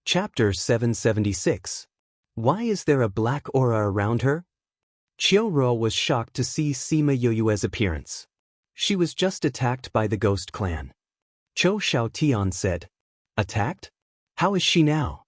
Chapter 776. Why is there a black aura around her? Chioro was shocked to see Sima Yoyue's appearance. She was just attacked by the ghost clan. Cho Xiaotian said, "Attacked? How is she now?"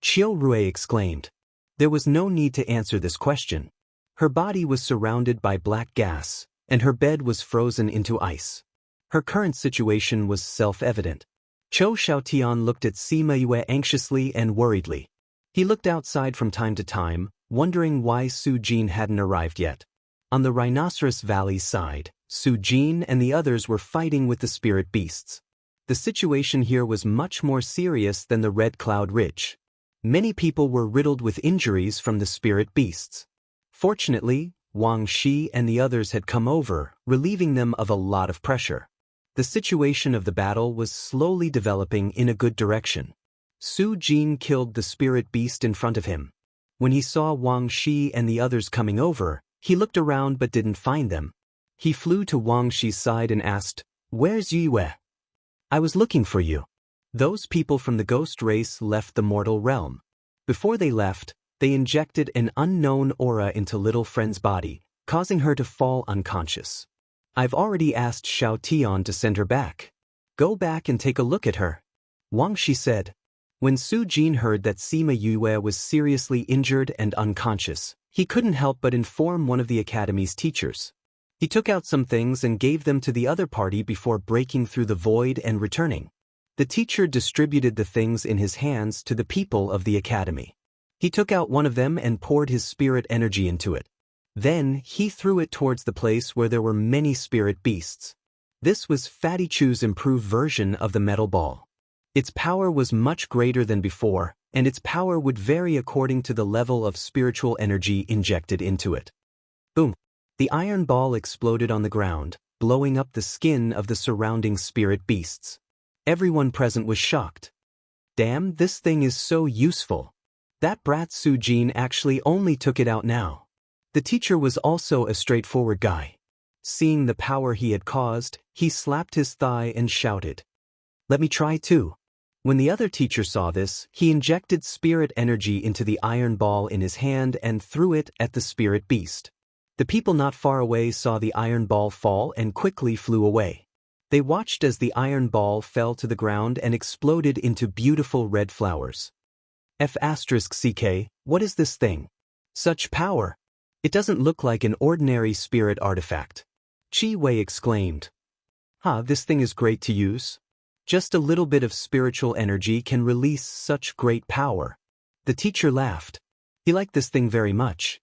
Chiorue exclaimed. There was no need to answer this question. Her body was surrounded by black gas, and her bed was frozen into ice. Her current situation was self-evident. Cho Xiaotian looked at Sima Yue anxiously and worriedly. He looked outside from time to time, wondering why Su Jin hadn't arrived yet. On the Rhinoceros Valley side, Su Jin and the others were fighting with the spirit beasts. The situation here was much more serious than the Red Cloud Ridge. Many people were riddled with injuries from the spirit beasts. Fortunately, Wang Shi and the others had come over, relieving them of a lot of pressure. The situation of the battle was slowly developing in a good direction. Su Jin killed the spirit beast in front of him. When he saw Wang Shi and the others coming over, he looked around but didn't find them. He flew to Wang Shi's side and asked, "Where's Yue? I was looking for you." Those people from the ghost race left the mortal realm. Before they left, they injected an unknown aura into little friend's body, causing her to fall unconscious. "I've already asked Xiaotian to send her back. Go back and take a look at her," Wang Shi said. When Su Jin heard that Sima Yue was seriously injured and unconscious, he couldn't help but inform one of the academy's teachers. He took out some things and gave them to the other party before breaking through the void and returning. The teacher distributed the things in his hands to the people of the academy. He took out one of them and poured his spirit energy into it. Then he threw it towards the place where there were many spirit beasts. This was Fatty Chu's improved version of the metal ball. Its power was much greater than before, and its power would vary according to the level of spiritual energy injected into it. Boom! The iron ball exploded on the ground, blowing up the skin of the surrounding spirit beasts. Everyone present was shocked. Damn, this thing is so useful. That brat Su Jin actually only took it out now. The teacher was also a straightforward guy. Seeing the power he had caused, he slapped his thigh and shouted, "Let me try too." When the other teacher saw this, he injected spirit energy into the iron ball in his hand and threw it at the spirit beast. The people not far away saw the iron ball fall and quickly flew away. They watched as the iron ball fell to the ground and exploded into beautiful red flowers. F***CK, what is this thing? Such power! It doesn't look like an ordinary spirit artifact. Chi Wei exclaimed. This thing is great to use. Just a little bit of spiritual energy can release such great power. The teacher laughed. He liked this thing very much.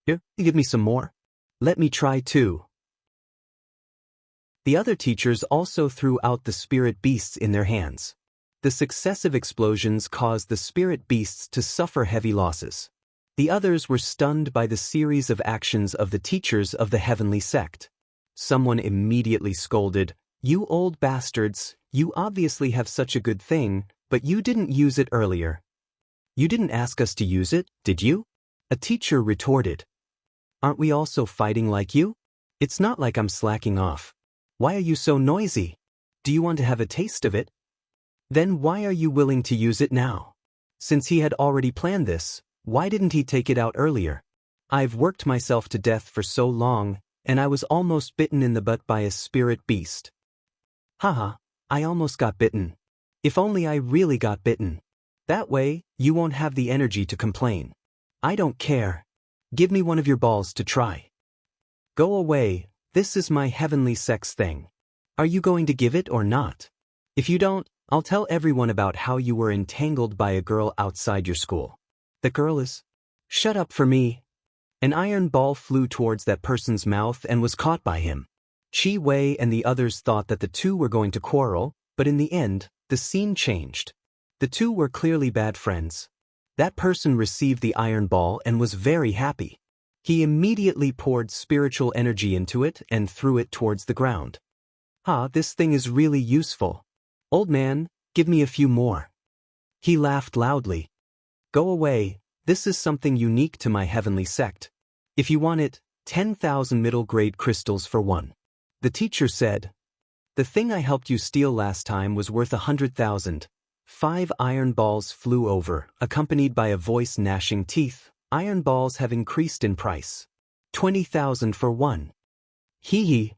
Here, you give me some more? Let me try too. The other teachers also threw out the spirit beasts in their hands. The successive explosions caused the spirit beasts to suffer heavy losses. The others were stunned by the series of actions of the teachers of the heavenly sect. Someone immediately scolded, "You old bastards, you obviously have such a good thing, but you didn't use it earlier." "You didn't ask us to use it, did you?" A teacher retorted. "Aren't we also fighting like you? It's not like I'm slacking off. Why are you so noisy? Do you want to have a taste of it? Then why are you willing to use it now? Since he had already planned this, why didn't he take it out earlier? I've worked myself to death for so long, and I was almost bitten in the butt by a spirit beast." Haha, I almost got bitten. If only I really got bitten. That way, you won't have the energy to complain. I don't care. Give me one of your balls to try. Go away, this is my heavenly sex thing. Are you going to give it or not? If you don't, I'll tell everyone about how you were entangled by a girl outside your school. The girl is... Shut up for me. An iron ball flew towards that person's mouth and was caught by him. Chi Wei and the others thought that the two were going to quarrel, but in the end, the scene changed. The two were clearly bad friends. That person received the iron ball and was very happy. He immediately poured spiritual energy into it and threw it towards the ground. This thing is really useful. Old man, give me a few more. He laughed loudly. Go away, this is something unique to my heavenly sect. If you want it, 10,000 middle-grade crystals for one. The teacher said. The thing I helped you steal last time was worth 100,000. 5 iron balls flew over, accompanied by a voice gnashing teeth. Iron balls have increased in price. 20,000 for one. Hee hee.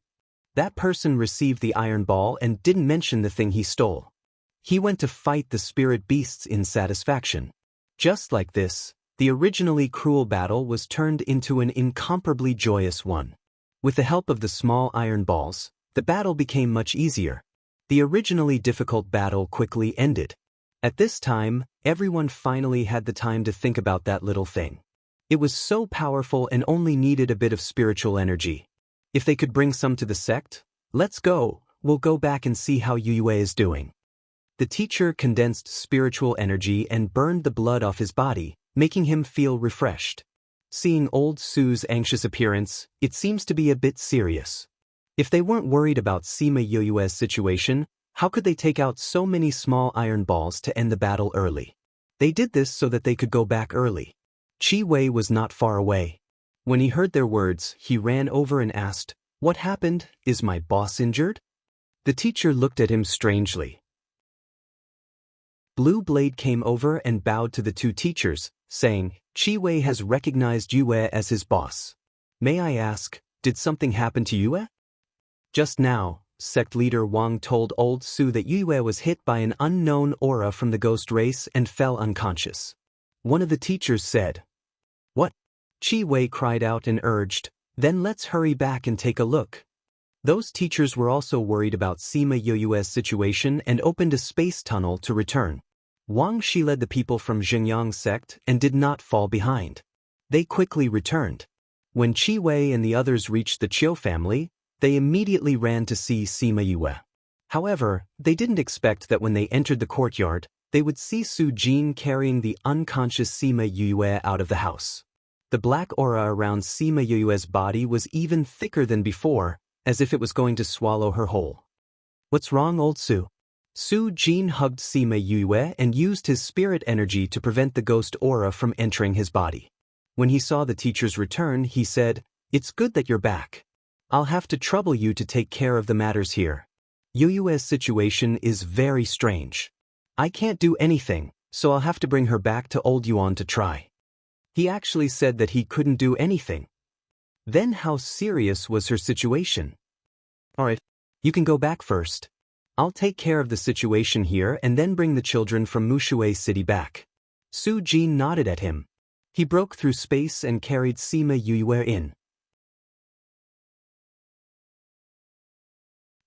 That person received the iron ball and didn't mention the thing he stole. He went to fight the spirit beasts in satisfaction. Just like this, the originally cruel battle was turned into an incomparably joyous one. With the help of the small iron balls, the battle became much easier. The originally difficult battle quickly ended. At this time, everyone finally had the time to think about that little thing. It was so powerful and only needed a bit of spiritual energy. If they could bring some to the sect, let's go, we'll go back and see how Yue is doing. The teacher condensed spiritual energy and burned the blood off his body, making him feel refreshed. Seeing old Su's anxious appearance, it seems to be a bit serious. If they weren't worried about Sima Yue's situation, how could they take out so many small iron balls to end the battle early? They did this so that they could go back early. Qi Wei was not far away. When he heard their words, he ran over and asked, "What happened? Is my boss injured?" The teacher looked at him strangely. Blue Blade came over and bowed to the two teachers, saying, "Qi Wei has recognized Yue as his boss. May I ask, did something happen to Yue?" Just now, sect leader Wang told old Su that Yue was hit by an unknown aura from the ghost race and fell unconscious. One of the teachers said, "What?" Qi Wei cried out and urged, "Then let's hurry back and take a look." Those teachers were also worried about Sima Yue's situation and opened a space tunnel to return. Wang Shi led the people from Xingyang sect and did not fall behind. They quickly returned. When Qi Wei and the others reached the Qiu family, they immediately ran to see Sima Yue. However, they didn't expect that when they entered the courtyard, they would see Su Jin carrying the unconscious Sima Yue out of the house. The black aura around Sima Yue's body was even thicker than before, as if it was going to swallow her whole. "What's wrong, old Su?" Su Jin hugged Sima Yue and used his spirit energy to prevent the ghost aura from entering his body. When he saw the teacher's return, he said, "It's good that you're back. I'll have to trouble you to take care of the matters here. Yue's situation is very strange. I can't do anything, so I'll have to bring her back to Old Yuan to try." He actually said that he couldn't do anything. Then how serious was her situation? "Alright, you can go back first. I'll take care of the situation here and then bring the children from Mushui City back." Su Jin nodded at him. He broke through space and carried Sima Yue in.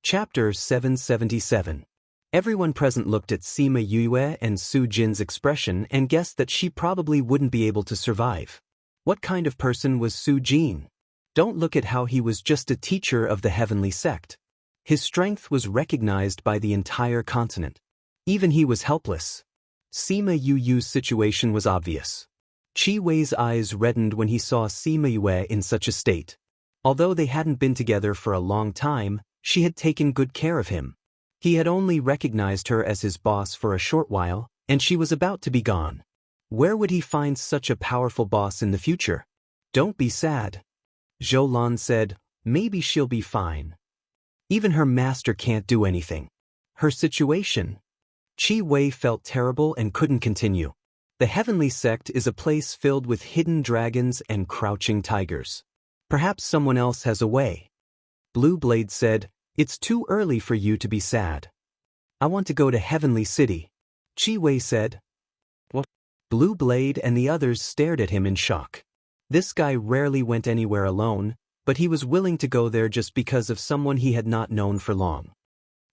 Chapter 777. Everyone present looked at Sima Yue and Su Jin's expression and guessed that she probably wouldn't be able to survive. What kind of person was Su Jin? Don't look at how he was just a teacher of the heavenly sect. His strength was recognized by the entire continent. Even he was helpless. Sima Yue's situation was obvious. Qi Wei's eyes reddened when he saw Sima Yue in such a state. Although they hadn't been together for a long time, she had taken good care of him. He had only recognized her as his boss for a short while, and she was about to be gone. Where would he find such a powerful boss in the future? "Don't be sad," Zhou Lan said. "Maybe she'll be fine. Even her master can't do anything. Her situation." Qi Wei felt terrible and couldn't continue. The heavenly sect is a place filled with hidden dragons and crouching tigers. Perhaps someone else has a way. Blue Blade said, "It's too early for you to be sad. I want to go to Heavenly City." Qi Wei said. "What?" Blue Blade and the others stared at him in shock. This guy rarely went anywhere alone, but he was willing to go there just because of someone he had not known for long.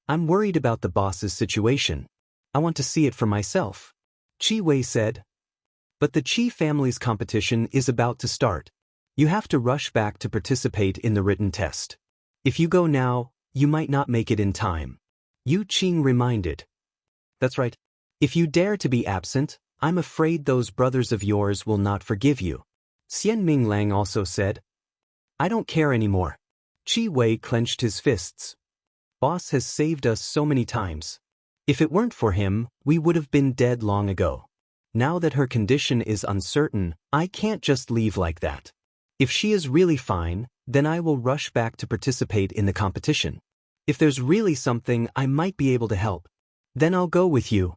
"I'm worried about the boss's situation. I want to see it for myself," Qi Wei said. "But the Qi family's competition is about to start. You have to rush back to participate in the written test. If you go now, you might not make it in time," Yu Qing reminded. "That's right. If you dare to be absent, I'm afraid those brothers of yours will not forgive you," Xian Minglang also said. "I don't care anymore." Qi Wei clenched his fists. "Boss has saved us so many times. If it weren't for him, we would have been dead long ago. Now that her condition is uncertain, I can't just leave like that. If she is really fine, then I will rush back to participate in the competition. If there's really something I might be able to help, then I'll go with you."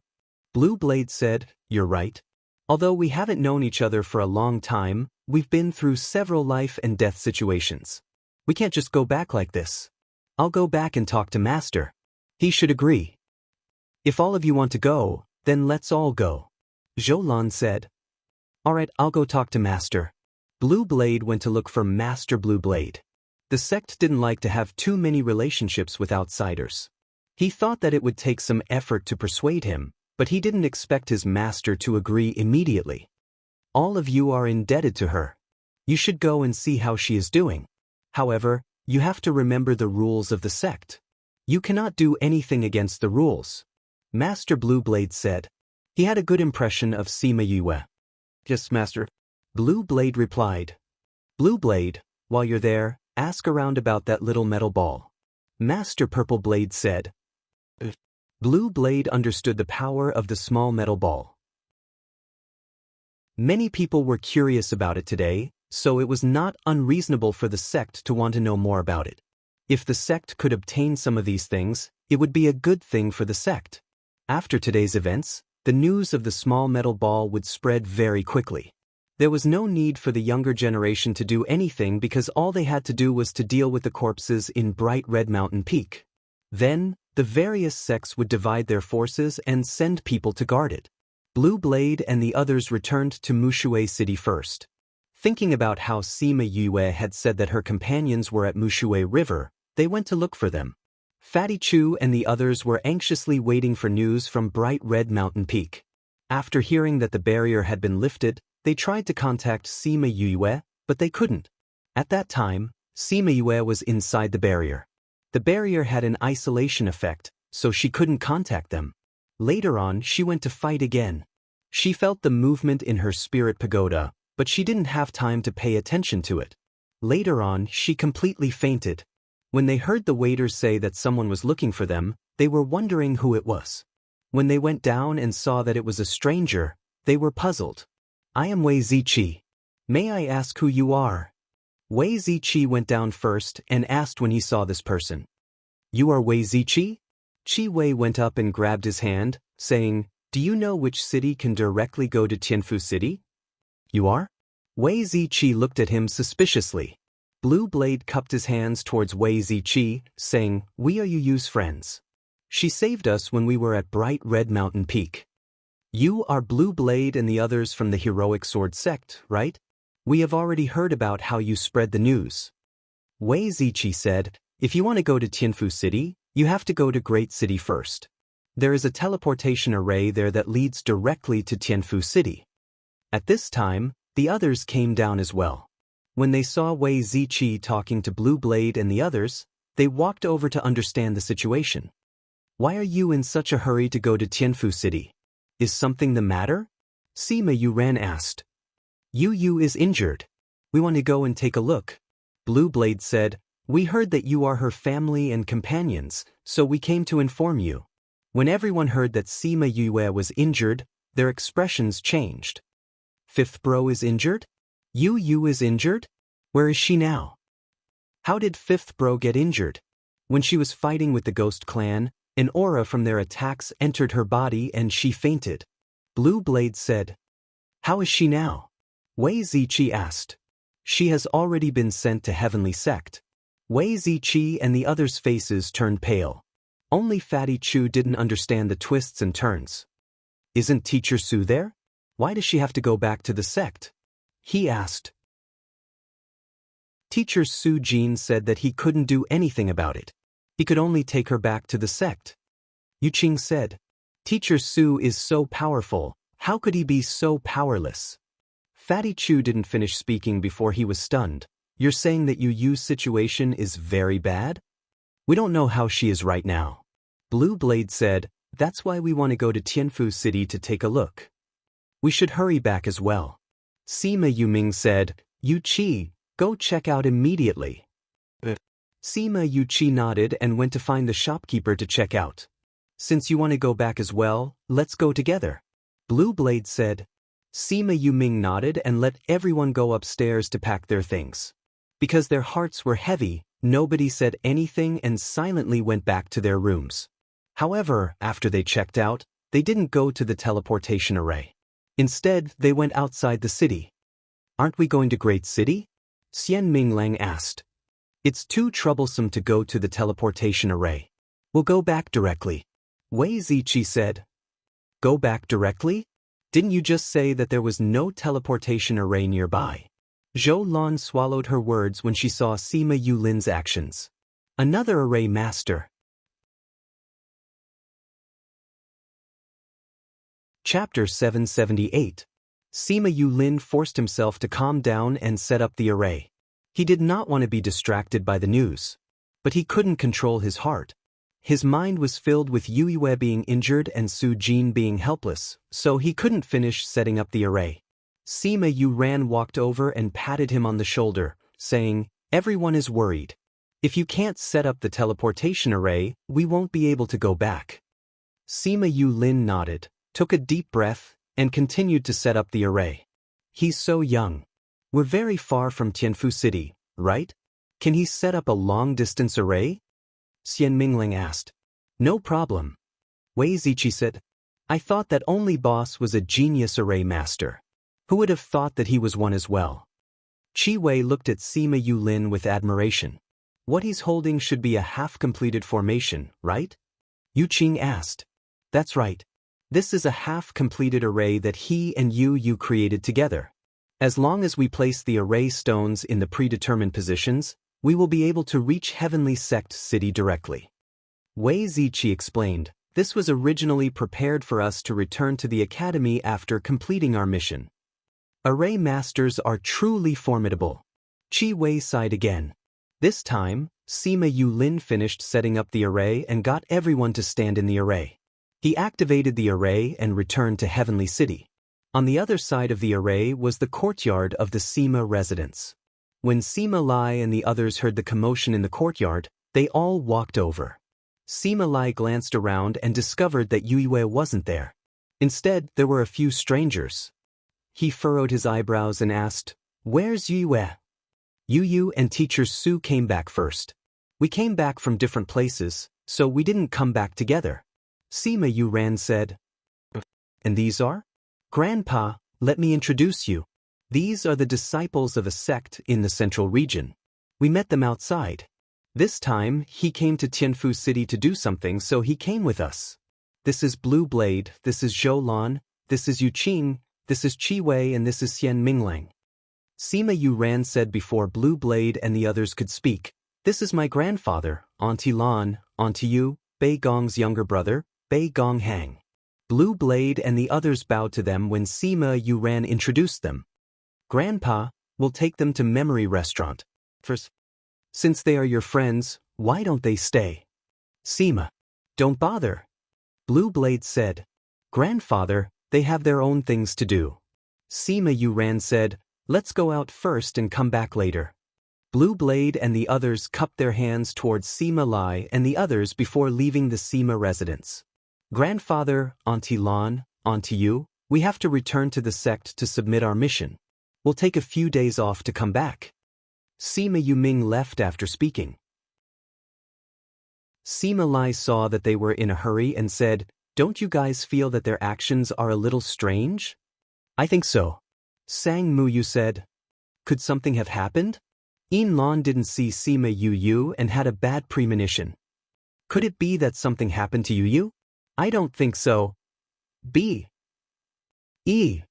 Blue Blade said, "You're right. Although we haven't known each other for a long time, we've been through several life and death situations. We can't just go back like this. I'll go back and talk to Master. He should agree. If all of you want to go, then let's all go." Zhou said. "Alright, I'll go talk to Master." Blue Blade went to look for Master Blue Blade. The sect didn't like to have too many relationships with outsiders. He thought that it would take some effort to persuade him, but he didn't expect his master to agree immediately. "All of you are indebted to her. You should go and see how she is doing. However, you have to remember the rules of the sect. You cannot do anything against the rules," Master Blue Blade said. He had a good impression of Sima Yue. "Yes, Master," Blue Blade replied. "Blue Blade, while you're there, ask around about that little metal ball," Master Purple Blade said. Blue Blade understood the power of the small metal ball. Many people were curious about it today, so it was not unreasonable for the sect to want to know more about it. If the sect could obtain some of these things, it would be a good thing for the sect. After today's events, the news of the small metal ball would spread very quickly. There was no need for the younger generation to do anything because all they had to do was to deal with the corpses in Bright Red Mountain Peak. Then, the various sects would divide their forces and send people to guard it. Blue Blade and the others returned to Mushui City first. Thinking about how Sima Yue had said that her companions were at Mushui River, they went to look for them. Fatty Chu and the others were anxiously waiting for news from Bright Red Mountain Peak. After hearing that the barrier had been lifted, they tried to contact Sima Yue, but they couldn't. At that time, Sima Yue was inside the barrier. The barrier had an isolation effect, so she couldn't contact them. Later on, she went to fight again. She felt the movement in her spirit pagoda, but she didn't have time to pay attention to it. Later on, she completely fainted. When they heard the waiters say that someone was looking for them, they were wondering who it was. When they went down and saw that it was a stranger, they were puzzled. "I am Wei Ziqi. May I ask who you are?" Wei Ziqi went down first and asked when he saw this person. "You are Wei Ziqi?" Qi Wei went up and grabbed his hand, saying, "Do you know which city can directly go to Tianfu City?" "You are?" Wei Ziqi looked at him suspiciously. Blue Blade cupped his hands towards Wei Ziqi, saying, "We are Yu's friends. She saved us when we were at Bright Red Mountain Peak. You are Blue Blade and the others from the Heroic Sword sect, right? We have already heard about how you spread the news." Wei Ziqi said, "If you want to go to Tianfu City, you have to go to Great City first. There is a teleportation array there that leads directly to Tianfu City." At this time, the others came down as well. When they saw Wei Ziqi talking to Blue Blade and the others, they walked over to understand the situation. "Why are you in such a hurry to go to Tianfu City? Is something the matter?" Sima Yuran asked. Yu is injured. We want to go and take a look." Blue Blade said, "We heard that you are her family and companions, so we came to inform you." When everyone heard that Sima Yue was injured, their expressions changed. "Fifth Bro is injured? Yu is injured? Where is she now? How did Fifth Bro get injured?" When she was fighting with the Ghost Clan, an aura from their attacks entered her body and she fainted. Blue Blade said, "How is she now?" Wei Ziqi asked. "She has already been sent to Heavenly Sect." Wei Ziqi and the others' faces turned pale. Only Fatty Chu didn't understand the twists and turns. "Isn't Teacher Su there? Why does she have to go back to the sect?" he asked. Teacher Su Jin said that he couldn't do anything about it. He could only take her back to the sect. Yu Qing said, "Teacher Su is so powerful, how could he be so powerless?" Fatty Chu didn't finish speaking before he was stunned. "You're saying that Yu's situation is very bad? We don't know how she is right now." Blue Blade said, "That's why we want to go to Tianfu City to take a look. We should hurry back as well." Sima Yuming said, "Yu Qi, go check out immediately." Sima Yu Qi nodded and went to find the shopkeeper to check out. "Since you want to go back as well, let's go together," Blue Blade said. Sima Yuming nodded and let everyone go upstairs to pack their things. Because their hearts were heavy, nobody said anything and silently went back to their rooms. However, after they checked out, They didn't go to the teleportation array. Instead, they went outside the city. Aren't we going to Great City? Xian Minglang asked. It's too troublesome to go to the teleportation array. We'll go back directly. Wei Ziqi said. Go back directly? Didn't you just say that there was no teleportation array nearby? Zhou Lan swallowed her words when she saw Sima Yulin's actions. Another array master. Chapter 778. Sima Yulin forced himself to calm down and set up the array. He did not want to be distracted by the news. But he couldn't control his heart. His mind was filled with Yu Yue being injured and Su Jin being helpless, so he couldn't finish setting up the array. Sima Yuran walked over and patted him on the shoulder, saying, Everyone is worried. If you can't set up the teleportation array, we won't be able to go back. Sima Yulin nodded, took a deep breath, and continued to set up the array. He's so young. We're very far from Tianfu City, right? Can he set up a long-distance array? Xian Mingling asked. No problem. Wei Ziqi said. I thought that only Boss was a genius array master. Who would have thought that he was one as well? Qi Wei looked at Sima Yulin with admiration. What he's holding should be a half-completed formation, right? Yu Qing asked. That's right. This is a half-completed array that he and Yu created together. As long as we place the array stones in the predetermined positions, we will be able to reach Heavenly Sect City directly. Wei Ziqi explained, this was originally prepared for us to return to the academy after completing our mission. Array masters are truly formidable. Qi Wei sighed again. This time, Sima Yulin finished setting up the array and got everyone to stand in the array. He activated the array and returned to Heavenly City. On the other side of the array was the courtyard of the Sima residence. When Sima Lai and the others heard the commotion in the courtyard, they all walked over. Sima Lai glanced around and discovered that Yu Yue wasn't there. Instead, there were a few strangers. He furrowed his eyebrows and asked, Where's Yu Yue? Yu and Teacher Su came back first. We came back from different places, so we didn't come back together. Sima Yuran said. And these are? Grandpa, let me introduce you. These are the disciples of a sect in the central region. We met them outside. This time, he came to Tianfu City to do something, so he came with us. This is Blue Blade, this is Zhou Lan, this is Yu Qing, this is Qi Wei, and this is Xian Minglang. Sima Yuran said before Blue Blade and the others could speak, This is my grandfather, Auntie Lan, Auntie Yu, Bei Gong's younger brother, Bei Gong Hang. Blue Blade and the others bowed to them when Sima Yuran introduced them. Grandpa, we'll take them to Memory Restaurant. First, since they are your friends, why don't they stay? Sima, don't bother. Blue Blade said. Grandfather, they have their own things to do. Sima Yuran said, let's go out first and come back later. Blue Blade and the others cupped their hands towards Sima Lai and the others before leaving the Sima residence. Grandfather, Auntie Lan, Auntie Yu, we have to return to the sect to submit our mission. We'll take a few days off to come back. Sima Yuming left after speaking. Sima Lai saw that they were in a hurry and said, Don't you guys feel that their actions are a little strange? I think so. Sang Muyu said. Could something have happened? Yin Lan didn't see Sima Yu and had a bad premonition. Could it be that something happened to Yu? I don't think so. B. E.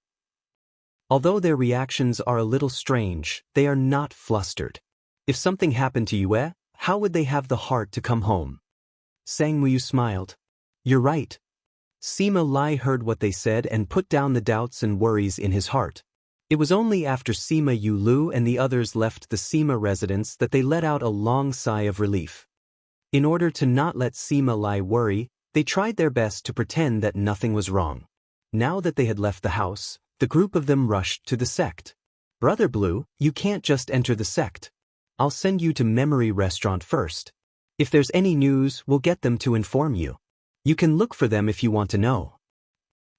Although their reactions are a little strange, they are not flustered. If something happened to Yue, how would they have the heart to come home? Sang Muyu smiled. You're right. Sima Lai heard what they said and put down the doubts and worries in his heart. It was only after Sima Yulu and the others left the Sima residence that they let out a long sigh of relief. In order to not let Sima Lai worry, they tried their best to pretend that nothing was wrong. Now that they had left the house, the group of them rushed to the sect. Brother Blue, you can't just enter the sect. I'll send you to Memory Restaurant first. If there's any news, we'll get them to inform you. You can look for them if you want to know.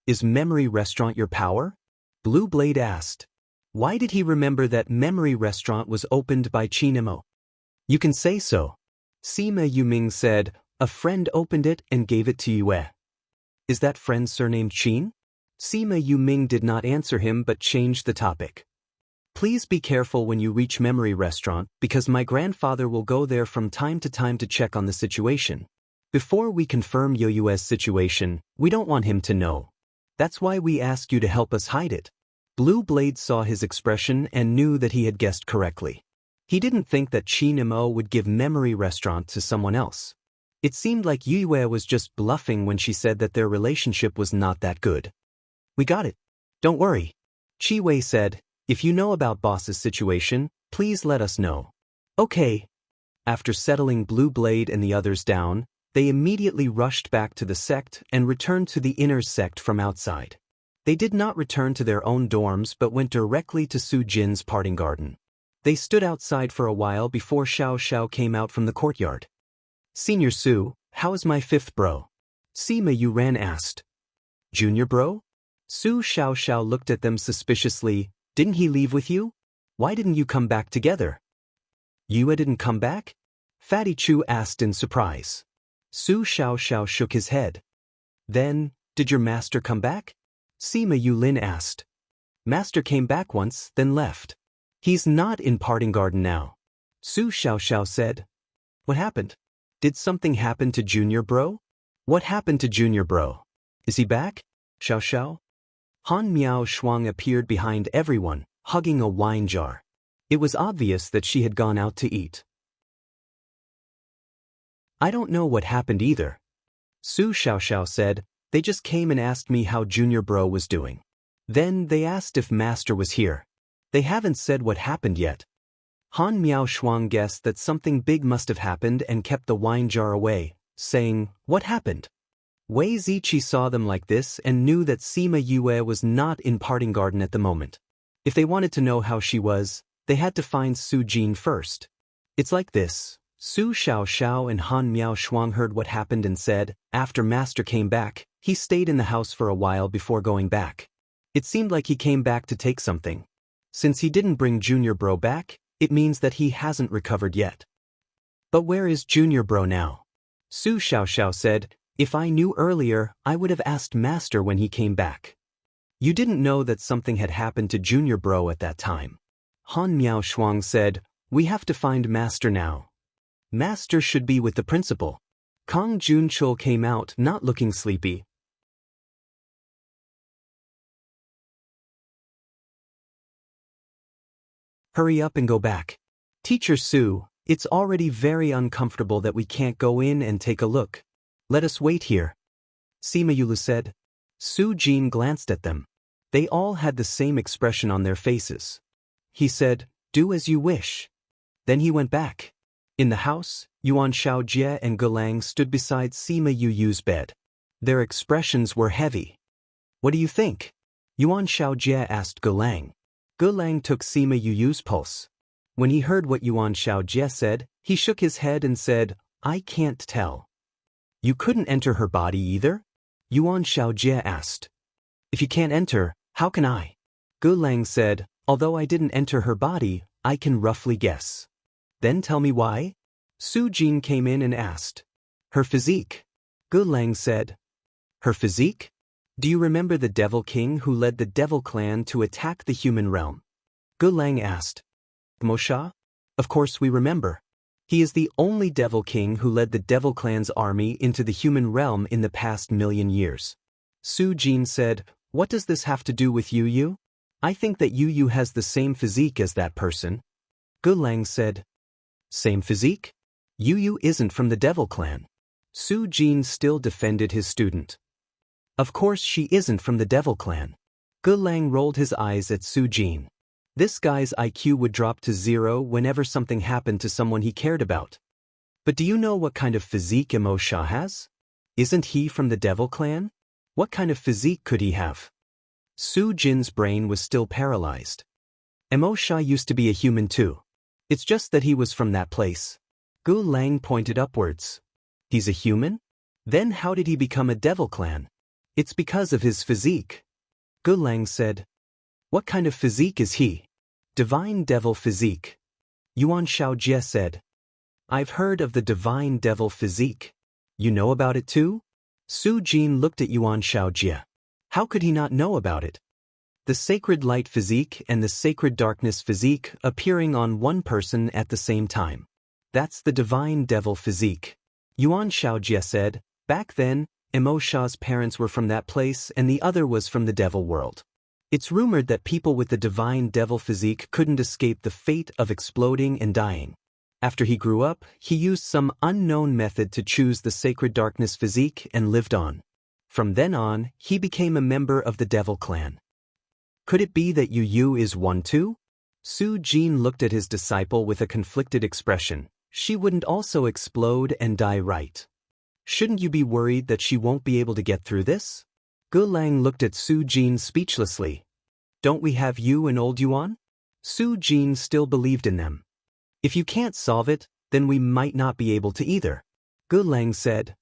Is Memory Restaurant your power? Blue Blade asked. Why did he remember that Memory Restaurant was opened by Chinemo? You can say so. Sima Yuming said, a friend opened it and gave it to Yue. Is that friend surnamed Qin? Sima Yuming did not answer him but changed the topic. Please be careful when you reach Memory Restaurant because my grandfather will go there from time to time to check on the situation. Before we confirm Yoyue's situation, we don't want him to know. That's why we ask you to help us hide it. Blue Blade saw his expression and knew that he had guessed correctly. He didn't think that Qin Mo would give Memory Restaurant to someone else. It seemed like Yoyue was just bluffing when she said that their relationship was not that good. We got it. Don't worry. Chi Wei said, if you know about boss's situation, please let us know. Okay. After settling Blue Blade and the others down, they immediately rushed back to the sect and returned to the inner sect from outside. They did not return to their own dorms but went directly to Su Jin's parting garden. They stood outside for a while before Xiao Xiao came out from the courtyard. Senior Su, how is my fifth bro? Sima Yuran asked. Junior bro? Su Xiao Xiao looked at them suspiciously. Didn't he leave with you? Why didn't you come back together? Yue didn't come back? Fatty Chu asked in surprise. Su Xiao Xiao shook his head. Then, did your master come back? Sima Yulin asked. Master came back once, then left. He's not in parting garden now. Su Xiao Xiao said. What happened? Did something happen to Junior Bro? What happened to Junior Bro? Is he back? Xiao Xiao? Han Miao Shuang appeared behind everyone, hugging a wine jar. It was obvious that she had gone out to eat. I don't know what happened either. Su Xiao Xiao said, they just came and asked me how Junior Bro was doing. Then they asked if Master was here. They haven't said what happened yet. Han Miao Shuang guessed that something big must have happened and kept the wine jar away, saying, what happened? Wei Ziqi saw them like this and knew that Sima Yue was not in parting garden at the moment. If they wanted to know how she was, they had to find Su Jin first. It's like this. Su Xiao Xiao and Han Miao Shuang heard what happened and said, after Master came back, he stayed in the house for a while before going back. It seemed like he came back to take something. Since he didn't bring Junior Bro back, it means that he hasn't recovered yet. But where is Junior Bro now? Su Xiao Xiao said, if I knew earlier, I would have asked Master when he came back. You didn't know that something had happened to Junior Bro at that time. Han Miao Shuang said, we have to find Master now. Master should be with the principal. Kong Junchul came out not looking sleepy. Hurry up and go back. Teacher Su, it's already very uncomfortable that we can't go in and take a look. Let us wait here. Sima Yulu said. Su Jin glanced at them. They all had the same expression on their faces. He said, do as you wish. Then he went back. In the house, Yuan Xiaojie and Gulang stood beside Sima Yuyu's bed. Their expressions were heavy. What do you think? Yuan Xiaojie asked Gulang. Gulang took Sima Yuyu's pulse. When he heard what Yuan Xiaojie said, he shook his head and said, I can't tell. You couldn't enter her body either? Yuan Xiaojie asked. If you can't enter, how can I? Gulang said, although I didn't enter her body, I can roughly guess. Then tell me why? Su Jin came in and asked. Her physique. Gulang said. Her physique? Do you remember the Devil King who led the Devil Clan to attack the human realm? Gulang asked. Mosha? Of course we remember. He is the only Devil King who led the Devil Clan's army into the human realm in the past 1,000,000 years. Su Jin said, what does this have to do with Yu Yu? I think that Yu Yu has the same physique as that person. Gulang said. Same physique? Yu Yu isn't from the Devil Clan. Su Jin still defended his student. Of course she isn't from the Devil Clan. Gulang rolled his eyes at Su Jin. This guy's IQ would drop to 0 whenever something happened to someone he cared about. But do you know what kind of physique Emo Sha has? Isn't he from the Devil Clan? What kind of physique could he have? Su Jin's brain was still paralyzed. Emo Sha used to be a human too. It's just that he was from that place. Gu Lang pointed upwards. He's a human? Then how did he become a Devil Clan? It's because of his physique. Gu Lang said. What kind of physique is he? Divine Devil Physique. Yuan Xiaojie said. I've heard of the Divine Devil Physique. You know about it too? Su Jin looked at Yuan Shaojie. How could he not know about it? The sacred light physique and the sacred darkness physique appearing on one person at the same time. That's the divine devil physique. Yuan Shaojie said, back then, Emo Sha's parents were from that place and the other was from the devil world. It's rumored that people with the divine devil physique couldn't escape the fate of exploding and dying. After he grew up, he used some unknown method to choose the sacred darkness physique and lived on. From then on, he became a member of the devil clan. Could it be that Yu is one too? Su Jin looked at his disciple with a conflicted expression. She wouldn't also explode and die, right? Shouldn't you be worried that she won't be able to get through this? Gu Lang looked at Su Jin speechlessly. Don't we have you and old Yuan? Su Jin still believed in them. If you can't solve it, then we might not be able to either. Gu Lang said.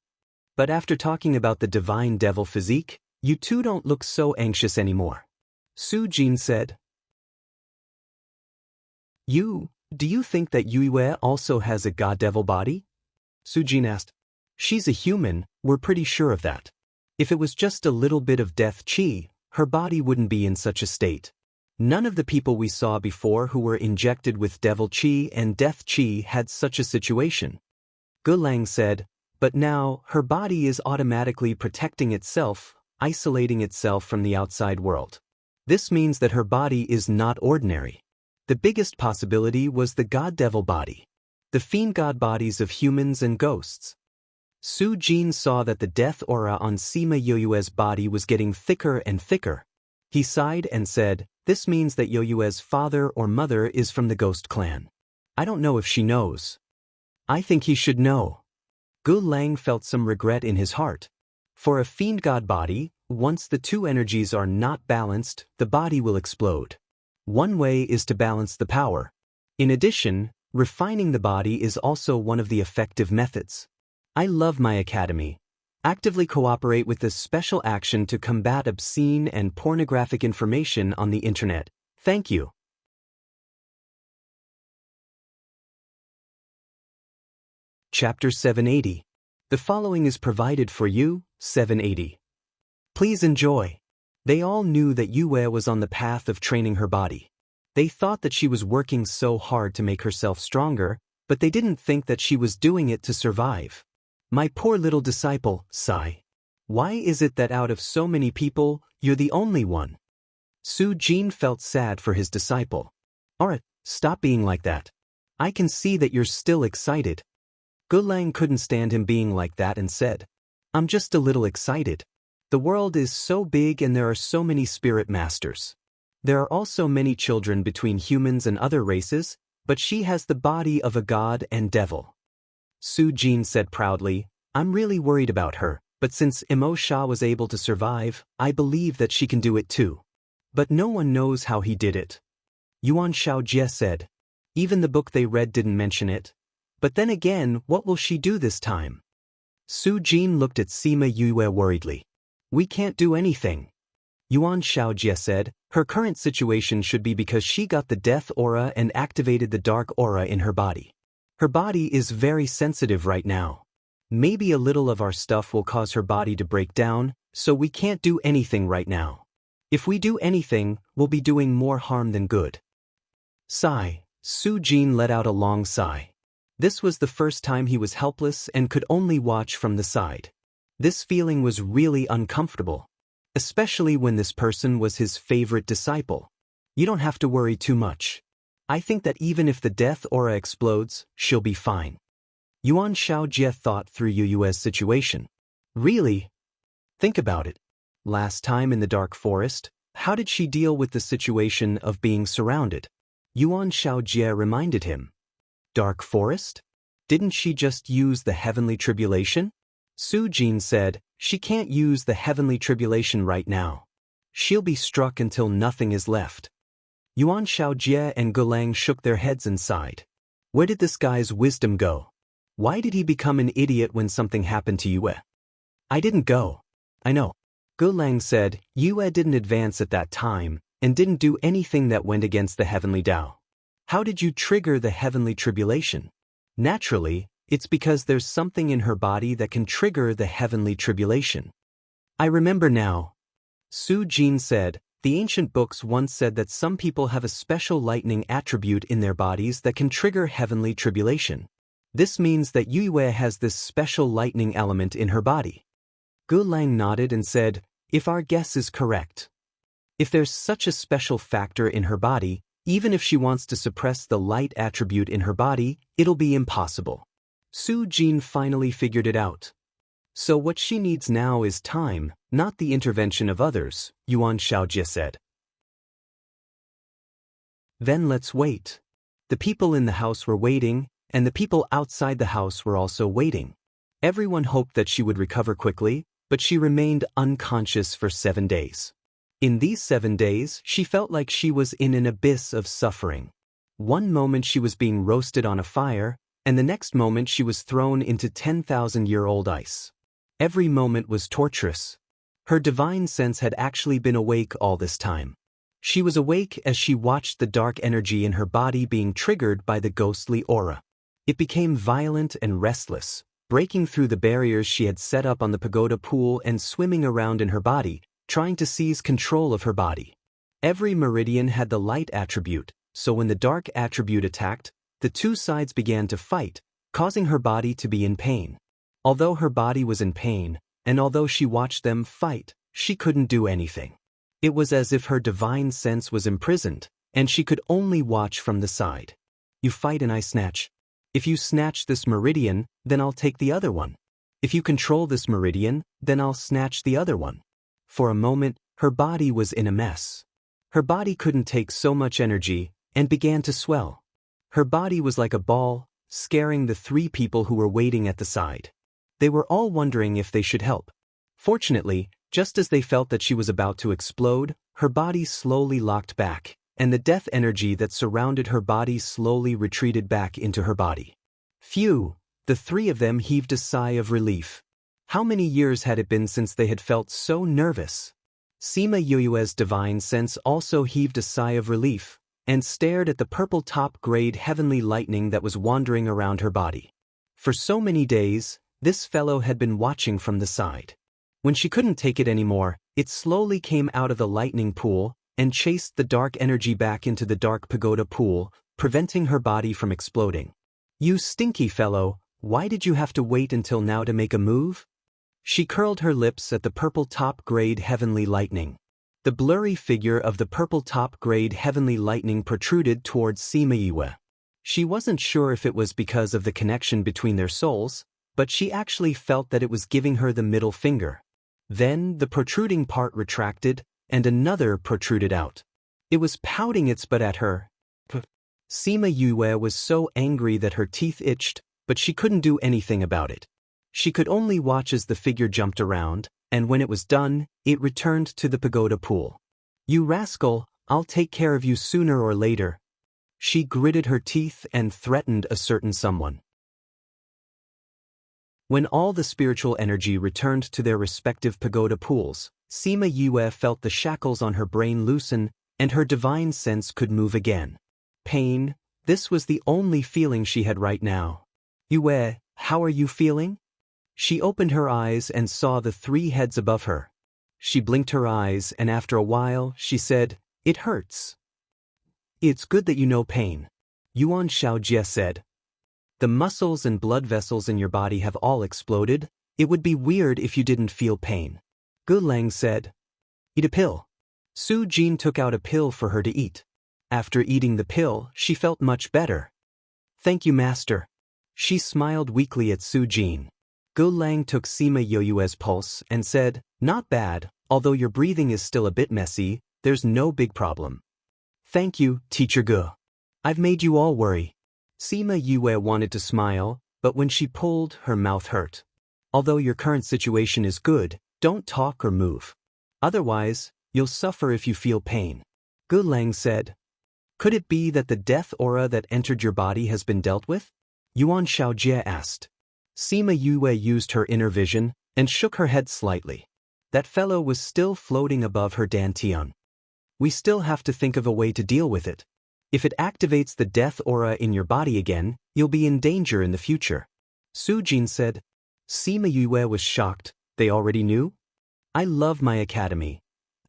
But after talking about the divine devil physique, you two don't look so anxious anymore. Su Jin said. Do you think that Yue also has a god-devil body? Su Jin asked. She's a human, we're pretty sure of that. If it was just a little bit of death chi, her body wouldn't be in such a state. None of the people we saw before who were injected with devil chi and death chi had such a situation. Gu Lang said, but now, her body is automatically protecting itself, isolating itself from the outside world. This means that her body is not ordinary. The biggest possibility was the god-devil body. The fiend god bodies of humans and ghosts. Su Jin saw that the death aura on Sima Yoyue's body was getting thicker and thicker. He sighed and said, this means that Yoyue's father or mother is from the ghost clan. I don't know if she knows. I think he should know. Gu Lang felt some regret in his heart. For a fiend god body, once the two energies are not balanced, the body will explode. One way is to balance the power. In addition, refining the body is also one of the effective methods. I love my academy. Actively cooperate with this special action to combat obscene and pornographic information on the internet. Thank you. Chapter 780. The following is provided for you, 780. Please enjoy. They all knew that Yue was on the path of training her body. They thought that she was working so hard to make herself stronger, but they didn't think that she was doing it to survive. My poor little disciple, sigh. Why is it that out of so many people, you're the only one? Su Jin felt sad for his disciple. Alright, stop being like that. I can see that you're still excited. Gu Lang couldn't stand him being like that and said, I'm just a little excited. The world is so big and there are so many spirit masters. There are also many children between humans and other races, but she has the body of a god and devil. Su Jin said proudly, I'm really worried about her, but since Emo Sha was able to survive, I believe that she can do it too. But no one knows how he did it. Yuan Shaojie said. Even the book they read didn't mention it. But then again, what will she do this time? Su Jin looked at Sima Yue worriedly. We can't do anything. Yuan Shaojie said, her current situation should be because she got the death aura and activated the dark aura in her body. Her body is very sensitive right now. Maybe a little of our stuff will cause her body to break down, so we can't do anything right now. If we do anything, we'll be doing more harm than good. Sigh. Su Jin let out a long sigh. This was the first time he was helpless and could only watch from the side. This feeling was really uncomfortable, especially when this person was his favorite disciple. You don't have to worry too much. I think that even if the death aura explodes, she'll be fine. Yuan Shaojie thought through Yue's situation. Really? Think about it. Last time in the dark forest, how did she deal with the situation of being surrounded? Yuan Shaojie reminded him. Dark forest? Didn't she just use the heavenly tribulation? Su Jin said, she can't use the heavenly tribulation right now. She'll be struck until nothing is left. Yuan Shaojie and Gu Lang shook their heads and sighed. Where did this guy's wisdom go? Why did he become an idiot when something happened to Yue? I didn't go. I know. Gu Lang said, Yue didn't advance at that time, and didn't do anything that went against the heavenly Tao. How did you trigger the heavenly tribulation? Naturally, It's because there's something in her body that can trigger the heavenly tribulation. I remember now. Su Jin said, the ancient books once said that some people have a special lightning attribute in their bodies that can trigger heavenly tribulation. This means that Yue has this special lightning element in her body. Gu Lang nodded and said, if our guess is correct. If there's such a special factor in her body, even if she wants to suppress the light attribute in her body, it'll be impossible. Su Jin finally figured it out. So what she needs now is time, not the intervention of others, Yuan Xiaojie said. Then let's wait. The people in the house were waiting, and the people outside the house were also waiting. Everyone hoped that she would recover quickly, but she remained unconscious for 7 days. In these 7 days, she felt like she was in an abyss of suffering. One moment she was being roasted on a fire, and the next moment she was thrown into 10,000-year-old ice. Every moment was torturous. Her divine sense had actually been awake all this time. She was awake as she watched the dark energy in her body being triggered by the ghostly aura. It became violent and restless, breaking through the barriers she had set up on the pagoda pool and swimming around in her body, trying to seize control of her body. Every meridian had the light attribute, so when the dark attribute attacked, the two sides began to fight, causing her body to be in pain. Although her body was in pain, and although she watched them fight, she couldn't do anything. It was as if her divine sense was imprisoned, and she could only watch from the side. You fight and I snatch. If you snatch this meridian, then I'll take the other one. If you control this meridian, then I'll snatch the other one. For a moment, her body was in a mess. Her body couldn't take so much energy, and began to swell. Her body was like a ball, scaring the 3 people who were waiting at the side. They were all wondering if they should help. Fortunately, just as they felt that she was about to explode, her body slowly locked back, and the death energy that surrounded her body slowly retreated back into her body. Phew! The 3 of them heaved a sigh of relief. How many years had it been since they had felt so nervous? Sima Yue's divine sense also heaved a sigh of relief, and stared at the purple top-grade heavenly lightning that was wandering around her body. For so many days, this fellow had been watching from the side. When she couldn't take it anymore, it slowly came out of the lightning pool and chased the dark energy back into the dark pagoda pool, preventing her body from exploding. You stinky fellow, why did you have to wait until now to make a move? She curled her lips at the purple top-grade heavenly lightning. The blurry figure of the purple top-grade heavenly lightning protruded towards Sima Yue. She wasn't sure if it was because of the connection between their souls, but she actually felt that it was giving her the middle finger. Then the protruding part retracted, and another protruded out. It was pouting its butt at her. Sima Yue was so angry that her teeth itched, but she couldn't do anything about it. She could only watch as the figure jumped around, and when it was done, it returned to the pagoda pool. You rascal, I'll take care of you sooner or later. She gritted her teeth and threatened a certain someone. When all the spiritual energy returned to their respective pagoda pools, Sima Yue felt the shackles on her brain loosen, and her divine sense could move again. Pain, this was the only feeling she had right now. Yue, how are you feeling? She opened her eyes and saw the 3 heads above her. She blinked her eyes and after a while, she said, "It hurts." "It's good that you know pain," Yuan Xiaojie said. "The muscles and blood vessels in your body have all exploded. It would be weird if you didn't feel pain." Gu Lang said, "Eat a pill." Su Jin took out a pill for her to eat. After eating the pill, she felt much better. "Thank you, Master." She smiled weakly at Su Jin. Gu Lang took Sima Yue's pulse and said, "Not bad, although your breathing is still a bit messy, there's no big problem." "Thank you, Teacher Gu. I've made you all worry." Sima Yue wanted to smile, but when she pulled, her mouth hurt. "Although your current situation is good, don't talk or move. Otherwise, you'll suffer if you feel pain." Gu Lang said, "Could it be that the death aura that entered your body has been dealt with?" Yuan Xiaojie asked. Sima Yue used her inner vision and shook her head slightly. That fellow was still floating above her dantian. "We still have to think of a way to deal with it. If it activates the death aura in your body again, you'll be in danger in the future." Sujin said. Sima Yue was shocked. They already knew? I love my academy.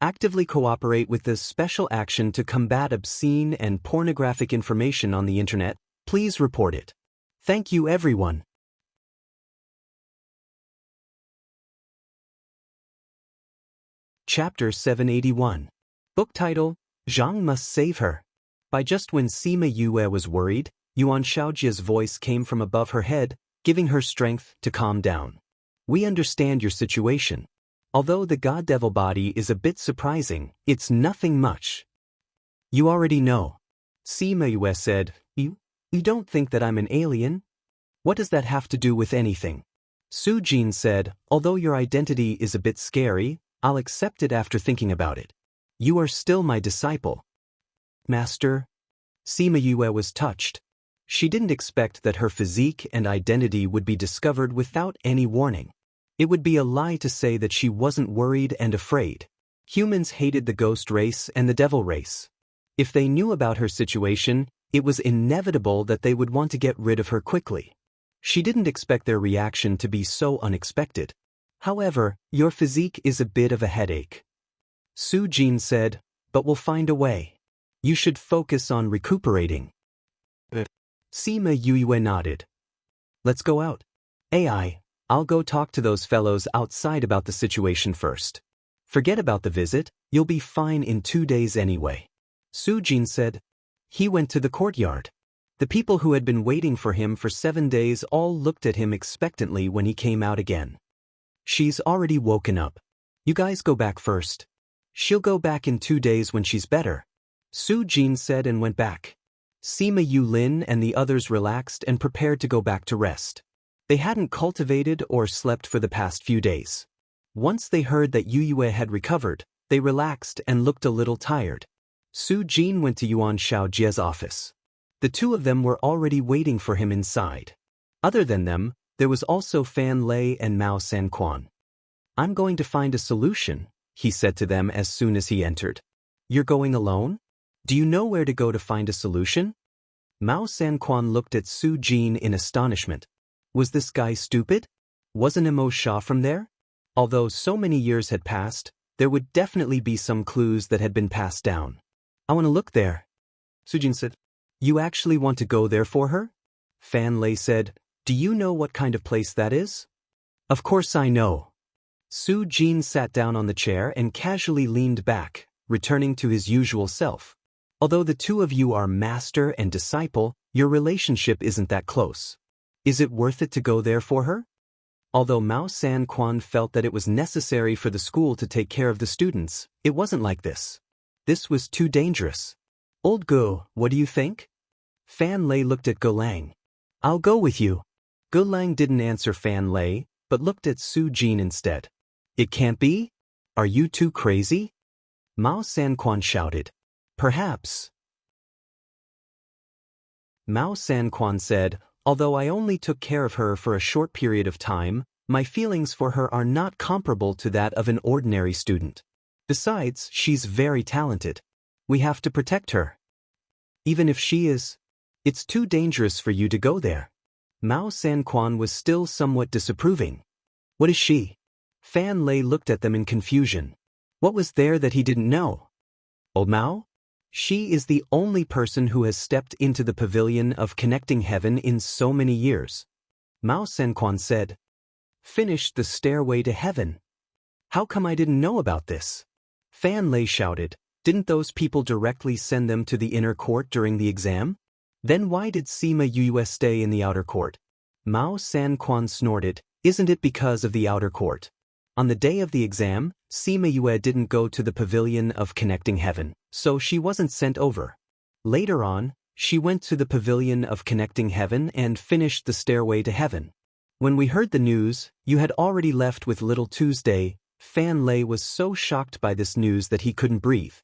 Actively cooperate with this special action to combat obscene and pornographic information on the internet. Please report it. Thank you, everyone. Chapter 781. Book title, Zhang Must Save Her. By just when Sima Yue was worried, Yuan Xiaojia's voice came from above her head, giving her strength to calm down. We understand your situation. Although the god-devil body is a bit surprising, it's nothing much. You already know. Sima Yue said, You don't think that I'm an alien? What does that have to do with anything? Su Jin said, although your identity is a bit scary, I'll accept it after thinking about it. You are still my disciple. Master? Sima Yue was touched. She didn't expect that her physique and identity would be discovered without any warning. It would be a lie to say that she wasn't worried and afraid. Humans hated the ghost race and the devil race. If they knew about her situation, it was inevitable that they would want to get rid of her quickly. She didn't expect their reaction to be so unexpected. However, your physique is a bit of a headache. Su Jin said, but we'll find a way. You should focus on recuperating. Sima Yue nodded. Let's go out. I'll go talk to those fellows outside about the situation first. Forget about the visit, you'll be fine in 2 days anyway. Su Jin said. He went to the courtyard. The people who had been waiting for him for 7 days all looked at him expectantly when he came out again. She's already woken up. You guys go back first. She'll go back in 2 days when she's better. Su Jin said and went back. Sima Yulin and the others relaxed and prepared to go back to rest. They hadn't cultivated or slept for the past few days. Once they heard that Yue had recovered, they relaxed and looked a little tired. Su Jin went to Yuan Xiaojia's office. The two of them were already waiting for him inside. Other than them, there was also Fan Lei and Mao Sanquan. I'm going to find a solution, he said to them as soon as he entered. You're going alone? Do you know where to go to find a solution? Mao Sanquan looked at Su Jin in astonishment. Was this guy stupid? Wasn't Mo Sha from there? Although so many years had passed, there would definitely be some clues that had been passed down. I want to look there. Su Jin said. You actually want to go there for her? Fan Lei said. Do you know what kind of place that is? Of course I know. Su Jin sat down on the chair and casually leaned back, returning to his usual self. Although the two of you are master and disciple, your relationship isn't that close. Is it worth it to go there for her? Although Mao Sanquan felt that it was necessary for the school to take care of the students, it wasn't like this. This was too dangerous. Old Go, what do you think? Fan Lei looked at Go Lang. I'll go with you. Go Lang didn't answer Fan Lei, but looked at Su Jin instead. It can't be? Are you too crazy? Mao Sanquan shouted. Perhaps. Mao Sanquan said, although I only took care of her for a short period of time, my feelings for her are not comparable to that of an ordinary student. Besides, she's very talented. We have to protect her. Even if she is, it's too dangerous for you to go there. Mao Sanquan was still somewhat disapproving. What is she? Fan Lei looked at them in confusion. What was there that he didn't know? Old Mao? She is the only person who has stepped into the pavilion of connecting heaven in so many years. Mao Sanquan said. Finished the stairway to heaven. How come I didn't know about this? Fan Lei shouted. Didn't those people directly send them to the inner court during the exam? Then why did Sima Yue stay in the outer court? Mao Sanquan snorted. Isn't it because of the outer court? On the day of the exam, Sima Yue didn't go to the pavilion of connecting heaven, so she wasn't sent over. Later on, she went to the pavilion of connecting heaven and finished the stairway to heaven. When we heard the news, you had already left with Little Tuesday. Fan Lei was so shocked by this news that he couldn't breathe.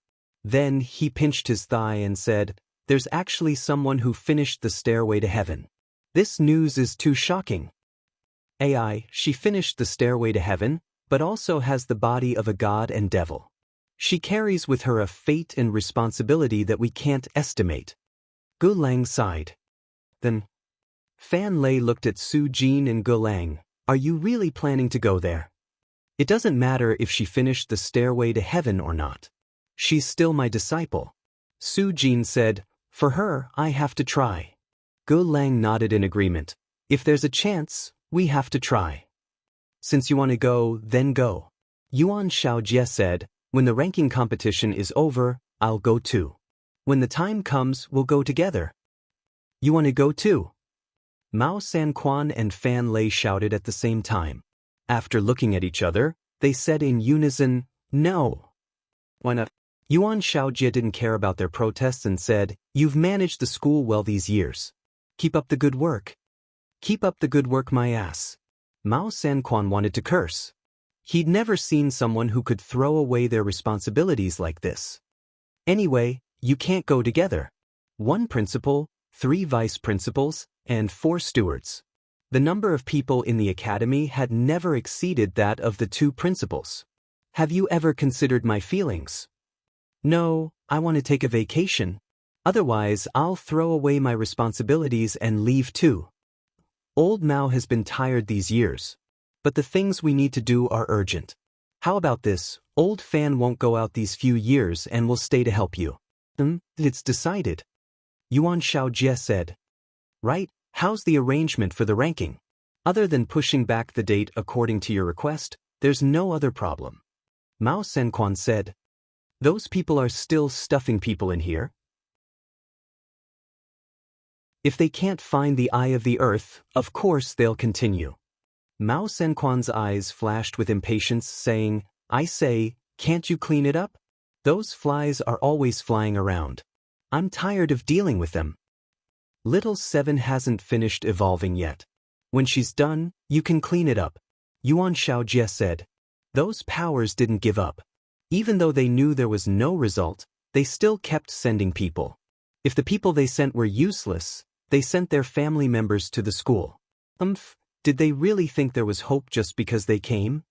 Then he pinched his thigh and said, there's actually someone who finished the stairway to heaven. This news is too shocking. She finished the stairway to heaven, but also has the body of a god and devil. She carries with her a fate and responsibility that we can't estimate. Gu Lang sighed. Then, Fan Lei looked at Su Jin and Ge Lang. Are you really planning to go there? It doesn't matter if she finished the stairway to heaven or not. She's still my disciple. Su Jin said, for her, I have to try. Ge Lang nodded in agreement. If there's a chance, we have to try. Since you want to go, then go. Yuan Shaojie said, when the ranking competition is over, I'll go too. When the time comes, we'll go together. You want to go too? Mao Sanquan and Fan Lei shouted at the same time. After looking at each other, they said in unison, no. Why not? Yuan Shaojie didn't care about their protests and said, you've managed the school well these years. Keep up the good work. Keep up the good work, my ass. Mao Sanquan wanted to curse. He'd never seen someone who could throw away their responsibilities like this. Anyway, you can't go together. 1 principal, 3 vice principals, and 4 stewards. The number of people in the academy had never exceeded that of the 2 principals. Have you ever considered my feelings? No, I want to take a vacation. Otherwise, I'll throw away my responsibilities and leave too. Old Mao has been tired these years. But the things we need to do are urgent. How about this? Old Fan won't go out these few years and will stay to help you. It's decided. Yuan Shaojie said. Right, how's the arrangement for the ranking? Other than pushing back the date according to your request, there's no other problem. Mao Sanquan said. Those people are still stuffing people in here. If they can't find the eye of the earth, of course they'll continue. Mao Sanquan's eyes flashed with impatience, saying, I say, can't you clean it up? Those flies are always flying around. I'm tired of dealing with them. Little Seven hasn't finished evolving yet. When she's done, you can clean it up. Yuan Shaojie said. Those powers didn't give up. Even though they knew there was no result, they still kept sending people. If the people they sent were useless, they sent their family members to the school. Did they really think there was hope just because they came?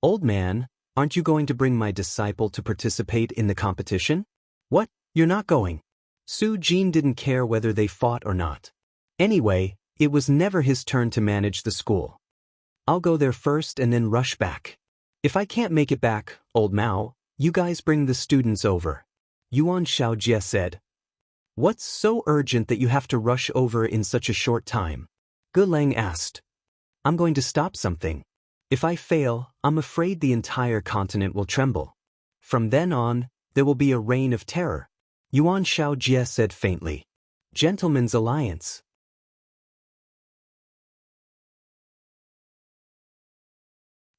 Old man, aren't you going to bring my disciple to participate in the competition? What, you're not going? Su Jin didn't care whether they fought or not. Anyway, it was never his turn to manage the school. I'll go there first and then rush back. If I can't make it back, old Mao, you guys bring the students over. Yuan Shaojie said. What's so urgent that you have to rush over in such a short time? Ge Lang asked. I'm going to stop something. If I fail, I'm afraid the entire continent will tremble. From then on, there will be a reign of terror. Yuan Shaojie said faintly. Gentlemen's alliance.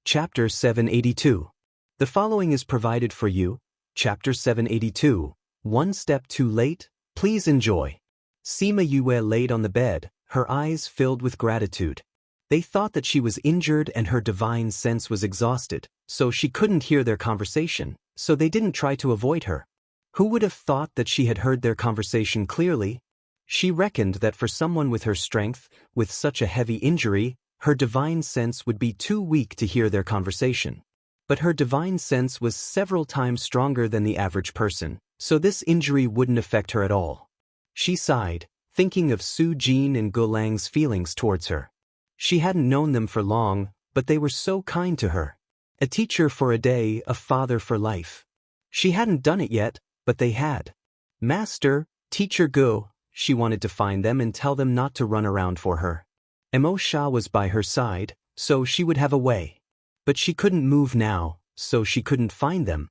Chapter 782. The following is provided for you. Chapter 782. One step too late, please enjoy. Sima Yue laid on the bed, her eyes filled with gratitude. They thought that she was injured and her divine sense was exhausted, so she couldn't hear their conversation, so they didn't try to avoid her. Who would have thought that she had heard their conversation clearly? She reckoned that for someone with her strength, with such a heavy injury, her divine sense would be too weak to hear their conversation. But her divine sense was several times stronger than the average person, so this injury wouldn't affect her at all. She sighed, thinking of Su Jin and Ge Lang's feelings towards her. She hadn't known them for long, but they were so kind to her. A teacher for a day, a father for life. She hadn't done it yet, but they had. Master, Teacher Ge, she wanted to find them and tell them not to run around for her. Mo Sha was by her side, so she would have a way. But she couldn't move now, so she couldn't find them.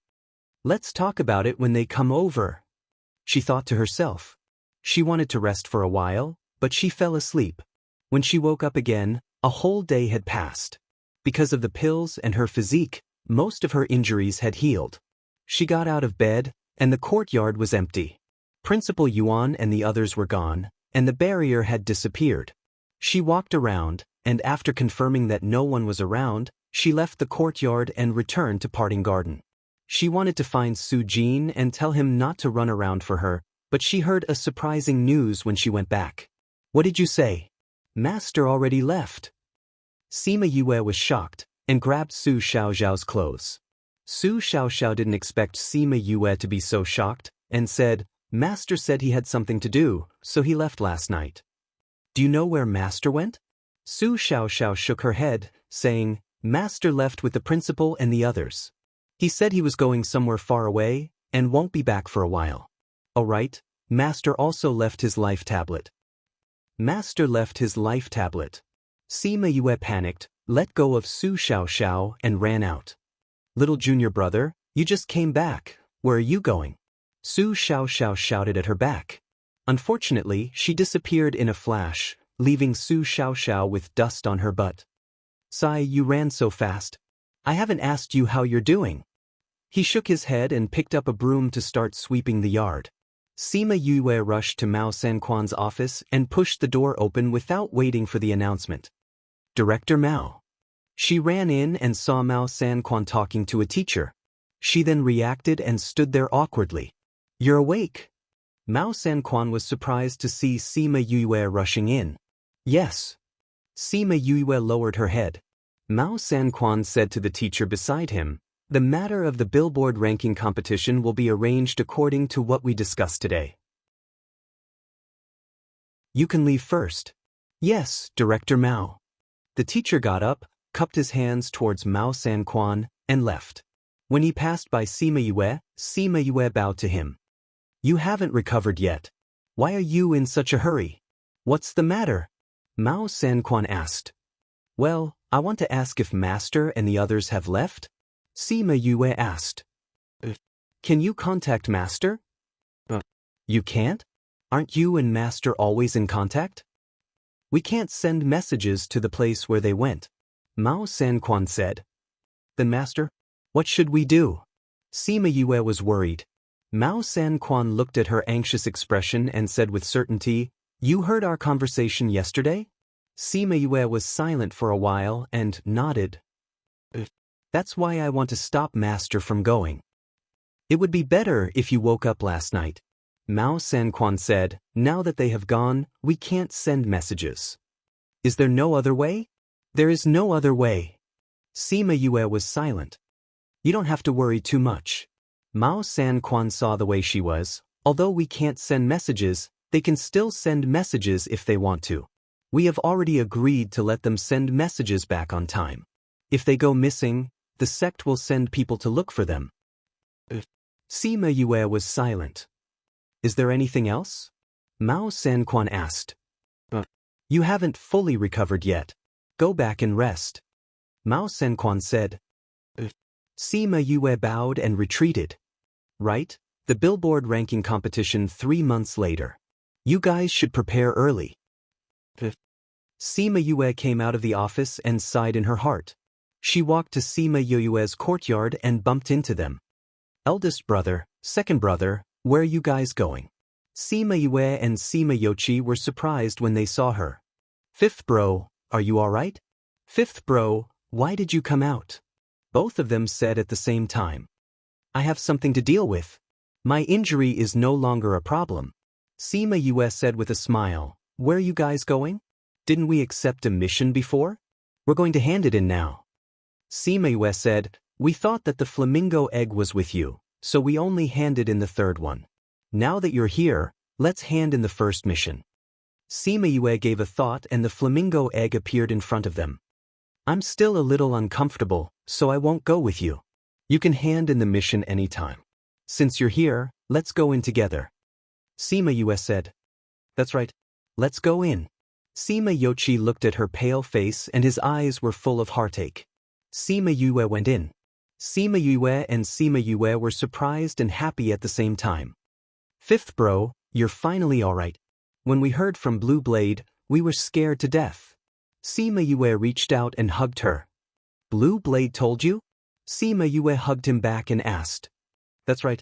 Let's talk about it when they come over, she thought to herself. She wanted to rest for a while, but she fell asleep. When she woke up again, a whole day had passed. Because of the pills and her physique, most of her injuries had healed. She got out of bed, and the courtyard was empty. Principal Yuan and the others were gone, and the barrier had disappeared. She walked around, and after confirming that no one was around, she left the courtyard and returned to Parting Garden. She wanted to find Su Jin and tell him not to run around for her, but she heard a surprising news when she went back. What did you say? Master already left. Sima Yue was shocked, and grabbed Su Xiaoxiao's clothes. Su Xiaoxiao didn't expect Sima Yue to be so shocked, and said, Master said he had something to do, so he left last night. Do you know where Master went? Su Xiaoxiao shook her head, saying, Master left with the principal and the others. He said he was going somewhere far away and won't be back for a while. All right, Master also left his life tablet. Master left his life tablet. Sima Yue panicked, let go of Su Xiaoxiao and ran out. Little junior brother, you just came back. Where are you going? Su Xiaoxiao shouted at her back. Unfortunately, she disappeared in a flash, leaving Su Xiaoxiao with dust on her butt. Sai, you ran so fast. I haven't asked you how you're doing. He shook his head and picked up a broom to start sweeping the yard. Sima Yue rushed to Mao Sanquan's office and pushed the door open without waiting for the announcement. Director Mao. She ran in and saw Mao Sanquan talking to a teacher. She then reacted and stood there awkwardly. You're awake. Mao Sanquan was surprised to see Sima Yue rushing in. Yes. Sima Yue lowered her head. Mao Sanquan said to the teacher beside him, the matter of the billboard ranking competition will be arranged according to what we discussed today. You can leave first. Yes, Director Mao. The teacher got up, cupped his hands towards Mao Sanquan, and left. When he passed by Sima Yue bowed to him. You haven't recovered yet. Why are you in such a hurry? What's the matter? Mao Sanquan asked. Well, I want to ask if Master and the others have left? Sima Yue asked. Can you contact Master? You can't? Aren't you and Master always in contact? We can't send messages to the place where they went. Mao Sanquan said. Then Master, what should we do? Sima Yue was worried. Mao Sanquan looked at her anxious expression and said with certainty, You heard our conversation yesterday? Sima Yue was silent for a while and nodded. That's why I want to stop Master from going. It would be better if you woke up last night. Mao Sanquan said, Now that they have gone, we can't send messages. Is there no other way? There is no other way. Sima Yue was silent. You don't have to worry too much. Mao Sanquan saw the way she was. Although we can't send messages, they can still send messages if they want to. We have already agreed to let them send messages back on time. If they go missing, the sect will send people to look for them. Sima Yue was silent. Is there anything else? Mao Sanquan asked. You haven't fully recovered yet. Go back and rest. Mao Sanquan said. Sima Yue bowed and retreated. Right, the billboard ranking competition 3 months later. You guys should prepare early. Sima Yue came out of the office and sighed in her heart. She walked to Sima Yue's courtyard and bumped into them. Eldest brother, second brother, where are you guys going? Sima Yue and Sima Yoichi were surprised when they saw her. Fifth bro, are you alright? Fifth bro, why did you come out? Both of them said at the same time. I have something to deal with. My injury is no longer a problem. Sima Yue said with a smile. Where are you guys going? Didn't we accept a mission before? We're going to hand it in now. Sima Yue said, We thought that the flamingo egg was with you, so we only handed in the third one. Now that you're here, let's hand in the first mission. Sima Yue gave a thought and the flamingo egg appeared in front of them. I'm still a little uncomfortable, so I won't go with you. You can hand in the mission anytime. Since you're here, let's go in together. Sima Yue said. That's right. Let's go in. Sima Yoichi looked at her pale face and his eyes were full of heartache. Sima Yue went in. Sima Yue and Sima Yue were surprised and happy at the same time. Fifth bro, you're finally alright. When we heard from Blue Blade, we were scared to death. Sima Yue reached out and hugged her. Blue Blade told you? Sima Yue hugged him back and asked. That's right.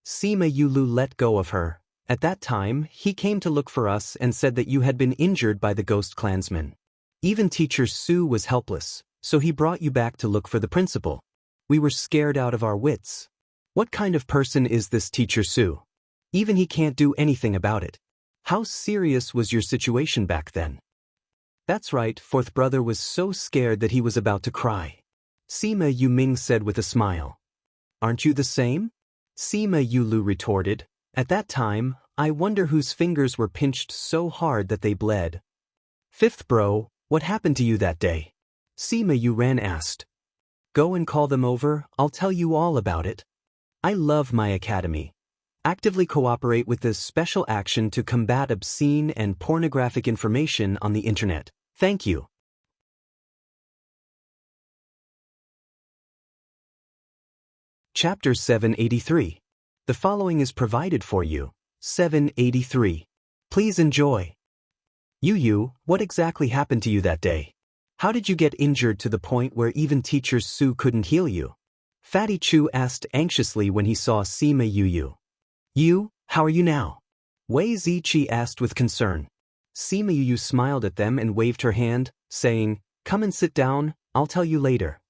Sima Yulu let go of her. At that time, he came to look for us and said that you had been injured by the ghost clansmen. Even Teacher Su was helpless, so he brought you back to look for the principal. We were scared out of our wits. What kind of person is this Teacher Su? Even he can't do anything about it. How serious was your situation back then? That's right, fourth brother was so scared that he was about to cry. Sima Yuming said with a smile. Aren't you the same? Sima Yulu retorted. At that time, I wonder whose fingers were pinched so hard that they bled. Fifth bro, what happened to you that day? Sima Yuran asked. Go and call them over, I'll tell you all about it. I love my academy. Actively cooperate with this special action to combat obscene and pornographic information on the internet. Thank you. Chapter 783. The following is provided for you. 783. Please enjoy. Yu, what exactly happened to you that day? How did you get injured to the point where even teacher Su couldn't heal you? Fatty Chu asked anxiously when he saw Sima Yu. You, how are you now? Wei Ziqi asked with concern. Sima Yu smiled at them and waved her hand, saying, Come and sit down, I'll tell you later.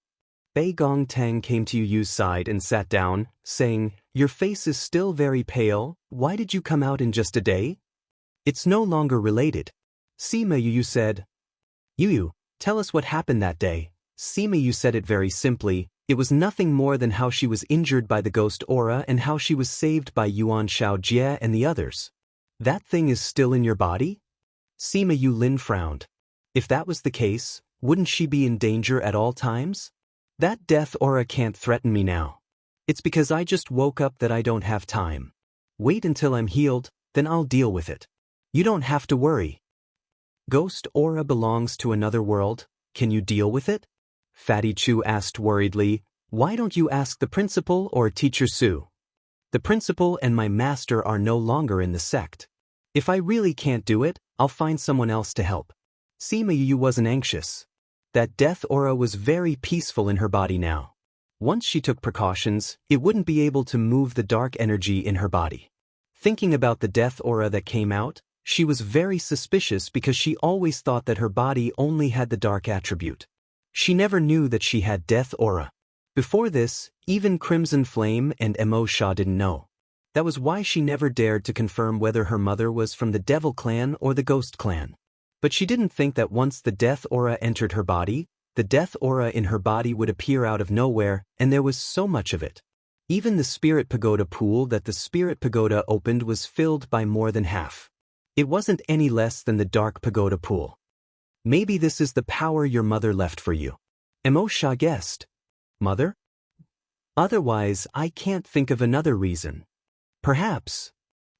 Bei Gongtang came to Yu's side and sat down, saying, Your face is still very pale, why did you come out in just a day? It's no longer related. Sima Yu said. Yu, tell us what happened that day. Sima Yu said it very simply, it was nothing more than how she was injured by the ghost aura and how she was saved by Yuan Shaojie and the others. That thing is still in your body? Sima Yu Lin frowned. If that was the case, wouldn't she be in danger at all times? That death aura can't threaten me now. It's because I just woke up that I don't have time. Wait until I'm healed, then I'll deal with it. You don't have to worry. Ghost aura belongs to another world, can you deal with it? Fatty Chu asked worriedly, Why don't you ask the principal or teacher Su? The principal and my master are no longer in the sect. If I really can't do it, I'll find someone else to help. Sima Yu wasn't anxious. That death aura was very peaceful in her body now. Once she took precautions, it wouldn't be able to move the dark energy in her body. Thinking about the death aura that came out, she was very suspicious because she always thought that her body only had the dark attribute. She never knew that she had death aura. Before this, even Crimson Flame and Emo Sha didn't know. That was why she never dared to confirm whether her mother was from the Devil Clan or the Ghost Clan. But she didn't think that once the death aura entered her body, the death aura in her body would appear out of nowhere, and there was so much of it. Even the Spirit Pagoda pool that the Spirit Pagoda opened was filled by more than half. It wasn't any less than the Dark Pagoda pool. Maybe this is the power your mother left for you. Emo Sha guessed. Mother? Otherwise, I can't think of another reason. Perhaps.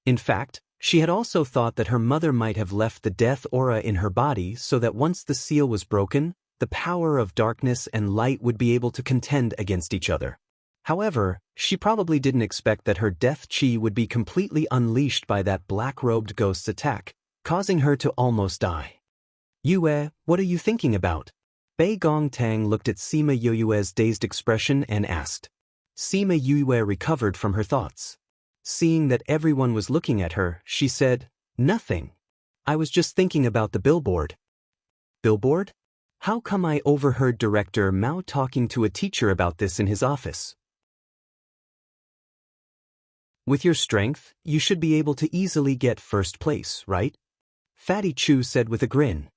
In fact, she had also thought that her mother might have left the death aura in her body so that once the seal was broken, the power of darkness and light would be able to contend against each other. However, she probably didn't expect that her death chi would be completely unleashed by that black-robed ghost's attack, causing her to almost die. Yue, what are you thinking about? Bei Gongtang looked at Sima Yue's dazed expression and asked. Sima Yue recovered from her thoughts. Seeing that everyone was looking at her, she said, Nothing. I was just thinking about the billboard. Billboard? How come I overheard Director Mao talking to a teacher about this in his office? With your strength, you should be able to easily get first place, right? Fatty Chu said with a grin.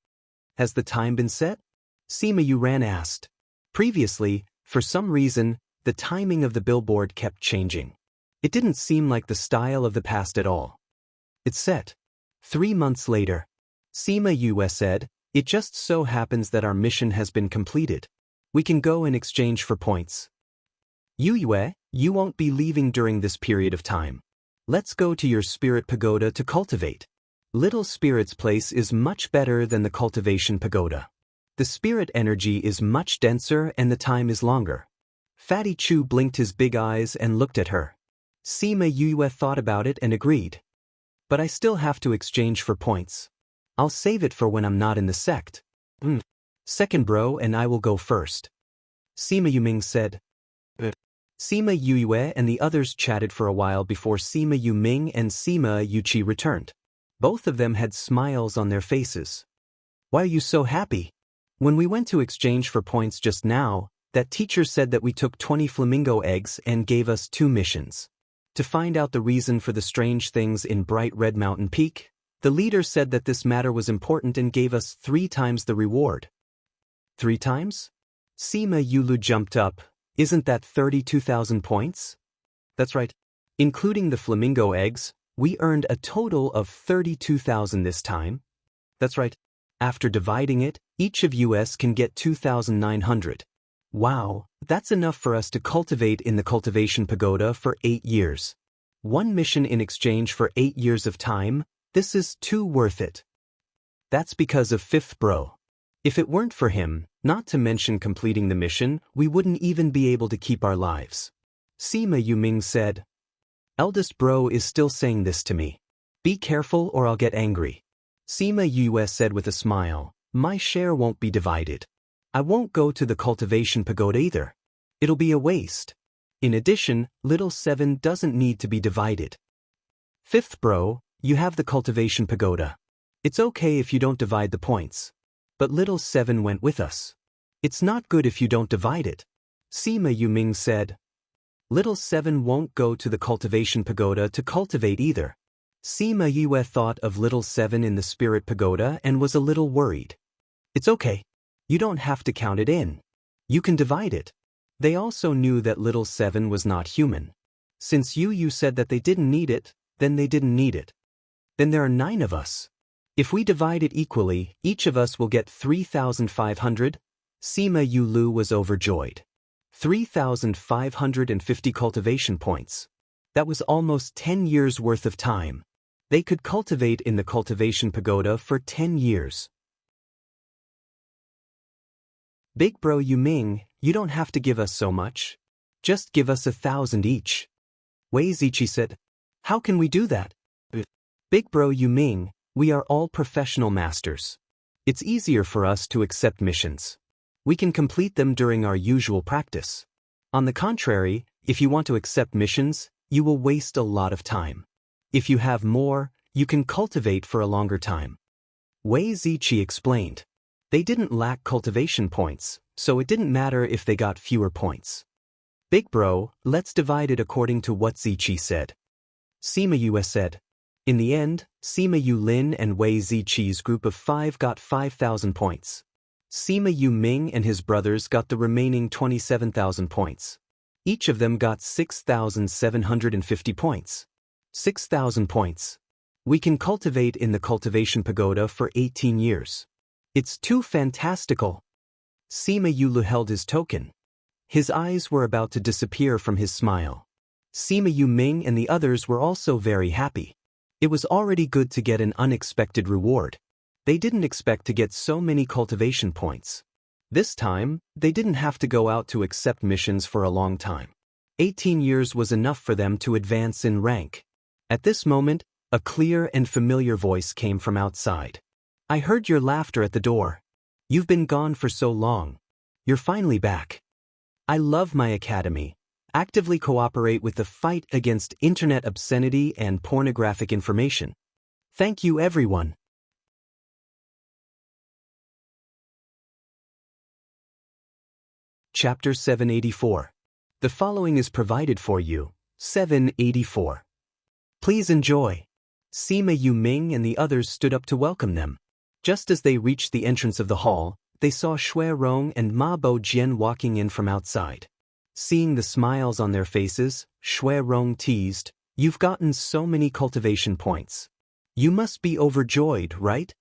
Has the time been set? Sima Yuran asked. Previously, for some reason, the timing of the billboard kept changing. It didn't seem like the style of the past at all. It's set. 3 months later. Sima Yue said, It just so happens that our mission has been completed. We can go in exchange for points. Yue, you won't be leaving during this period of time. Let's go to your Spirit Pagoda to cultivate. Little Spirit's place is much better than the cultivation pagoda. The spirit energy is much denser and the time is longer. Fatty Chu blinked his big eyes and looked at her. Sima Yue thought about it and agreed. But I still have to exchange for points. I'll save it for when I'm not in the sect. Second bro and I will go first. Sima Yuming said. Sima Yue and the others chatted for a while before Sima Yuming and Sima Yuqi returned. Both of them had smiles on their faces. Why are you so happy? When we went to exchange for points just now, that teacher said that we took 20 flamingo eggs and gave us 2 missions. To find out the reason for the strange things in Bright Red Mountain Peak, the leader said that this matter was important and gave us 3 times the reward. 3 times? Sima Yulu jumped up. Isn't that 32,000 points? That's right. Including the flamingo eggs, We earned a total of 32,000 this time. That's right. After dividing it, each of us can get 2,900. Wow, that's enough for us to cultivate in the cultivation pagoda for 8 years. One mission in exchange for 8 years of time, this is too worth it. That's because of fifth bro. If it weren't for him, not to mention completing the mission, we wouldn't even be able to keep our lives. Sima Yuming said. Eldest bro is still saying this to me. Be careful or I'll get angry. Sima Yue said with a smile, my share won't be divided. I won't go to the cultivation pagoda either. It'll be a waste. In addition, little 7 doesn't need to be divided. Fifth bro, you have the cultivation pagoda. It's okay if you don't divide the points. But little 7 went with us. It's not good if you don't divide it. Sima Yuming said. Little 7 won't go to the cultivation pagoda to cultivate either. Sima Yue thought of little 7 in the spirit pagoda and was a little worried. It's okay. You don't have to count it in. You can divide it. They also knew that little 7 was not human. Since you said that they didn't need it, then they didn't need it. Then there are 9 of us. If we divide it equally, each of us will get 3,500. Sima Yulu was overjoyed. 3,550 cultivation points. That was almost 10 years worth of time. They could cultivate in the cultivation pagoda for 10 years. Big bro Yuming, you don't have to give us so much. Just give us 1,000 each. Wei Ziqi said. How can we do that? Big bro Yuming, we are all professional masters. It's easier for us to accept missions. We can complete them during our usual practice. On the contrary, if you want to accept missions, you will waste a lot of time. If you have more, you can cultivate for a longer time. Wei Ziqi explained. They didn't lack cultivation points, so it didn't matter if they got fewer points. Big bro, let's divide it according to what Ziqi said. Sima Yue said. In the end, Sima Yulin and Wei Ziqi's group of 5 got 5,000 points. Sima Yuming and his brothers got the remaining 27,000 points. Each of them got 6,750 points. 6,000 points. We can cultivate in the cultivation pagoda for 18 years. It's too fantastical. Sima Yulu held his token. His eyes were about to disappear from his smile. Sima Yuming and the others were also very happy. It was already good to get an unexpected reward. They didn't expect to get so many cultivation points. This time, they didn't have to go out to accept missions for a long time. 18 years was enough for them to advance in rank. At this moment, a clear and familiar voice came from outside. I heard your laughter at the door. You've been gone for so long. You're finally back. I love my academy. Actively cooperate with the fight against internet obscenity and pornographic information. Thank you, everyone. Chapter 784. The following is provided for you. 784. Please enjoy. Sima Yuming and the others stood up to welcome them. Just as they reached the entrance of the hall, they saw Shui Rong and Ma Bo Jian walking in from outside. Seeing the smiles on their faces, Shui Rong teased, "You've gotten so many cultivation points. You must be overjoyed, right?"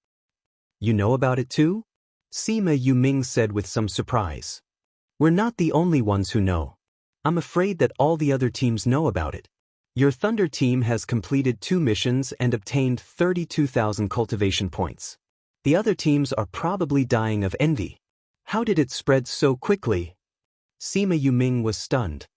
"You know about it too?" Sima Yuming said with some surprise. "We're not the only ones who know. I'm afraid that all the other teams know about it. Your Thunder team has completed 2 missions and obtained 32,000 cultivation points. The other teams are probably dying of envy. How did it spread so quickly?" Sima Yuming was stunned.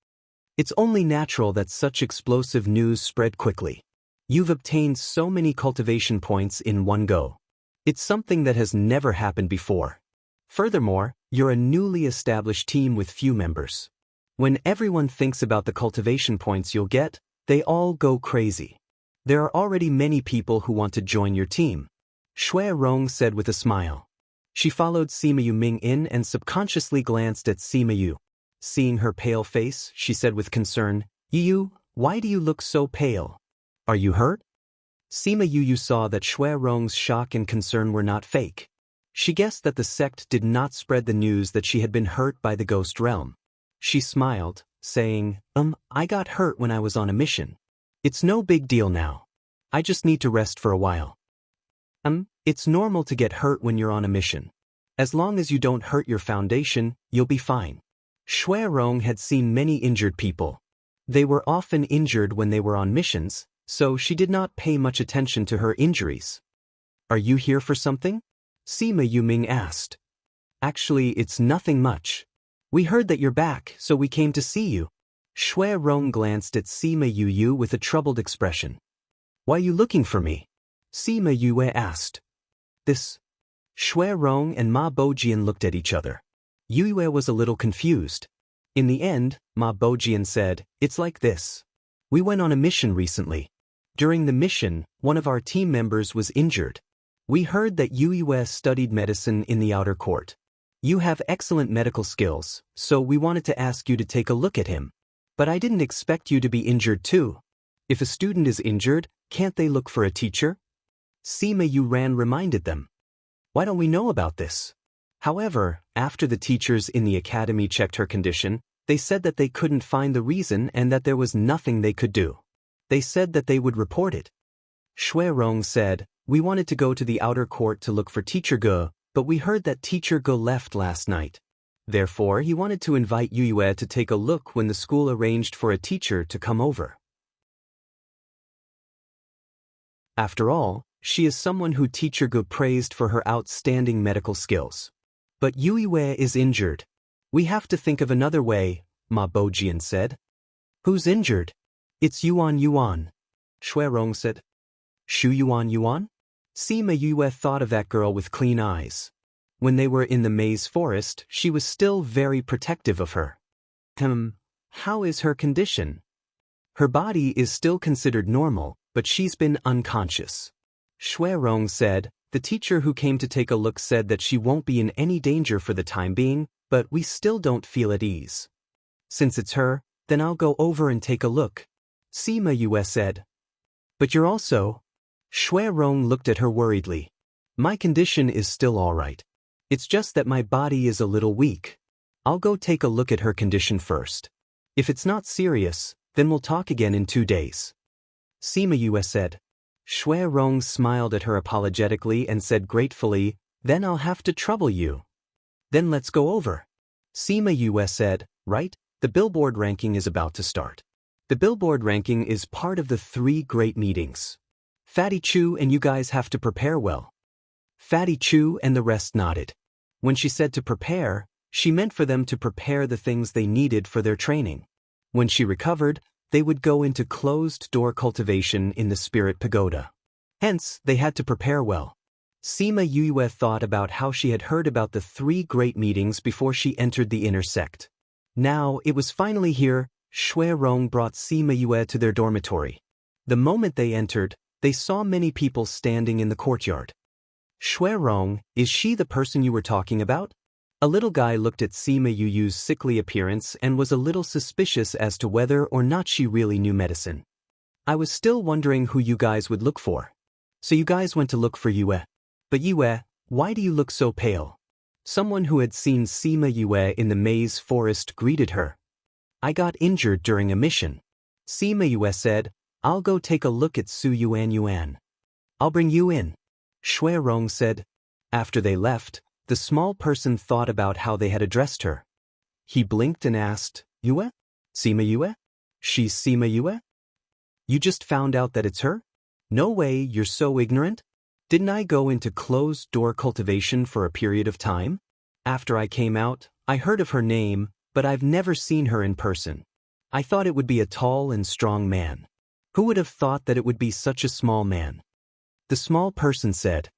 It's only natural that such explosive news spread quickly. You've obtained so many cultivation points in one go. It's something that has never happened before. Furthermore, you're a newly established team with few members. When everyone thinks about the cultivation points you'll get, they all go crazy. There are already many people who want to join your team. Shui Rong said with a smile. She followed Sima Yuming in and subconsciously glanced at Sima Yu. Seeing her pale face, she said with concern, "Yu, why do you look so pale? Are you hurt?" Sima Yu saw that Shui Rong's shock and concern were not fake. She guessed that the sect did not spread the news that she had been hurt by the ghost realm. She smiled, saying, I got hurt when I was on a mission. It's no big deal now. I just need to rest for a while. It's normal to get hurt when you're on a mission. As long as you don't hurt your foundation, you'll be fine. Shui Rong had seen many injured people. They were often injured when they were on missions, so she did not pay much attention to her injuries. Are you here for something? Sima Yuming asked. Actually, it's nothing much. We heard that you're back, so we came to see you. Shui Rong glanced at Sima Yu with a troubled expression. Why are you looking for me? Sima Yue asked. This. Shui Rong and Ma Bojian looked at each other. Yue was a little confused. In the end, Ma Bojian said, it's like this. We went on a mission recently. During the mission, one of our team members was injured. We heard that Yue studied medicine in the outer court. You have excellent medical skills, so we wanted to ask you to take a look at him. But I didn't expect you to be injured too. If a student is injured, can't they look for a teacher? Sima Yuran reminded them. Why don't we know about this? However, after the teachers in the academy checked her condition, they said that they couldn't find the reason and that there was nothing they could do. They said that they would report it. Shui Rong said, we wanted to go to the outer court to look for Teacher Ge, but we heard that Teacher Ge left last night. Therefore, he wanted to invite Yue to take a look when the school arranged for a teacher to come over. After all, she is someone who Teacher Ge praised for her outstanding medical skills. But Yue is injured. We have to think of another way, Ma Bojian said. Who's injured? It's Yuan. Shui Rong said. Shu Yuan? Sima Yue thought of that girl with clean eyes. When they were in the maze forest, she was still very protective of her. How is her condition? Her body is still considered normal, but she's been unconscious. Shui Rong said, the teacher who came to take a look said that she won't be in any danger for the time being, but we still don't feel at ease. Since it's her, then I'll go over and take a look. Sima Yue said. But you're also... Shui Rong looked at her worriedly. My condition is still all right. It's just that my body is a little weak. I'll go take a look at her condition first. If it's not serious, then we'll talk again in 2 days. Sima Yue said. Shui Rong smiled at her apologetically and said gratefully, then I'll have to trouble you. Then let's go over. Sima Yue said, right, the billboard ranking is about to start. The billboard ranking is part of the 3 great meetings. Fatty Chu and you guys have to prepare well. Fatty Chu and the rest nodded. When she said to prepare, she meant for them to prepare the things they needed for their training. When she recovered, they would go into closed-door cultivation in the Spirit Pagoda. Hence, they had to prepare well. Sima Yue thought about how she had heard about the 3 great meetings before she entered the inner sect. Now, it was finally here. Shui Rong brought Sima Yue to their dormitory. The moment they entered, they saw many people standing in the courtyard. Shui Rong, is she the person you were talking about? A little guy looked at Sima Yu's sickly appearance and was a little suspicious as to whether or not she really knew medicine. I was still wondering who you guys would look for. So you guys went to look for Yue. But Yue, why do you look so pale? Someone who had seen Sima Yue in the maze forest greeted her. I got injured during a mission. Sima Yue said, I'll go take a look at Su Yuan. I'll bring you in. Shui Rong said. After they left, the small person thought about how they had addressed her. He blinked and asked, Yue? Sima Yue? She's Sima Yue? You just found out that it's her? No way, you're so ignorant? Didn't I go into closed-door cultivation for a period of time? After I came out, I heard of her name, but I've never seen her in person. I thought it would be a tall and strong man. Who would have thought that it would be such a small man? The small person said.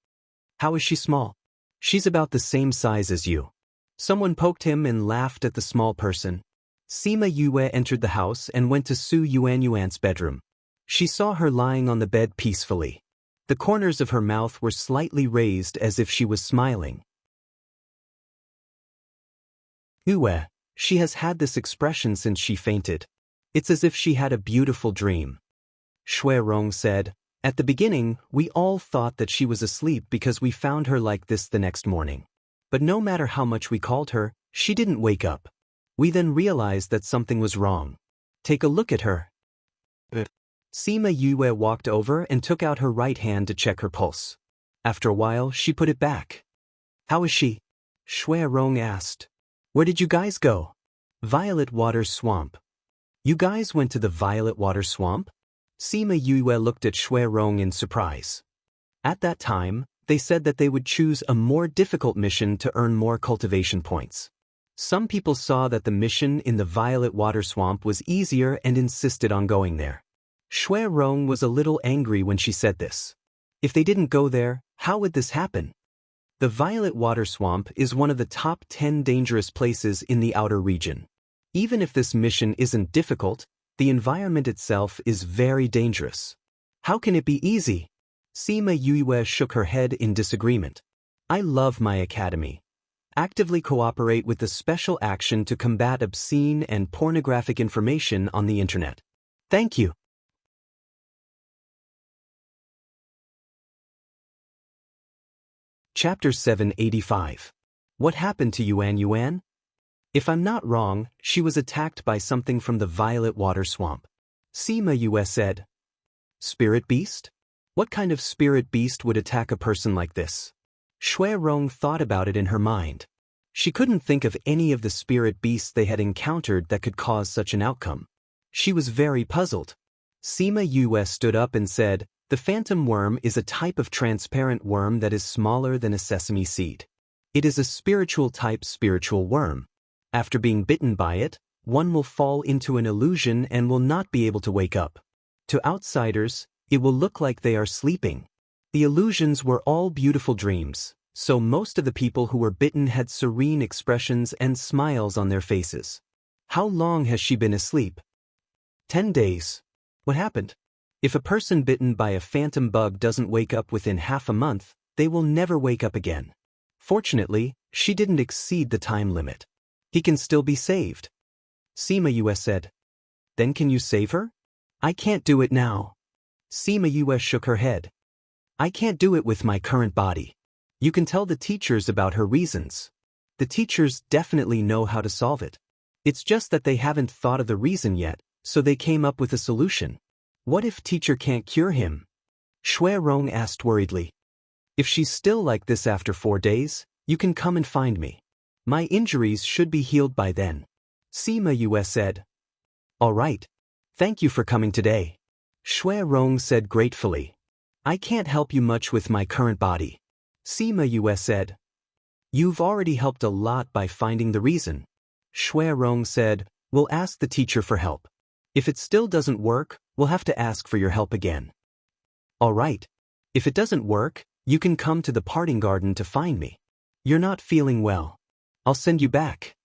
How is she small? She's about the same size as you. Someone poked him and laughed at the small person. Sima Yue entered the house and went to Su Yuan's bedroom. She saw her lying on the bed peacefully. The corners of her mouth were slightly raised as if she was smiling. Yue, she has had this expression since she fainted. It's as if she had a beautiful dream. Shui Rong said, at the beginning, we all thought that she was asleep because we found her like this the next morning. But no matter how much we called her, she didn't wake up. We then realized that something was wrong. Take a look at her. Sima Yue walked over and took out her right hand to check her pulse. After a while, she put it back. How is she? Shui Rong asked. Where did you guys go? Violet Water Swamp. You guys went to the Violet Water Swamp? Sima Yue looked at Shui Rong in surprise. At that time, they said that they would choose a more difficult mission to earn more cultivation points. Some people saw that the mission in the Violet Water Swamp was easier and insisted on going there. Shui Rong was a little angry when she said this. If they didn't go there, how would this happen? The Violet Water Swamp is one of the top 10 dangerous places in the outer region. Even if this mission isn't difficult, the environment itself is very dangerous. How can it be easy? Sima Yue shook her head in disagreement. I love my academy. Actively cooperate with the special action to combat obscene and pornographic information on the internet. Thank you. Chapter 785. What happened to Yuan Yuan? If I'm not wrong, she was attacked by something from the Violet Water Swamp. Sima Yue said. Spirit beast? What kind of spirit beast would attack a person like this? Shui Rong thought about it in her mind. She couldn't think of any of the spirit beasts they had encountered that could cause such an outcome. She was very puzzled. Sima Yue stood up and said, the phantom worm is a type of transparent worm that is smaller than a sesame seed. It is a spiritual type spiritual worm. After being bitten by it, one will fall into an illusion and will not be able to wake up. To outsiders, it will look like they are sleeping. The illusions were all beautiful dreams, so most of the people who were bitten had serene expressions and smiles on their faces. How long has she been asleep? 10 days. What happened? If a person bitten by a phantom bug doesn't wake up within half a month, they will never wake up again. Fortunately, she didn't exceed the time limit. He can still be saved. Sima Yue said. Then can you save her? I can't do it now. Sima Yue shook her head. I can't do it with my current body. You can tell the teachers about her reasons. The teachers definitely know how to solve it. It's just that they haven't thought of the reason yet, so they came up with a solution. What if teacher can't cure him? Shui Rong asked worriedly. If she's still like this after 4 days, you can come and find me. My injuries should be healed by then. Sima Yue said. All right. Thank you for coming today. Shui Rong said gratefully. I can't help you much with my current body. Sima Yue said. You've already helped a lot by finding the reason. Shui Rong said, we'll ask the teacher for help. If it still doesn't work, we'll have to ask for your help again. All right. If it doesn't work, you can come to the parting garden to find me. You're not feeling well. I'll send you back.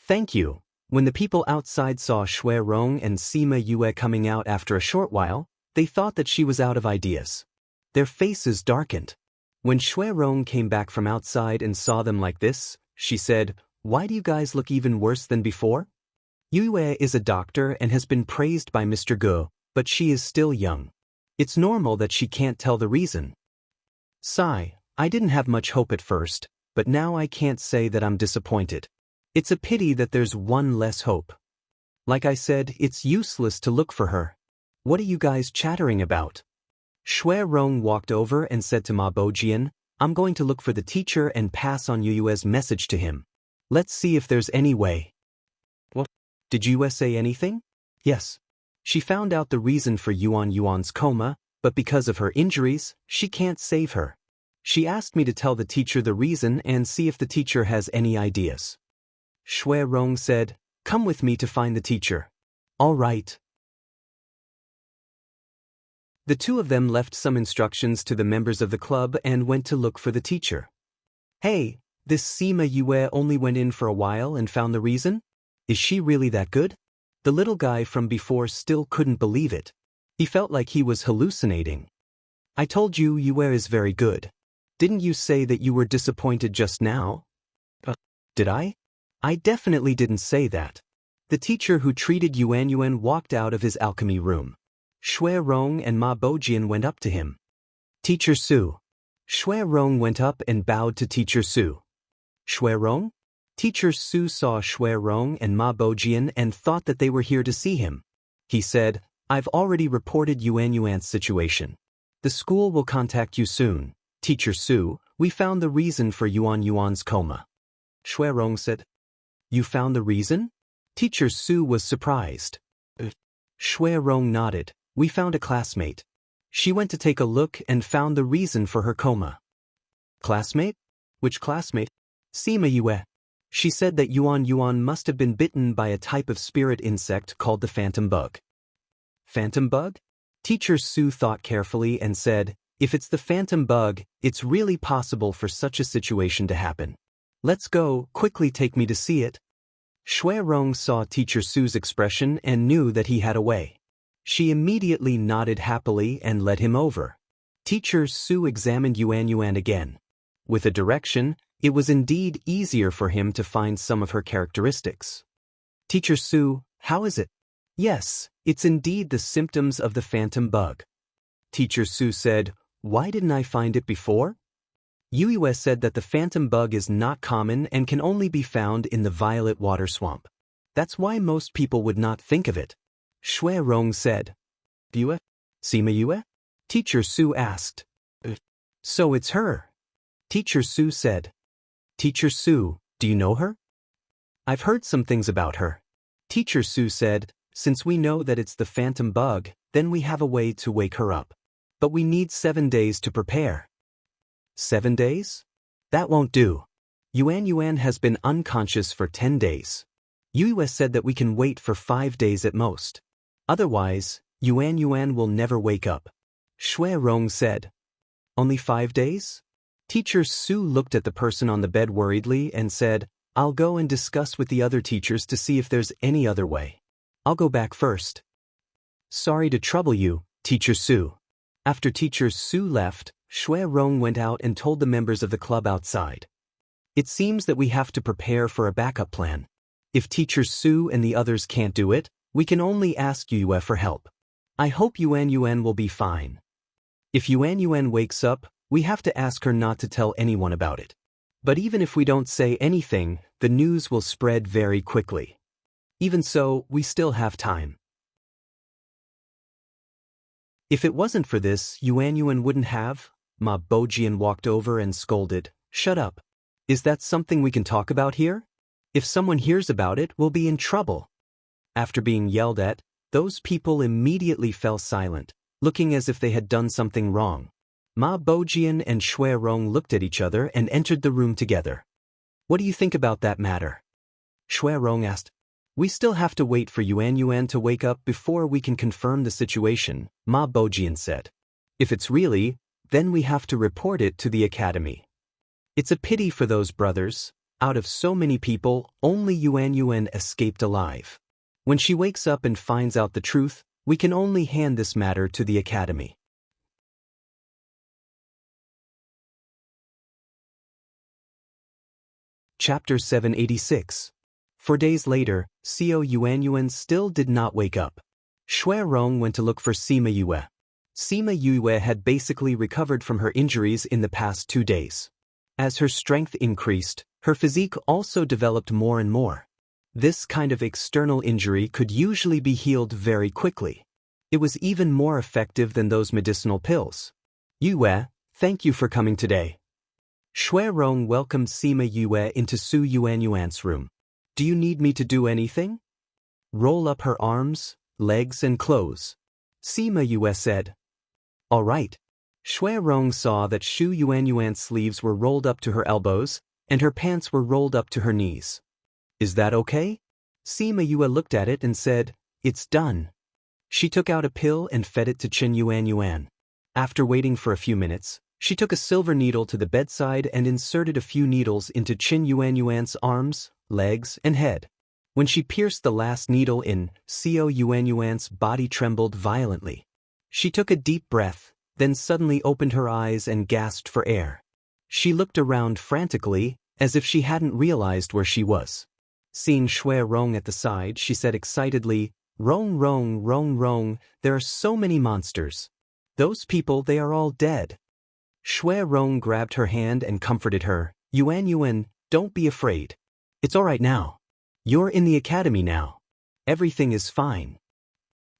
Thank you. When the people outside saw Shui Rong and Sima Yue coming out after a short while, they thought that she was out of ideas. Their faces darkened. When Shui Rong came back from outside and saw them like this, she said, Why do you guys look even worse than before? Yue is a doctor and has been praised by Mr. Ge, but she is still young. It's normal that she can't tell the reason. Sigh, I didn't have much hope at first, but now I can't say that I'm disappointed. It's a pity that there's one less hope. Like I said, it's useless to look for her. What are you guys chattering about? Shui Rong walked over and said to Ma Bojian, I'm going to look for the teacher and pass on Yue's message to him. Let's see if there's any way. What? Did Yue say anything? Yes. She found out the reason for Yuan's coma, but because of her injuries, she can't save her. She asked me to tell the teacher the reason and see if the teacher has any ideas. Shui Rong said, Come with me to find the teacher. All right. The two of them left some instructions to the members of the club and went to look for the teacher. Hey, this Sima Yue only went in for a while and found the reason? Is she really that good? The little guy from before still couldn't believe it. He felt like he was hallucinating. I told you Yue is very good. Didn't you say that you were disappointed just now? Did I? I definitely didn't say that. The teacher who treated Yuan walked out of his alchemy room. Shui Rong and Ma Bojian went up to him. Teacher Su. Shui Rong went up and bowed to Teacher Su. Shui Rong? Teacher Su saw Shui Rong and Ma Bojian and thought that they were here to see him. He said, I've already reported Yuan Yuan's situation. The school will contact you soon. Teacher Su, we found the reason for Yuan Yuan's coma. Shui Rong said. You found the reason? Teacher Su was surprised. Shui Rong nodded. We found a classmate. She went to take a look and found the reason for her coma. Classmate? Which classmate? Sima Yue. She said that Yuan Yuan must have been bitten by a type of spirit insect called the phantom bug. Phantom bug? Teacher Su thought carefully and said, if it's the phantom bug, it's really possible for such a situation to happen. Let's go, quickly take me to see it. Shui Rong saw Teacher Su's expression and knew that he had a way. She immediately nodded happily and led him over. Teacher Su examined Yuan Yuan again. With a direction, it was indeed easier for him to find some of her characteristics. Teacher Su, how is it? Yes, it's indeed the symptoms of the phantom bug. Teacher Su said, why didn't I find it before? Yue said that the phantom bug is not common and can only be found in the violet water swamp. That's why most people would not think of it. Shui Rong said. Yue? Sima Yue? Teacher Su asked. So it's her. Teacher Su said. Teacher Su, do you know her? I've heard some things about her. Teacher Su said, since we know that it's the phantom bug, then we have a way to wake her up. But we need 7 days to prepare. 7 days? That won't do. Yuan Yuan has been unconscious for 10 days. Yue said that we can wait for 5 days at most. Otherwise, Yuan Yuan will never wake up. Shui Rong said. Only 5 days? Teacher Su looked at the person on the bed worriedly and said, I'll go and discuss with the other teachers to see if there's any other way. I'll go back first. Sorry to trouble you, Teacher Su. After Teacher Su left, Shui Rong went out and told the members of the club outside. It seems that we have to prepare for a backup plan. If Teacher Su and the others can't do it, we can only ask Yue for help. I hope Yuan Yuan will be fine. If Yuan Yuan wakes up, we have to ask her not to tell anyone about it. But even if we don't say anything, the news will spread very quickly. Even so, we still have time. If it wasn't for this, Yuan Yuan wouldn't have. Ma Bojian walked over and scolded, shut up. Is that something we can talk about here? If someone hears about it, we'll be in trouble. After being yelled at, those people immediately fell silent, looking as if they had done something wrong. Ma Bojian and Shui Rong looked at each other and entered the room together. What do you think about that matter? Shui Rong asked. We still have to wait for Yuan Yuan to wake up before we can confirm the situation, Ma Bojian said. If it's really, then we have to report it to the academy. It's a pity for those brothers. Out of so many people, only Yuan Yuan escaped alive. When she wakes up and finds out the truth, we can only hand this matter to the academy. Chapter 786. 4 days later, Co Yuan Yuan still did not wake up. Shui Rong went to look for Sima Yue. Sima Yue had basically recovered from her injuries in the past 2 days. As her strength increased, her physique also developed more and more. This kind of external injury could usually be healed very quickly. It was even more effective than those medicinal pills. Yue, thank you for coming today. Shui Rong welcomed Sima Yue into Su Yuan Yuan's room. Do you need me to do anything? Roll up her arms, legs and clothes. Sima Yue said. All right. Shui Rong saw that Shu Yuan Yuan's sleeves were rolled up to her elbows, and her pants were rolled up to her knees. Is that okay? Sima Yue looked at it and said, it's done. She took out a pill and fed it to Qin Yuan Yuan. After waiting for a few minutes, she took a silver needle to the bedside and inserted a few needles into Qin Yuan Yuan's arms, legs, and head. When she pierced the last needle in, Co Yuan Yuan's body trembled violently. She took a deep breath, then suddenly opened her eyes and gasped for air. She looked around frantically, as if she hadn't realized where she was. Seeing Shui Rong at the side, she said excitedly, Rong, Rong, Rong, Rong, there are so many monsters. Those people, they are all dead. Shui Rong grabbed her hand and comforted her. Yuan Yuan, don't be afraid. It's all right now. You're in the academy now. Everything is fine.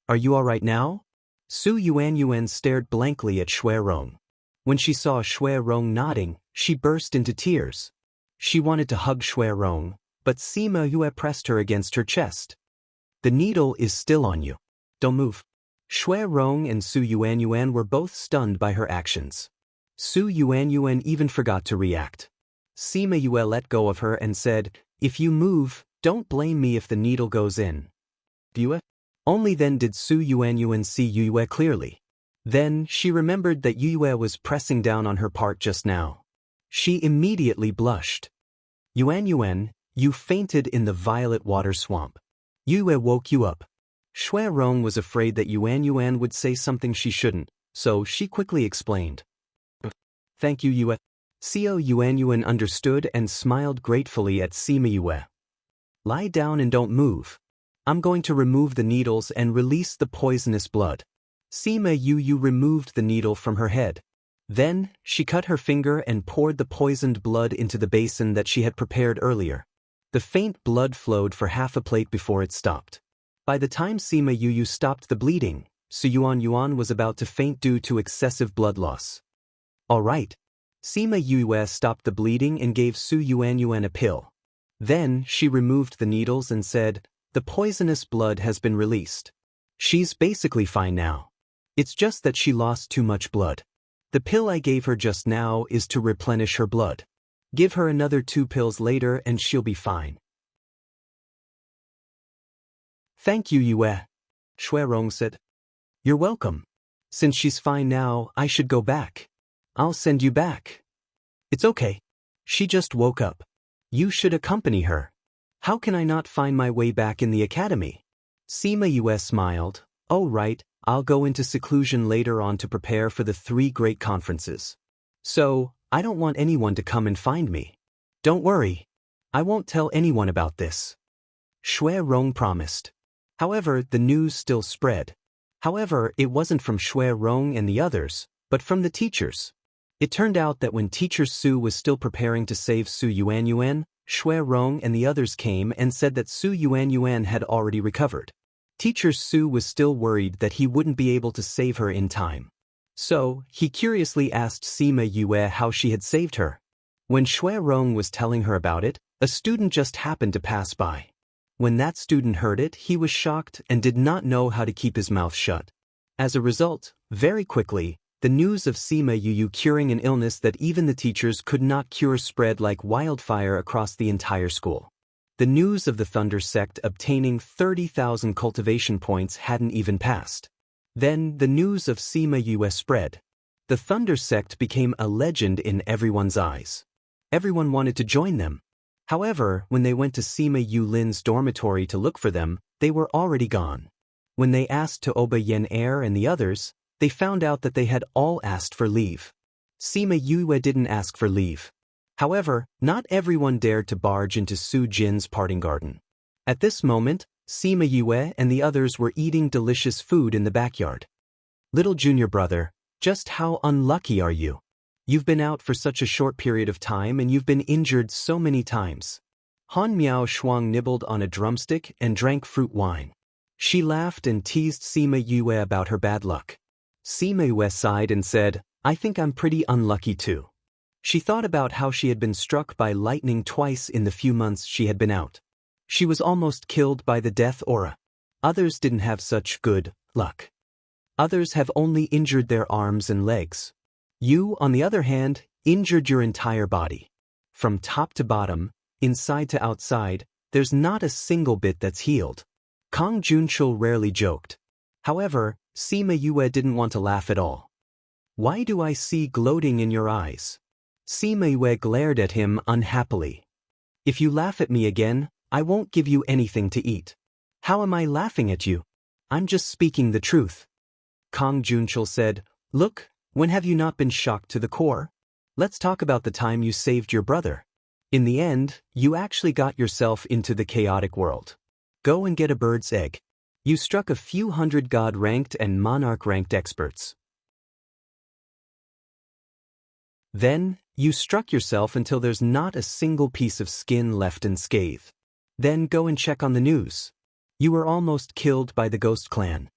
Are you alright now? Su Yuanyuan stared blankly at Shui Rong. When she saw Shui Rong nodding, she burst into tears. She wanted to hug Shui Rong, but Sima Yue pressed her against her chest. The needle is still on you. Don't move. Shui Rong and Su Yuanyuan were both stunned by her actions. Su Yuanyuan even forgot to react. Sima Yue let go of her and said, "If you move, don't blame me if the needle goes in." Yue? Only then did Su Yuanyuan see Yue clearly. Then she remembered that Yue was pressing down on her part just now. She immediately blushed. Yuanyuan, you fainted in the violet water swamp. Yue woke you up. Shui Rong was afraid that Yuanyuan would say something she shouldn't, so she quickly explained. Thank you, Yue. Xiao Yuanyuan understood and smiled gratefully at Sima Yue. Lie down and don't move. I'm going to remove the needles and release the poisonous blood. Sima Yu removed the needle from her head. Then, she cut her finger and poured the poisoned blood into the basin that she had prepared earlier. The faint blood flowed for half a plate before it stopped. By the time Sima Yu stopped the bleeding, Su Yuanyuan was about to faint due to excessive blood loss. All right. Sima Yue stopped the bleeding and gave Su Yuanyuan a pill. Then, she removed the needles and said, "The poisonous blood has been released. She's basically fine now. It's just that she lost too much blood. The pill I gave her just now is to replenish her blood. Give her another 2 pills later and she'll be fine." Thank you, Yue. Shui Rong said. You're welcome. Since she's fine now, I should go back. I'll send you back. It's okay. She just woke up. You should accompany her. How can I not find my way back in the academy? Sima Yue smiled. Oh right, I'll go into seclusion later on to prepare for the 3 great conferences. So, I don't want anyone to come and find me. Don't worry. I won't tell anyone about this. Shui Rong promised. However, the news still spread. However, it wasn't from Shui Rong and the others, but from the teachers. It turned out that when Teacher Su was still preparing to save Su Yuanyuan, Shui Rong and the others came and said that Su Yuanyuan had already recovered. Teacher Su was still worried that he wouldn't be able to save her in time. So, he curiously asked Sima Yue how she had saved her. When Shui Rong was telling her about it, a student just happened to pass by. When that student heard it, he was shocked and did not know how to keep his mouth shut. As a result, very quickly, the news of Sima Yu curing an illness that even the teachers could not cure spread like wildfire across the entire school. The news of the Thunder sect obtaining 30,000 cultivation points hadn't even passed. Then, the news of Sima Yue spread. The Thunder sect became a legend in everyone's eyes. Everyone wanted to join them. However, when they went to Sima Yulin's dormitory to look for them, they were already gone. When they asked to Oba Yen Air and the others, they found out that they had all asked for leave. Sima Yue didn't ask for leave. However, not everyone dared to barge into Su Jin's parting garden. At this moment, Sima Yue and the others were eating delicious food in the backyard. Little junior brother, just how unlucky are you? You've been out for such a short period of time and you've been injured so many times. Han Miao Shuang nibbled on a drumstick and drank fruit wine. She laughed and teased Sima Yue about her bad luck. Sima Yue sighed and said, I think I'm pretty unlucky too. She thought about how she had been struck by lightning twice in the few months she had been out. She was almost killed by the death aura. Others didn't have such good luck. Others have only injured their arms and legs. You, on the other hand, injured your entire body. From top to bottom, inside to outside, there's not a single bit that's healed. Kang Junchul rarely joked. However, Sima Yue didn't want to laugh at all. Why do I see gloating in your eyes? Sima Yue glared at him unhappily. If you laugh at me again, I won't give you anything to eat. How am I laughing at you? I'm just speaking the truth. Kang Junchul said, Look, when have you not been shocked to the core? Let's talk about the time you saved your brother. In the end, you actually got yourself into the chaotic world. Go and get a bird's egg. You struck a few hundred god-ranked and monarch-ranked experts. Then, you struck yourself until there's not a single piece of skin left unscathed. Then go and check on the news. You were almost killed by the Ghost Clan.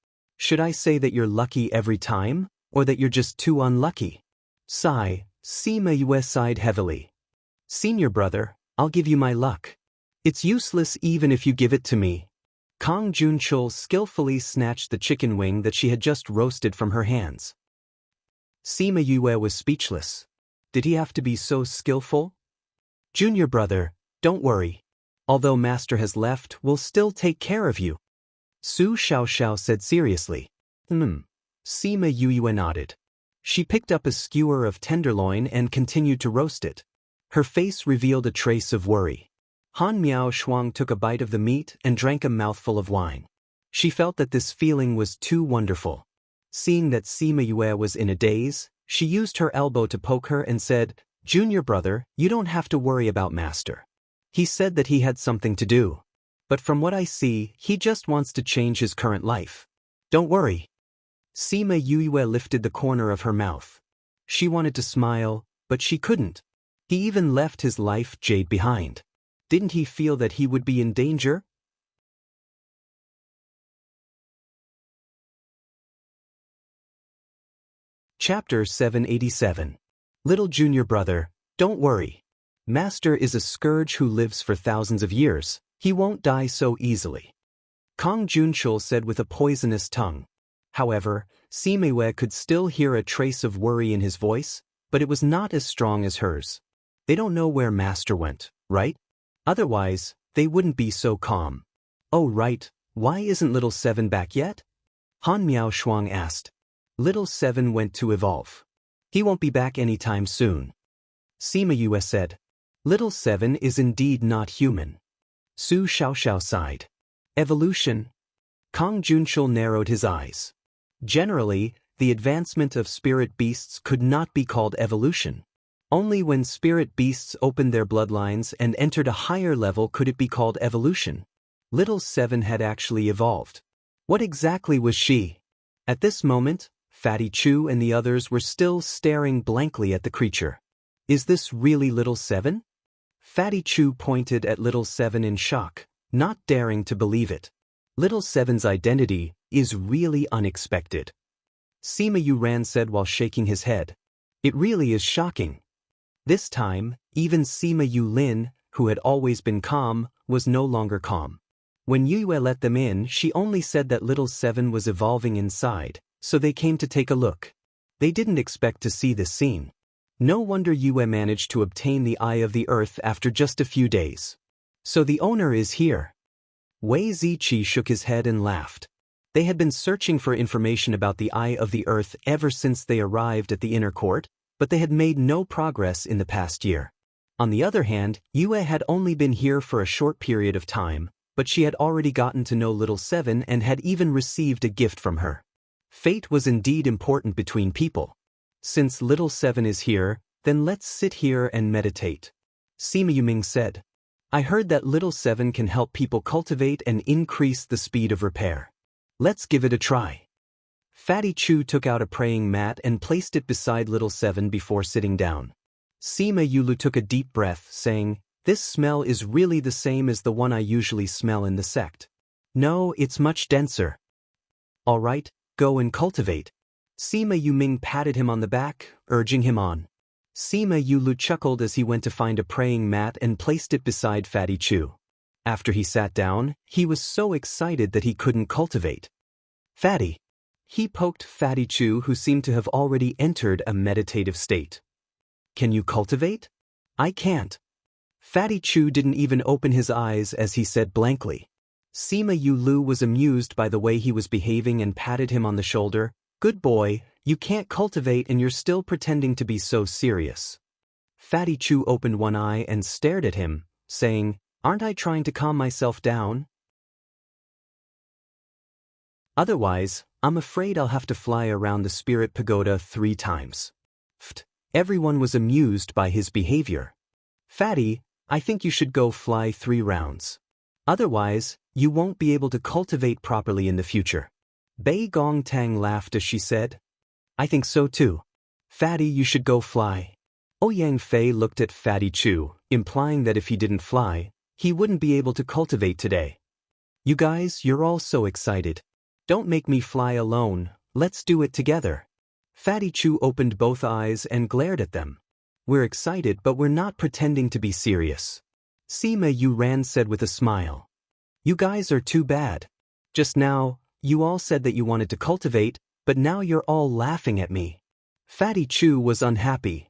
Should I say that you're lucky every time, or that you're just too unlucky? Sigh, Sima Yue sighed heavily. Senior brother, I'll give you my luck. It's useless even if you give it to me. Kang Junchul skillfully snatched the chicken wing that she had just roasted from her hands. Sima Yue was speechless. Did he have to be so skillful? Junior brother, don't worry. Although master has left, we'll still take care of you. Su Xiaoxiao said seriously. Sima Yue nodded. She picked up a skewer of tenderloin and continued to roast it. Her face revealed a trace of worry. Han Miao Shuang took a bite of the meat and drank a mouthful of wine. She felt that this feeling was too wonderful. Seeing that Sima Yue was in a daze, she used her elbow to poke her and said, Junior brother, you don't have to worry about master. He said that he had something to do. But from what I see, he just wants to change his current life. Don't worry. Sima Yue lifted the corner of her mouth. She wanted to smile, but she couldn't. He even left his life jade behind. Didn't he feel that he would be in danger? Chapter 787. Little junior brother, don't worry. Master is a scourge who lives for thousands of years. He won't die so easily. Kang Junchul said with a poisonous tongue. However, Sima Yue could still hear a trace of worry in his voice, but it was not as strong as hers. They don't know where master went, right? Otherwise, they wouldn't be so calm. Oh right, why isn't little Seven back yet? Han Miao Shuang asked. Little Seven went to evolve. He won't be back anytime soon. Sima Yue said. Little Seven is indeed not human. Su Xiaoxiao sighed. Evolution? Kang Junchul narrowed his eyes. Generally, the advancement of spirit beasts could not be called evolution. Only when spirit beasts opened their bloodlines and entered a higher level could it be called evolution. Little Seven had actually evolved. What exactly was she? At this moment, Fatty Chu and the others were still staring blankly at the creature. Is this really Little Seven? Fatty Chu pointed at Little Seven in shock, not daring to believe it. Little Seven's identity is really unexpected. Sima Yuran said while shaking his head. It really is shocking. This time, even Sima Yulin, who had always been calm, was no longer calm. When Yue let them in, she only said that Little Seven was evolving inside, so they came to take a look. They didn't expect to see this scene. No wonder Yue managed to obtain the Eye of the Earth after just a few days. So the owner is here. Wei Ziqi shook his head and laughed. They had been searching for information about the Eye of the Earth ever since they arrived at the inner court, but they had made no progress in the past year. On the other hand, Yue had only been here for a short period of time, but she had already gotten to know Little Seven and had even received a gift from her. Fate was indeed important between people. Since Little Seven is here, then let's sit here and meditate. Sima Yuming said. I heard that Little Seven can help people cultivate and increase the speed of repair. Let's give it a try. Fatty Chu took out a praying mat and placed it beside Little Seven before sitting down. Sima Yulu took a deep breath, saying, This smell is really the same as the one I usually smell in the sect. No, it's much denser. All right, go and cultivate. Sima Yuming patted him on the back, urging him on. Sima Yulu chuckled as he went to find a praying mat and placed it beside Fatty Chu. After he sat down, he was so excited that he couldn't cultivate. Fatty. He poked Fatty Chu, who seemed to have already entered a meditative state. Can you cultivate? I can't. Fatty Chu didn't even open his eyes as he said blankly. Sima Yulu was amused by the way he was behaving and patted him on the shoulder. Good boy, you can't cultivate and you're still pretending to be so serious. Fatty Chu opened one eye and stared at him, saying, Aren't I trying to calm myself down? Otherwise, I'm afraid I'll have to fly around the spirit pagoda 3 times. Everyone was amused by his behavior. Fatty, I think you should go fly 3 rounds. Otherwise, you won't be able to cultivate properly in the future. Bei Gongtang laughed as she said. I think so too. Fatty, you should go fly. Ouyang Fei looked at Fatty Chu, implying that if he didn't fly, he wouldn't be able to cultivate today. You guys, you're all so excited. Don't make me fly alone, let's do it together. Fatty Chu opened both eyes and glared at them. We're excited but we're not pretending to be serious. Sima Yuran said with a smile. You guys are too bad. Just now, you all said that you wanted to cultivate, but now you're all laughing at me. Fatty Chu was unhappy.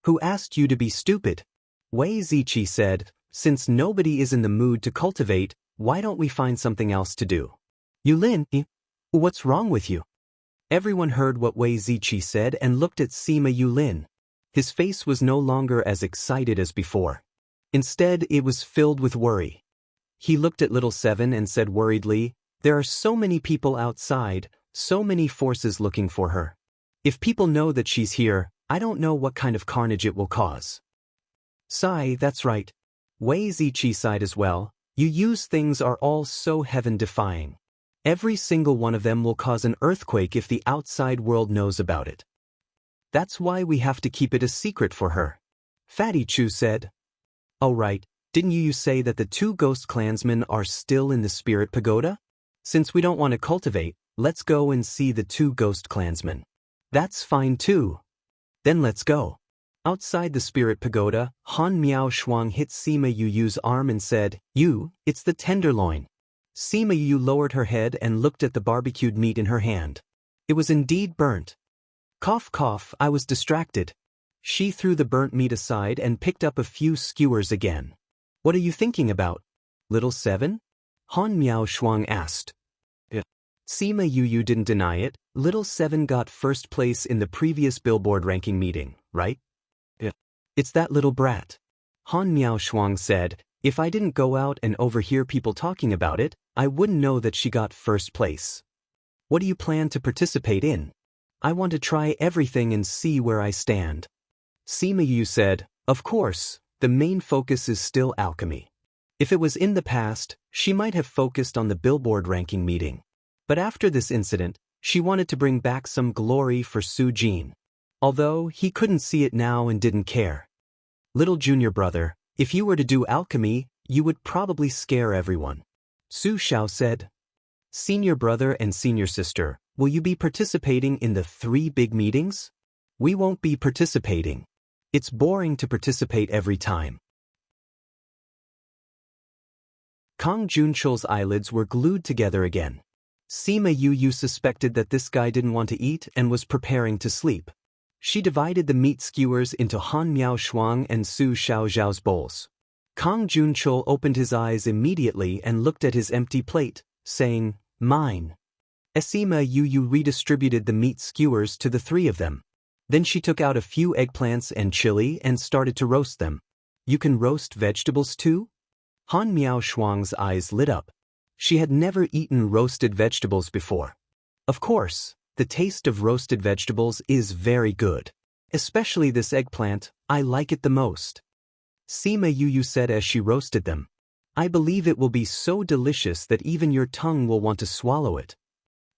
Who asked you to be stupid? Wei Ziqi said, since nobody is in the mood to cultivate, why don't we find something else to do? Yulin, what's wrong with you? Everyone heard what Wei Ziqi said and looked at Sima Yulin. His face was no longer as excited as before. Instead, it was filled with worry. He looked at Little Seven and said worriedly, there are so many people outside, so many forces looking for her. If people know that she's here, I don't know what kind of carnage it will cause. Sigh, that's right. Wei Ziqi sighed as well. You use things are all so heaven-defying. Every single one of them will cause an earthquake if the outside world knows about it. That's why we have to keep it a secret for her. Fatty Chu said. Oh right, didn't you say that the 2 ghost clansmen are still in the spirit pagoda? Since we don't want to cultivate, let's go and see the 2 ghost clansmen. That's fine too. Then let's go. Outside the spirit pagoda, Han Miao Shuang hit Sima Yuyu's arm and said, it's the tenderloin. Sima Yuyu lowered her head and looked at the barbecued meat in her hand. It was indeed burnt. Cough cough, I was distracted. She threw the burnt meat aside and picked up a few skewers again. What are you thinking about? Little Seven? Han Miao Shuang asked. Sima Yuyu didn't deny it. Little Seven got first place in the previous billboard ranking meeting, right? It's that little brat. Han Miao Shuang said, if I didn't go out and overhear people talking about it, I wouldn't know that she got first place. What do you plan to participate in? I want to try everything and see where I stand. Sima Yu said, of course, the main focus is still alchemy. If it was in the past, she might have focused on the billboard ranking meeting. But after this incident, she wanted to bring back some glory for Su Jin. Although he couldn't see it now and didn't care. Little junior brother, if you were to do alchemy, you would probably scare everyone. Su Xiao said. Senior brother and senior sister, will you be participating in the 3 big meetings? We won't be participating. It's boring to participate every time. Kang Junchul's eyelids were glued together again. Sima Yuyu suspected that this guy didn't want to eat and was preparing to sleep. She divided the meat skewers into Han Miao Shuang and Su Xiao Zhao's bowls. Kang Junchul opened his eyes immediately and looked at his empty plate, saying, mine. Sima Yuyu redistributed the meat skewers to the 3 of them. Then she took out a few eggplants and chili and started to roast them. You can roast vegetables too? Han Miao Shuang's eyes lit up. She had never eaten roasted vegetables before. Of course, the taste of roasted vegetables is very good. Especially this eggplant, I like it the most. Sima Yuyu said as she roasted them. I believe it will be so delicious that even your tongue will want to swallow it.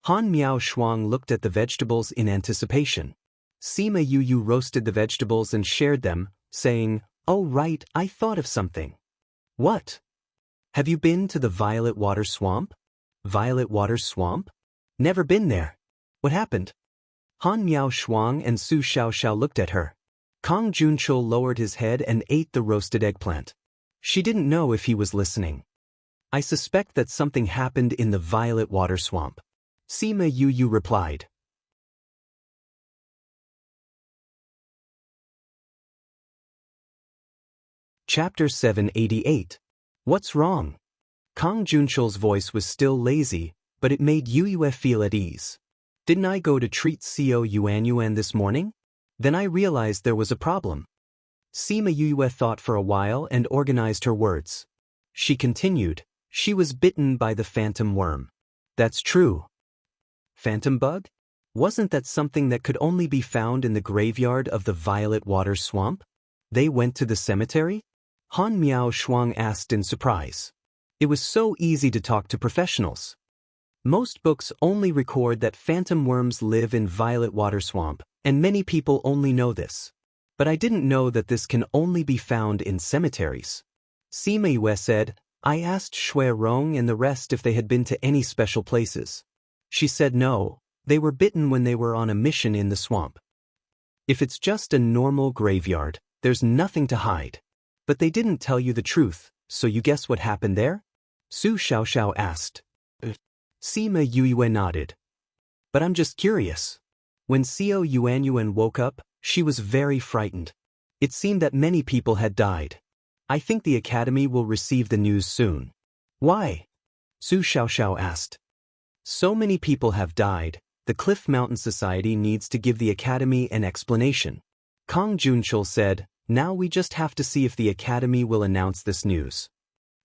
Han Miao Shuang looked at the vegetables in anticipation. Sima Yuyu roasted the vegetables and shared them, saying, oh right, I thought of something. What? Have you been to the Violet Water Swamp? Violet Water Swamp? Never been there. What happened? Han Miao Shuang and Su Xiao Xiao looked at her. Kang Junchul lowered his head and ate the roasted eggplant. She didn't know if he was listening. I suspect that something happened in the Violet Water Swamp. Sima Yuyu replied. Chapter 788. What's wrong? Kang Junchul's voice was still lazy, but it made Yuyue feel at ease. Didn't I go to treat Co Yuan this morning? Then I realized there was a problem. Sima Yuyue thought for a while and organized her words. She continued, she was bitten by the phantom worm. That's true. Phantom bug? Wasn't that something that could only be found in the graveyard of the Violet Water Swamp? They went to the cemetery? Han Miao Shuang asked in surprise. It was so easy to talk to professionals. Most books only record that phantom worms live in Violet Water Swamp, and many people only know this. But I didn't know that this can only be found in cemeteries. Sima Yue said, I asked Shui Rong and the rest if they had been to any special places. She said no, they were bitten when they were on a mission in the swamp. If it's just a normal graveyard, there's nothing to hide. But they didn't tell you the truth, so you guess what happened there? Su Xiaoxiao asked. Sima Yueyue nodded. But I'm just curious. When Xiao Yuanyuan woke up, she was very frightened. It seemed that many people had died. I think the academy will receive the news soon. Why? Su Xiaoxiao asked. So many people have died, the Cliff Mountain Society needs to give the academy an explanation. Kong Junchul said, now we just have to see if the academy will announce this news.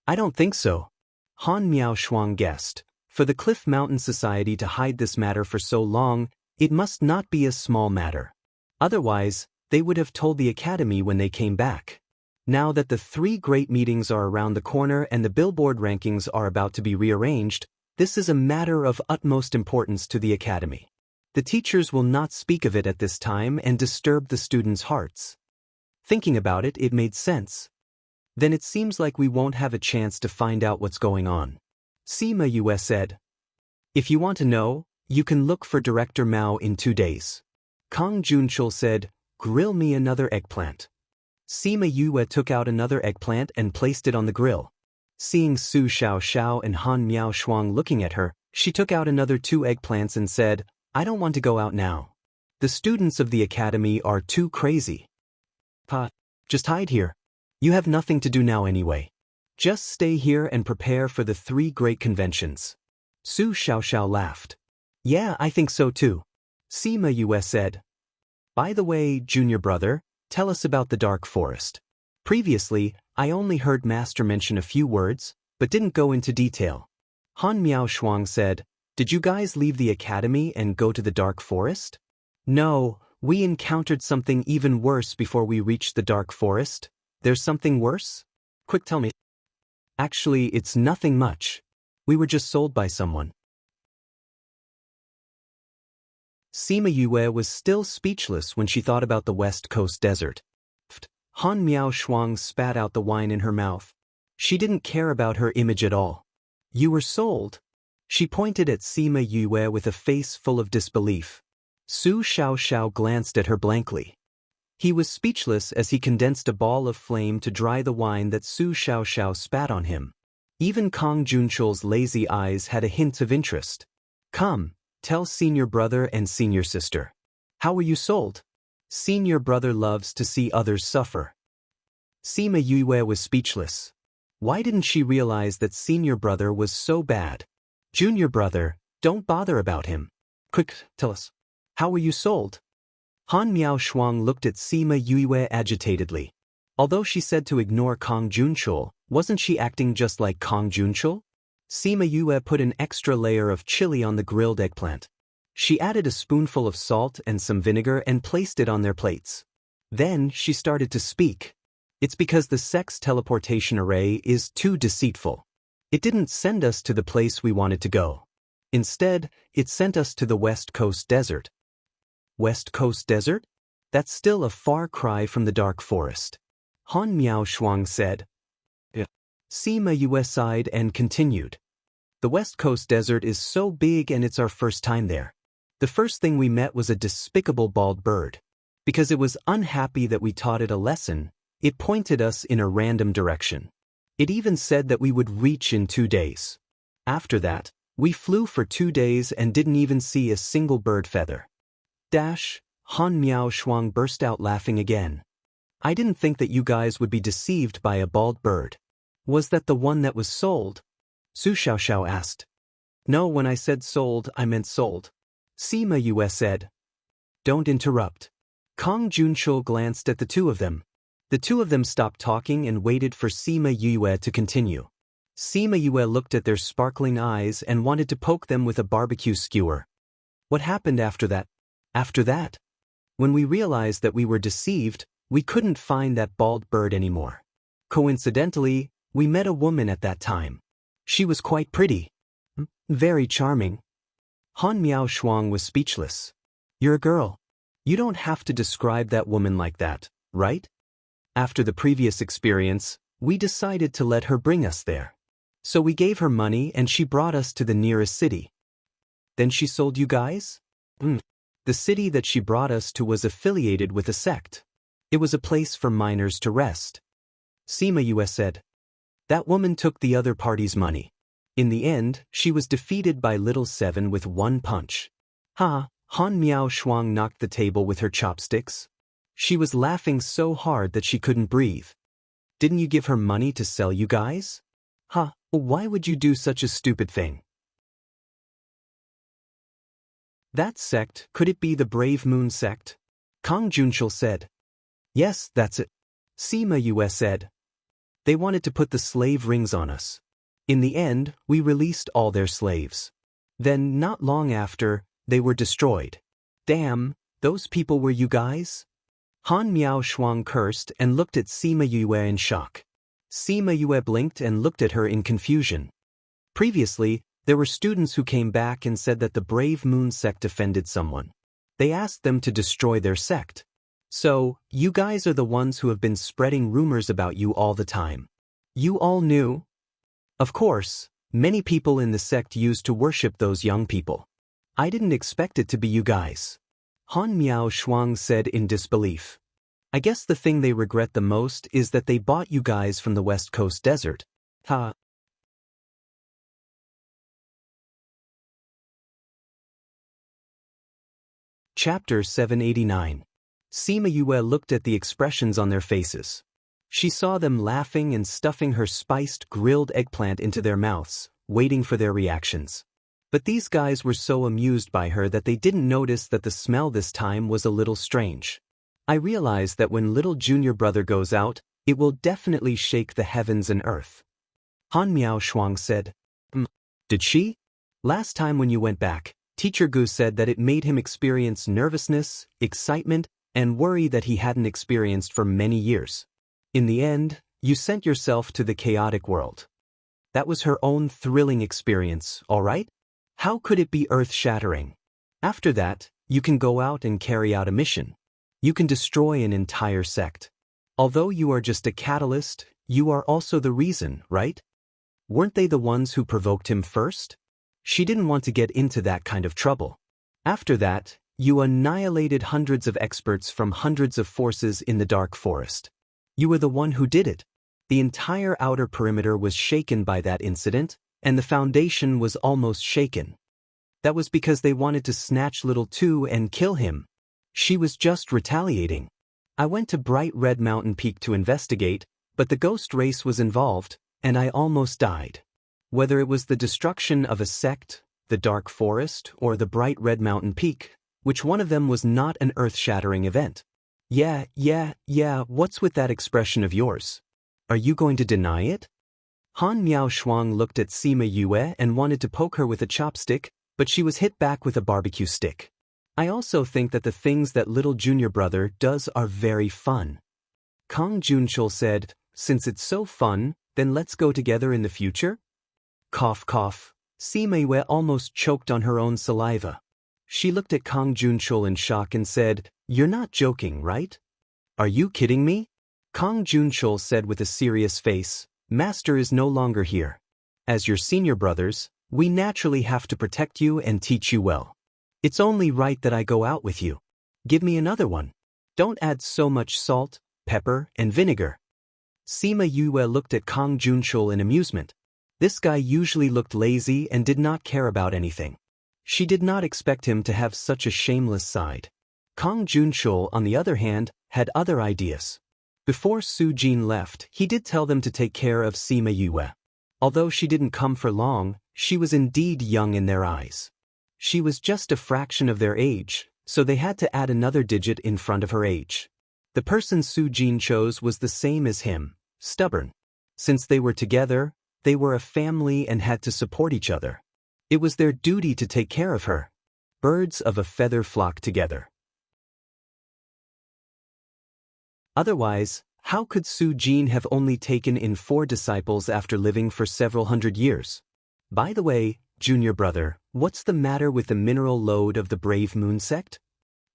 I don't think so. Han Miao Shuang guessed. For the Cliff Mountain Society to hide this matter for so long, it must not be a small matter. Otherwise, they would have told the academy when they came back. Now that the 3 great meetings are around the corner and the Billboard rankings are about to be rearranged, this is a matter of utmost importance to the academy. The teachers will not speak of it at this time and disturb the students' hearts. Thinking about it, it made sense. Then it seems like we won't have a chance to find out what's going on. Sima Yue said. If you want to know, you can look for Director Mao in 2 days. Kong Junchul said, grill me another eggplant. Sima Yue took out another eggplant and placed it on the grill. Seeing Su Xiaoxiao and Han Miao Shuang looking at her, she took out another 2 eggplants and said, I don't want to go out now. The students of the academy are too crazy. Pa, just hide here. You have nothing to do now anyway. Just stay here and prepare for the 3 great conventions. Su Xiaoxiao laughed. Yeah, I think so too. Sima Yue said. By the way, junior brother, tell us about the Dark Forest. Previously, I only heard Master mention a few words, but didn't go into detail. Han Miao Shuang said, did you guys leave the academy and go to the Dark Forest? No, we encountered something even worse before we reached the Dark Forest. There's something worse? Quick, tell me. Actually, it's nothing much. We were just sold by someone. Sima Yue was still speechless when she thought about the West Coast desert. Han Miao Shuang spat out the wine in her mouth. She didn't care about her image at all. You were sold? She pointed at Sima Yue with a face full of disbelief. Su Xiaoxiao glanced at her blankly. He was speechless as he condensed a ball of flame to dry the wine that Su Xiaoxiao spat on him. Even Kong Junchul's lazy eyes had a hint of interest. Come, tell senior brother and senior sister. How were you sold? Senior brother loves to see others suffer. Sima Yue was speechless. Why didn't she realize that senior brother was so bad? Junior brother, don't bother about him. Quick, tell us. How were you sold? Han Miao Shuang looked at Sima Yue agitatedly. Although she said to ignore Kong Junchul, wasn't she acting just like Kong Junchul? Sima Yue put an extra layer of chili on the grilled eggplant. She added a spoonful of salt and some vinegar and placed it on their plates. Then she started to speak. It's because the sex teleportation array is too deceitful. It didn't send us to the place we wanted to go. Instead, it sent us to the West Coast Desert. West Coast Desert? That's still a far cry from the Dark Forest. Han Miao Shuang said. Yeah. Sima Yue sighed and continued. The West Coast Desert is so big and it's our first time there. The first thing we met was a despicable bald bird. Because it was unhappy that we taught it a lesson, it pointed us in a random direction. It even said that we would reach in 2 days. After that, we flew for 2 days and didn't even see a single bird feather. Han Miao Shuang burst out laughing again. I didn't think that you guys would be deceived by a bald bird. Was that the one that was sold? Su Xiaoxiao asked. No, when I said sold, I meant sold. Sima Yue said. Don't interrupt. Kong Junchul glanced at the 2 of them. The 2 of them stopped talking and waited for Sima Yue to continue. Sima Yue looked at their sparkling eyes and wanted to poke them with a barbecue skewer. What happened after that? After that? When we realized that we were deceived, we couldn't find that bald bird anymore. Coincidentally, we met a woman at that time. She was quite pretty. Very charming. Han Miao Shuang was speechless. You're a girl. You don't have to describe that woman like that, right? After the previous experience, we decided to let her bring us there. So we gave her money and she brought us to the nearest city. Then she sold you guys? The city that she brought us to was affiliated with a sect. It was a place for minors to rest. Sima Yue said. That woman took the other party's money. In the end, she was defeated by Little Seven with one punch. Ha! Han Miao Shuang knocked the table with her chopsticks. She was laughing so hard that she couldn't breathe. Didn't you give her money to sell you guys? Ha! Why would you do such a stupid thing? That sect, could it be the Brave Moon sect? Kang Junshil said. Yes, that's it. Sima Yue said. They wanted to put the slave rings on us. In the end, we released all their slaves. Then, not long after, they were destroyed. Damn, those people were you guys? Han Miao Shuang cursed and looked at Sima Yue in shock. Sima Yue blinked and looked at her in confusion. Previously, there were students who came back and said that the Brave Moon sect offended someone. They asked them to destroy their sect. So, you guys are the ones who have been spreading rumors about you all the time. You all knew? Of course, many people in the sect used to worship those young people. I didn't expect it to be you guys. Han Miao Shuang said in disbelief. I guess the thing they regret the most is that they bought you guys from the West Coast desert. Ha. Chapter 789. Sima Yue looked at the expressions on their faces. She saw them laughing and stuffing her spiced grilled eggplant into their mouths, waiting for their reactions. But these guys were so amused by her that they didn't notice that the smell this time was a little strange. I realized that when little junior brother goes out, it will definitely shake the heavens and earth. Han Miao Shuang said. Did she? Last time when you went back, Teacher Gu said that it made him experience nervousness, excitement, and worry that he hadn't experienced for many years. In the end, you sent yourself to the chaotic world. That was her own thrilling experience, all right? How could it be earth-shattering? After that, you can go out and carry out a mission. You can destroy an entire sect. Although you are just a catalyst, you are also the reason, right? Weren't they the ones who provoked him first? She didn't want to get into that kind of trouble. After that, you annihilated hundreds of experts from hundreds of forces in the dark forest. You were the one who did it. The entire outer perimeter was shaken by that incident, and the foundation was almost shaken. That was because they wanted to snatch Little Two and kill him. She was just retaliating. I went to Bright Red Mountain Peak to investigate, but the ghost race was involved, and I almost died. Whether it was the destruction of a sect, the dark forest, or the Bright Red Mountain Peak, which one of them was not an earth-shattering event? Yeah, what's with that expression of yours? Are you going to deny it? Han Miao Shuang looked at Sima Yue and wanted to poke her with a chopstick, but she was hit back with a barbecue stick. I also think that the things that little junior brother does are very fun. Kang Junshil said, since it's so fun, then let's go together in the future? Cough cough. Sima Yue almost choked on her own saliva. She looked at Kang Junshil in shock and said, You're not joking, right? Are you kidding me? Kang Junshil said with a serious face, Master is no longer here. As your senior brothers, we naturally have to protect you and teach you well. It's only right that I go out with you. Give me another one. Don't add so much salt, pepper, and vinegar. Sima Yue looked at Kang Junshil in amusement. This guy usually looked lazy and did not care about anything. She did not expect him to have such a shameless side. Kang Junshil, on the other hand, had other ideas. Before Su Jin left, he did tell them to take care of Sima Yue. Although she didn't come for long, she was indeed young in their eyes. She was just a fraction of their age, so they had to add another digit in front of her age. The person Su Jin chose was the same as him, stubborn. Since they were together, they were a family and had to support each other. It was their duty to take care of her. Birds of a feather flock together. Otherwise, how could Su Jin have only taken in 4 disciples after living for several hundred years? By the way, junior brother, what's the matter with the mineral load of the Brave Moon sect?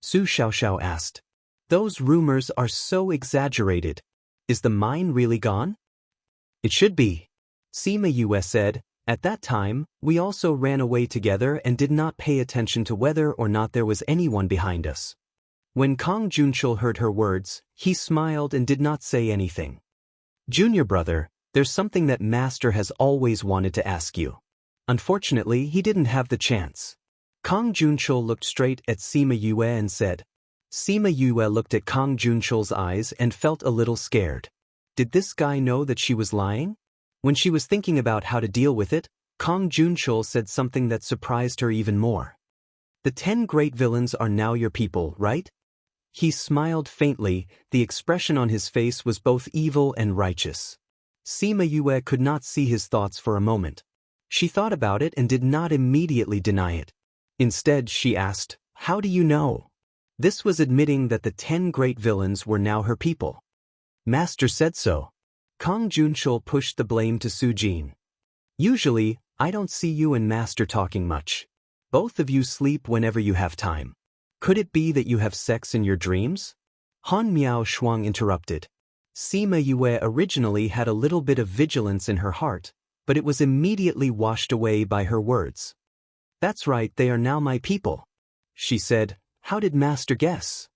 Su Xiaoxiao asked. Those rumors are so exaggerated. Is the mine really gone? It should be, Sima Yue said, At that time, we also ran away together and did not pay attention to whether or not there was anyone behind us. When Kang Junchul heard her words, he smiled and did not say anything. Junior brother, there's something that Master has always wanted to ask you. Unfortunately, he didn't have the chance. Kang Junchul looked straight at Sima Yue and said. Sima Yue looked at Kang Junchul's eyes and felt a little scared. Did this guy know that she was lying? When she was thinking about how to deal with it, Kang Junchul said something that surprised her even more. The 10 great villains are now your people, right? He smiled faintly, the expression on his face was both evil and righteous. Sima Yue could not see his thoughts for a moment. She thought about it and did not immediately deny it. Instead, she asked, how do you know? This was admitting that the 10 great villains were now her people. Master said so. Kang Junchul pushed the blame to Su Jin. Usually, I don't see you and Master talking much. Both of you sleep whenever you have time. Could it be that you have sex in your dreams? Han Miao Shuang interrupted. Sima Yue originally had a little bit of vigilance in her heart, but it was immediately washed away by her words. That's right, they are now my people. She said, how did Master guess?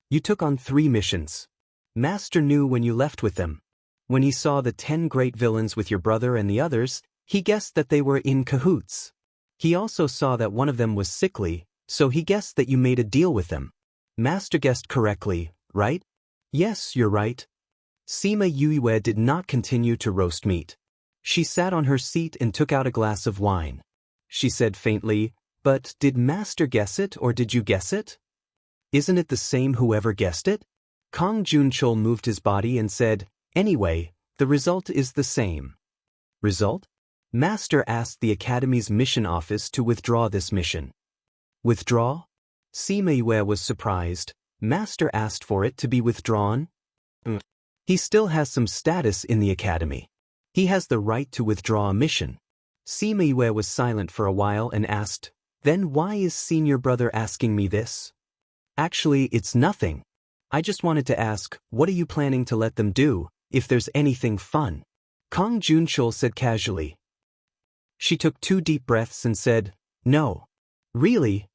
You took on 3 missions. Master knew when you left with them. When he saw the 10 great villains with your brother and the others, he guessed that they were in cahoots. He also saw that one of them was sickly, so he guessed that you made a deal with them. Master guessed correctly, right? Yes, you're right. Sima Yue did not continue to roast meat. She sat on her seat and took out a glass of wine. She said faintly, but did Master guess it or did you guess it? Isn't it the same whoever guessed it? Kang Junchul moved his body and said, anyway, the result is the same. Result? Master asked the Academy's mission office to withdraw this mission. Withdraw? Sima Yue was surprised. Master asked for it to be withdrawn? He still has some status in the Academy. He has the right to withdraw a mission. Sima Yue was silent for a while and asked, then why is senior brother asking me this? Actually, it's nothing. I just wanted to ask, what are you planning to let them do, if there's anything fun? Kang Junchul said casually. She took 2 deep breaths and said, no. Really?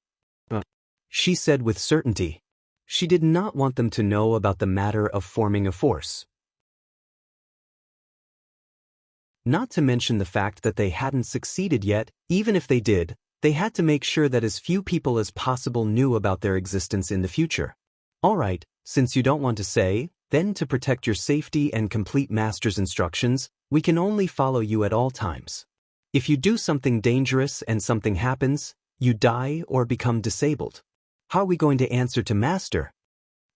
She said with certainty. She did not want them to know about the matter of forming a force. Not to mention the fact that they hadn't succeeded yet, even if they did, they had to make sure that as few people as possible knew about their existence in the future. Alright, since you don't want to say, then to protect your safety and complete Master's instructions, we can only follow you at all times. If you do something dangerous and something happens, you die or become disabled. How are we going to answer to Master?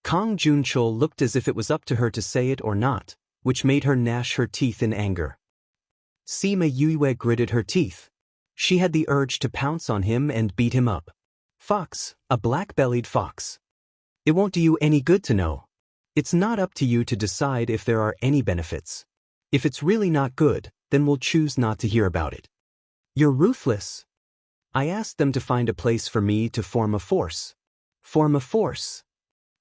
Kang Junchul looked as if it was up to her to say it or not, which made her gnash her teeth in anger. Sima Yue gritted her teeth. She had the urge to pounce on him and beat him up. Fox, a black-bellied fox. It won't do you any good to know. It's not up to you to decide if there are any benefits. If it's really not good, then we'll choose not to hear about it. You're ruthless. I asked them to find a place for me to form a force. Form a force?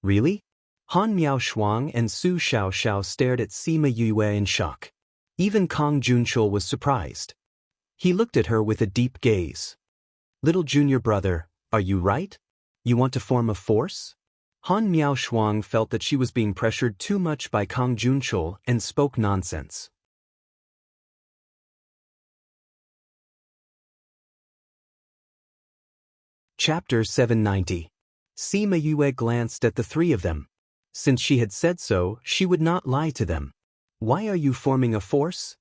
Really? Han Miao Shuang and Su Xiaoxiao stared at Sima Yue in shock. Even Kang Junchul was surprised. He looked at her with a deep gaze. Little junior brother, are you right? You want to form a force? Han Miao Shuang felt that she was being pressured too much by Kang Junchul and spoke nonsense. Chapter 790. Sima Yue glanced at the 3 of them. Since she had said so, she would not lie to them. Why are you forming a force?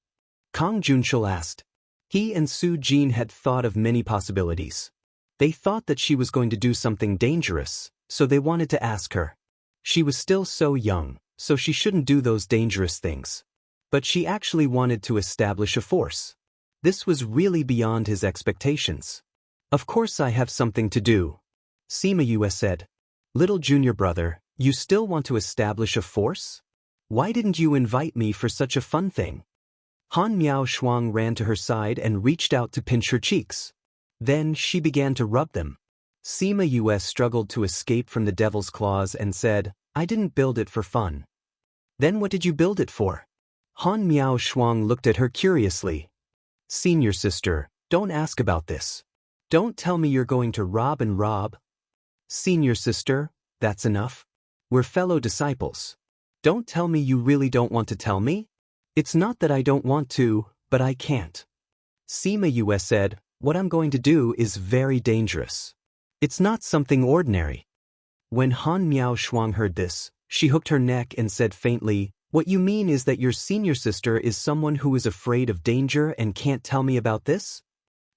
Kang Junchul asked. He and Su Jin had thought of many possibilities. They thought that she was going to do something dangerous, so they wanted to ask her. She was still so young, so she shouldn't do those dangerous things. But she actually wanted to establish a force. This was really beyond his expectations. Of course I have something to do. Sima Yue said. Little junior brother, you still want to establish a force? Why didn't you invite me for such a fun thing? Han Miao Shuang ran to her side and reached out to pinch her cheeks. Then she began to rub them. Sima Yue struggled to escape from the devil's claws and said, I didn't build it for fun. Then what did you build it for? Han Miao Shuang looked at her curiously. Senior sister, don't ask about this. Don't tell me you're going to rob and rob. Senior sister, that's enough. We're fellow disciples. Don't tell me you really don't want to tell me. It's not that I don't want to, but I can't. Sima Yue said, what I'm going to do is very dangerous. It's not something ordinary. When Han Miao Shuang heard this, she hooked her neck and said faintly, what you mean is that your senior sister is someone who is afraid of danger and can't tell me about this?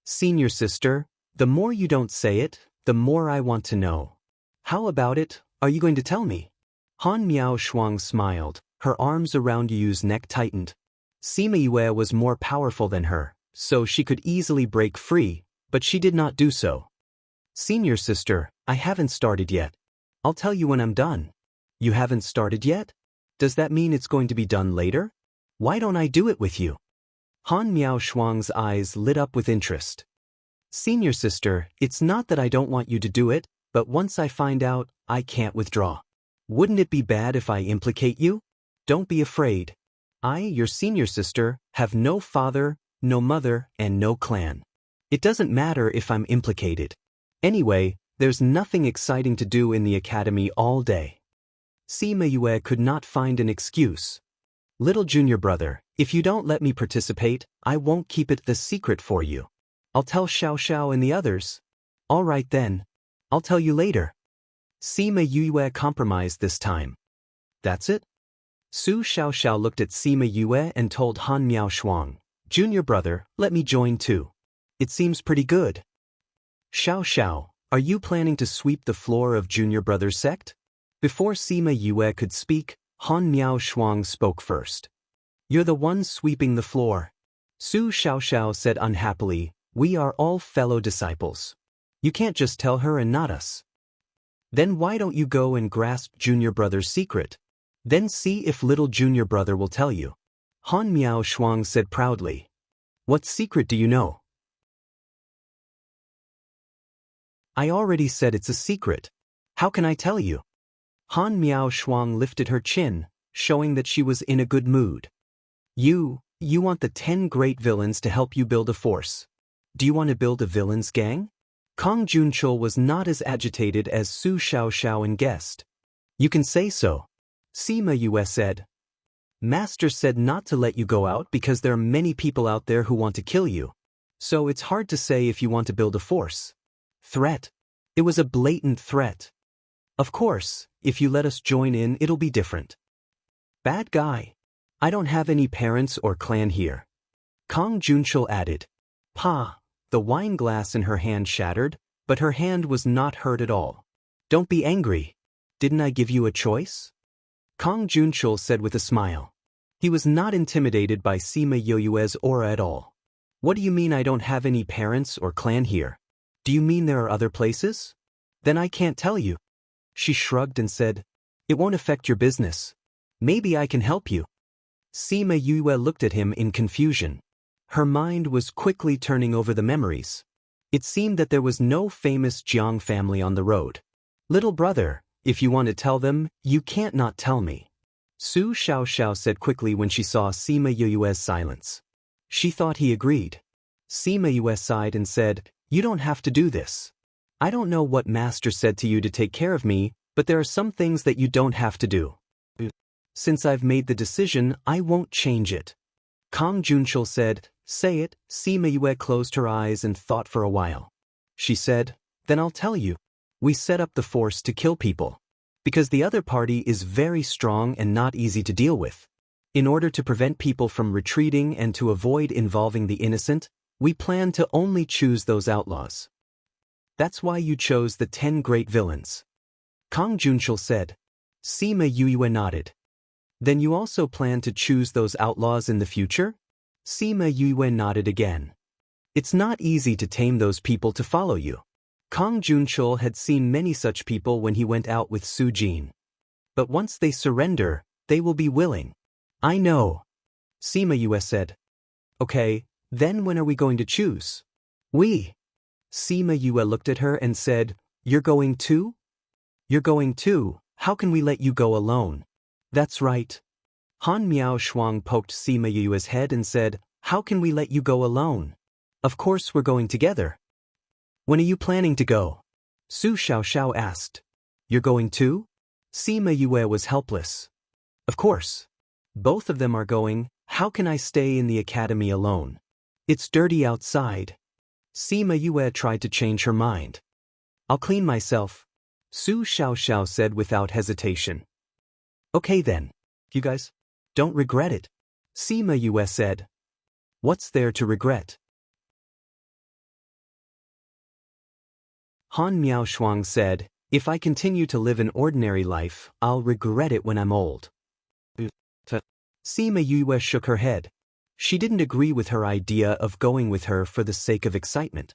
Senior sister, the more you don't say it, the more I want to know. How about it, are you going to tell me? Han Miao Shuang smiled, her arms around Yu's neck tightened. Sima Yue was more powerful than her, so she could easily break free, but she did not do so. Senior sister, I haven't started yet. I'll tell you when I'm done. You haven't started yet? Does that mean it's going to be done later? Why don't I do it with you? Han Miao Shuang's eyes lit up with interest. Senior sister, it's not that I don't want you to do it, but once I find out, I can't withdraw. Wouldn't it be bad if I implicate you? Don't be afraid. I, your senior sister, have no father, no mother, and no clan. It doesn't matter if I'm implicated. Anyway, there's nothing exciting to do in the academy all day. Sima Yue could not find an excuse. Little junior brother, if you don't let me participate, I won't keep it the secret for you. I'll tell Xiao Xiao and the others. All right then. I'll tell you later. Sima Yue compromised this time. That's it? Su Xiao looked at Sima Yue and told Han Miao Shuang, Junior brother, let me join too. It seems pretty good. Xiao, are you planning to sweep the floor of Junior brother's sect? Before Sima Yue could speak, Han Miao Shuang spoke first. You're the one sweeping the floor. Su Xiao said unhappily, we are all fellow disciples. You can't just tell her and not us. Then why don't you go and grasp Junior brother's secret? Then see if little Junior brother will tell you. Han Miao Shuang said proudly. What secret do you know? I already said it's a secret. How can I tell you? Han Miao Shuang lifted her chin, showing that she was in a good mood. You want the 10 great villains to help you build a force. Do you want to build a villains gang? Kong Junchul was not as agitated as Su Xiao and guessed. You can say so. Sima Yue said. Master said not to let you go out because there are many people out there who want to kill you. So it's hard to say if you want to build a force. Threat. It was a blatant threat. Of course, if you let us join in, it'll be different. Bad guy. I don't have any parents or clan here. Kong Junchul added. Pa. The wine glass in her hand shattered, but her hand was not hurt at all. Don't be angry. Didn't I give you a choice? Kong Junchul said with a smile. He was not intimidated by Sima Yue's aura at all. What do you mean I don't have any parents or clan here? Do you mean there are other places? Then I can't tell you. She shrugged and said, it won't affect your business. Maybe I can help you. Sima Yue looked at him in confusion. Her mind was quickly turning over the memories. It seemed that there was no famous Jiang family on the road. Little brother, if you want to tell them, you can't not tell me. Su Xiao said quickly when she saw Sima Yue's silence. She thought he agreed. Sima Yue sighed and said, you don't have to do this. I don't know what master said to you to take care of me, but there are some things that you don't have to do. Since I've made the decision, I won't change it. Kong Junchul said, say it. Sima Yue closed her eyes and thought for a while. She said, then I'll tell you. We set up the force to kill people. Because the other party is very strong and not easy to deal with. In order to prevent people from retreating and to avoid involving the innocent, we plan to only choose those outlaws. That's why you chose the 10 great villains. Kong Junchul said. Sima Yue nodded. Then you also plan to choose those outlaws in the future? Sima Yue nodded again. It's not easy to tame those people to follow you. Kong Junchul had seen many such people when he went out with Su Jin. But once they surrender, they will be willing. I know. Sima Yue said. Okay, then when are we going to choose? We. Sima Yue looked at her and said, you're going too? You're going too, how can we let you go alone? That's right. Han Miao Shuang poked Sima Yue's head and said, How can we let you go alone? Of course we're going together. When are you planning to go? Su Xiaoxiao asked. You're going too? Sima Yue was helpless. Of course. Both of them are going. How can I stay in the academy alone? It's dirty outside. Sima Yue tried to change her mind. I'll clean myself, Su Xiaoxiao said without hesitation. Okay then. You guys don't regret it, Sima Yue said. What's there to regret? Han Miaoshuang said, if I continue to live an ordinary life, I'll regret it when I'm old. Sima Yue shook her head. She didn't agree with her idea of going with her for the sake of excitement.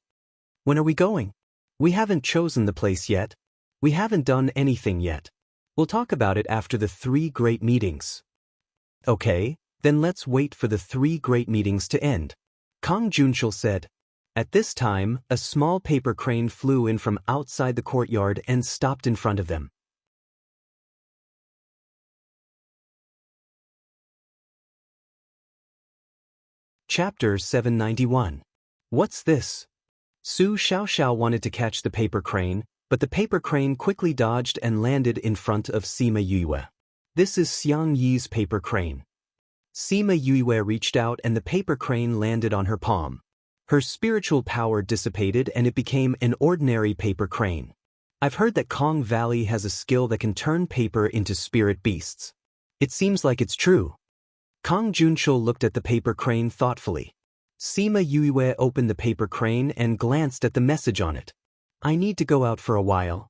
When are we going? We haven't chosen the place yet. We haven't done anything yet. We'll talk about it after the 3 great meetings. Okay, then let's wait for the 3 great meetings to end, Kang Junshil said. At this time, a small paper crane flew in from outside the courtyard and stopped in front of them. Chapter 791. What's this? Su Xiaoxiao wanted to catch the paper crane, but the paper crane quickly dodged and landed in front of Sima Yue. This is Xiang Yi's paper crane. Sima Yue reached out and the paper crane landed on her palm. Her spiritual power dissipated and it became an ordinary paper crane. I've heard that Kong Valley has a skill that can turn paper into spirit beasts. It seems like it's true. Kang Junshil looked at the paper crane thoughtfully. Sima Yue opened the paper crane and glanced at the message on it. I need to go out for a while.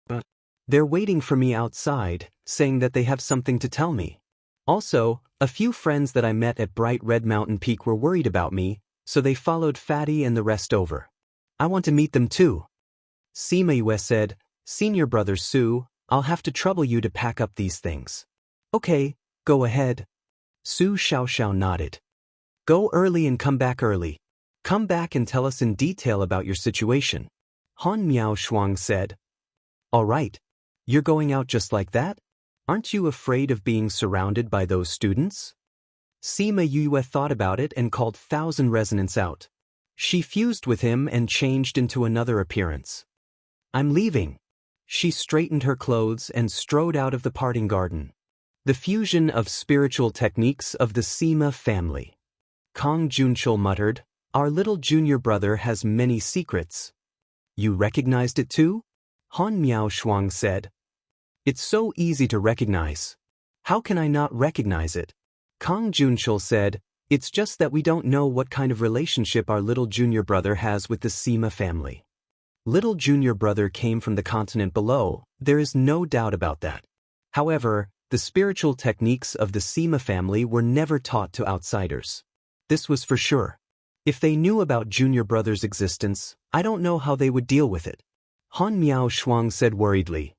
But they're waiting for me outside, saying that they have something to tell me. Also, a few friends that I met at Bright Red Mountain Peak were worried about me, so they followed Fatty and the rest over. I want to meet them too. Sima Yue said, Senior brother Su, I'll have to trouble you to pack up these things. Okay, go ahead. Su Xiaoxiao nodded. Go early and come back early. Come back and tell us in detail about your situation, Han Miaoshuang said. All right. You're going out just like that? Aren't you afraid of being surrounded by those students? Sima Yue thought about it and called Thousand Resonance out. She fused with him and changed into another appearance. I'm leaving. She straightened her clothes and strode out of the parting garden. The fusion of spiritual techniques of the Sima family. Kang Junshil muttered, Our little junior brother has many secrets. You recognized it too? Han Miaoshuang said. It's so easy to recognize. How can I not recognize it? Kang Junshil said, It's just that we don't know what kind of relationship our little junior brother has with the Sima family. Little junior brother came from the continent below, there is no doubt about that. However, the spiritual techniques of the Sima family were never taught to outsiders. This was for sure. If they knew about junior brother's existence, I don't know how they would deal with it. Han Miaoshuang said worriedly.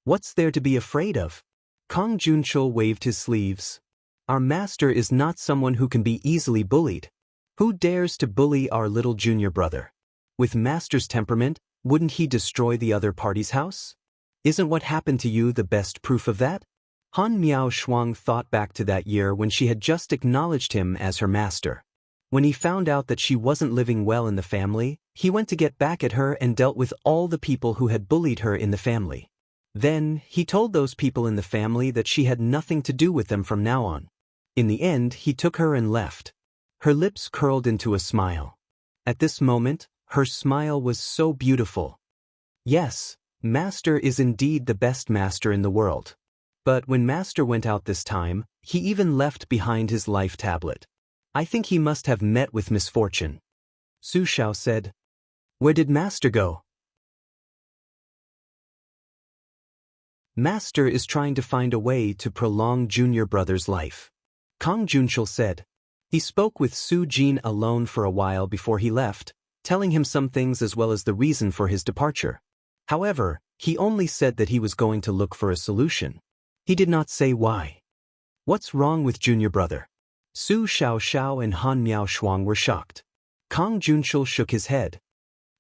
What's there to be afraid of? Kang Junshil waved his sleeves. Our master is not someone who can be easily bullied. Who dares to bully our little junior brother? With master's temperament, wouldn't he destroy the other party's house? Isn't what happened to you the best proof of that? Han Miaoshuang thought back to that year when she had just acknowledged him as her master. When he found out that she wasn't living well in the family, he went to get back at her and dealt with all the people who had bullied her in the family. Then, he told those people in the family that she had nothing to do with them from now on. In the end, he took her and left. Her lips curled into a smile. At this moment, her smile was so beautiful. Yes, Master is indeed the best master in the world. But when Master went out this time, he even left behind his life tablet. I think he must have met with misfortune. Su Xiao said. Where did Master go? Master is trying to find a way to prolong junior brother's life. Kang Junshil said. He spoke with Su Jin alone for a while before he left, telling him some things as well as the reason for his departure. However, he only said that he was going to look for a solution. He did not say why. What's wrong with junior brother? Su Xiaoxiao and Han Miaoshuang were shocked. Kang Junshil shook his head.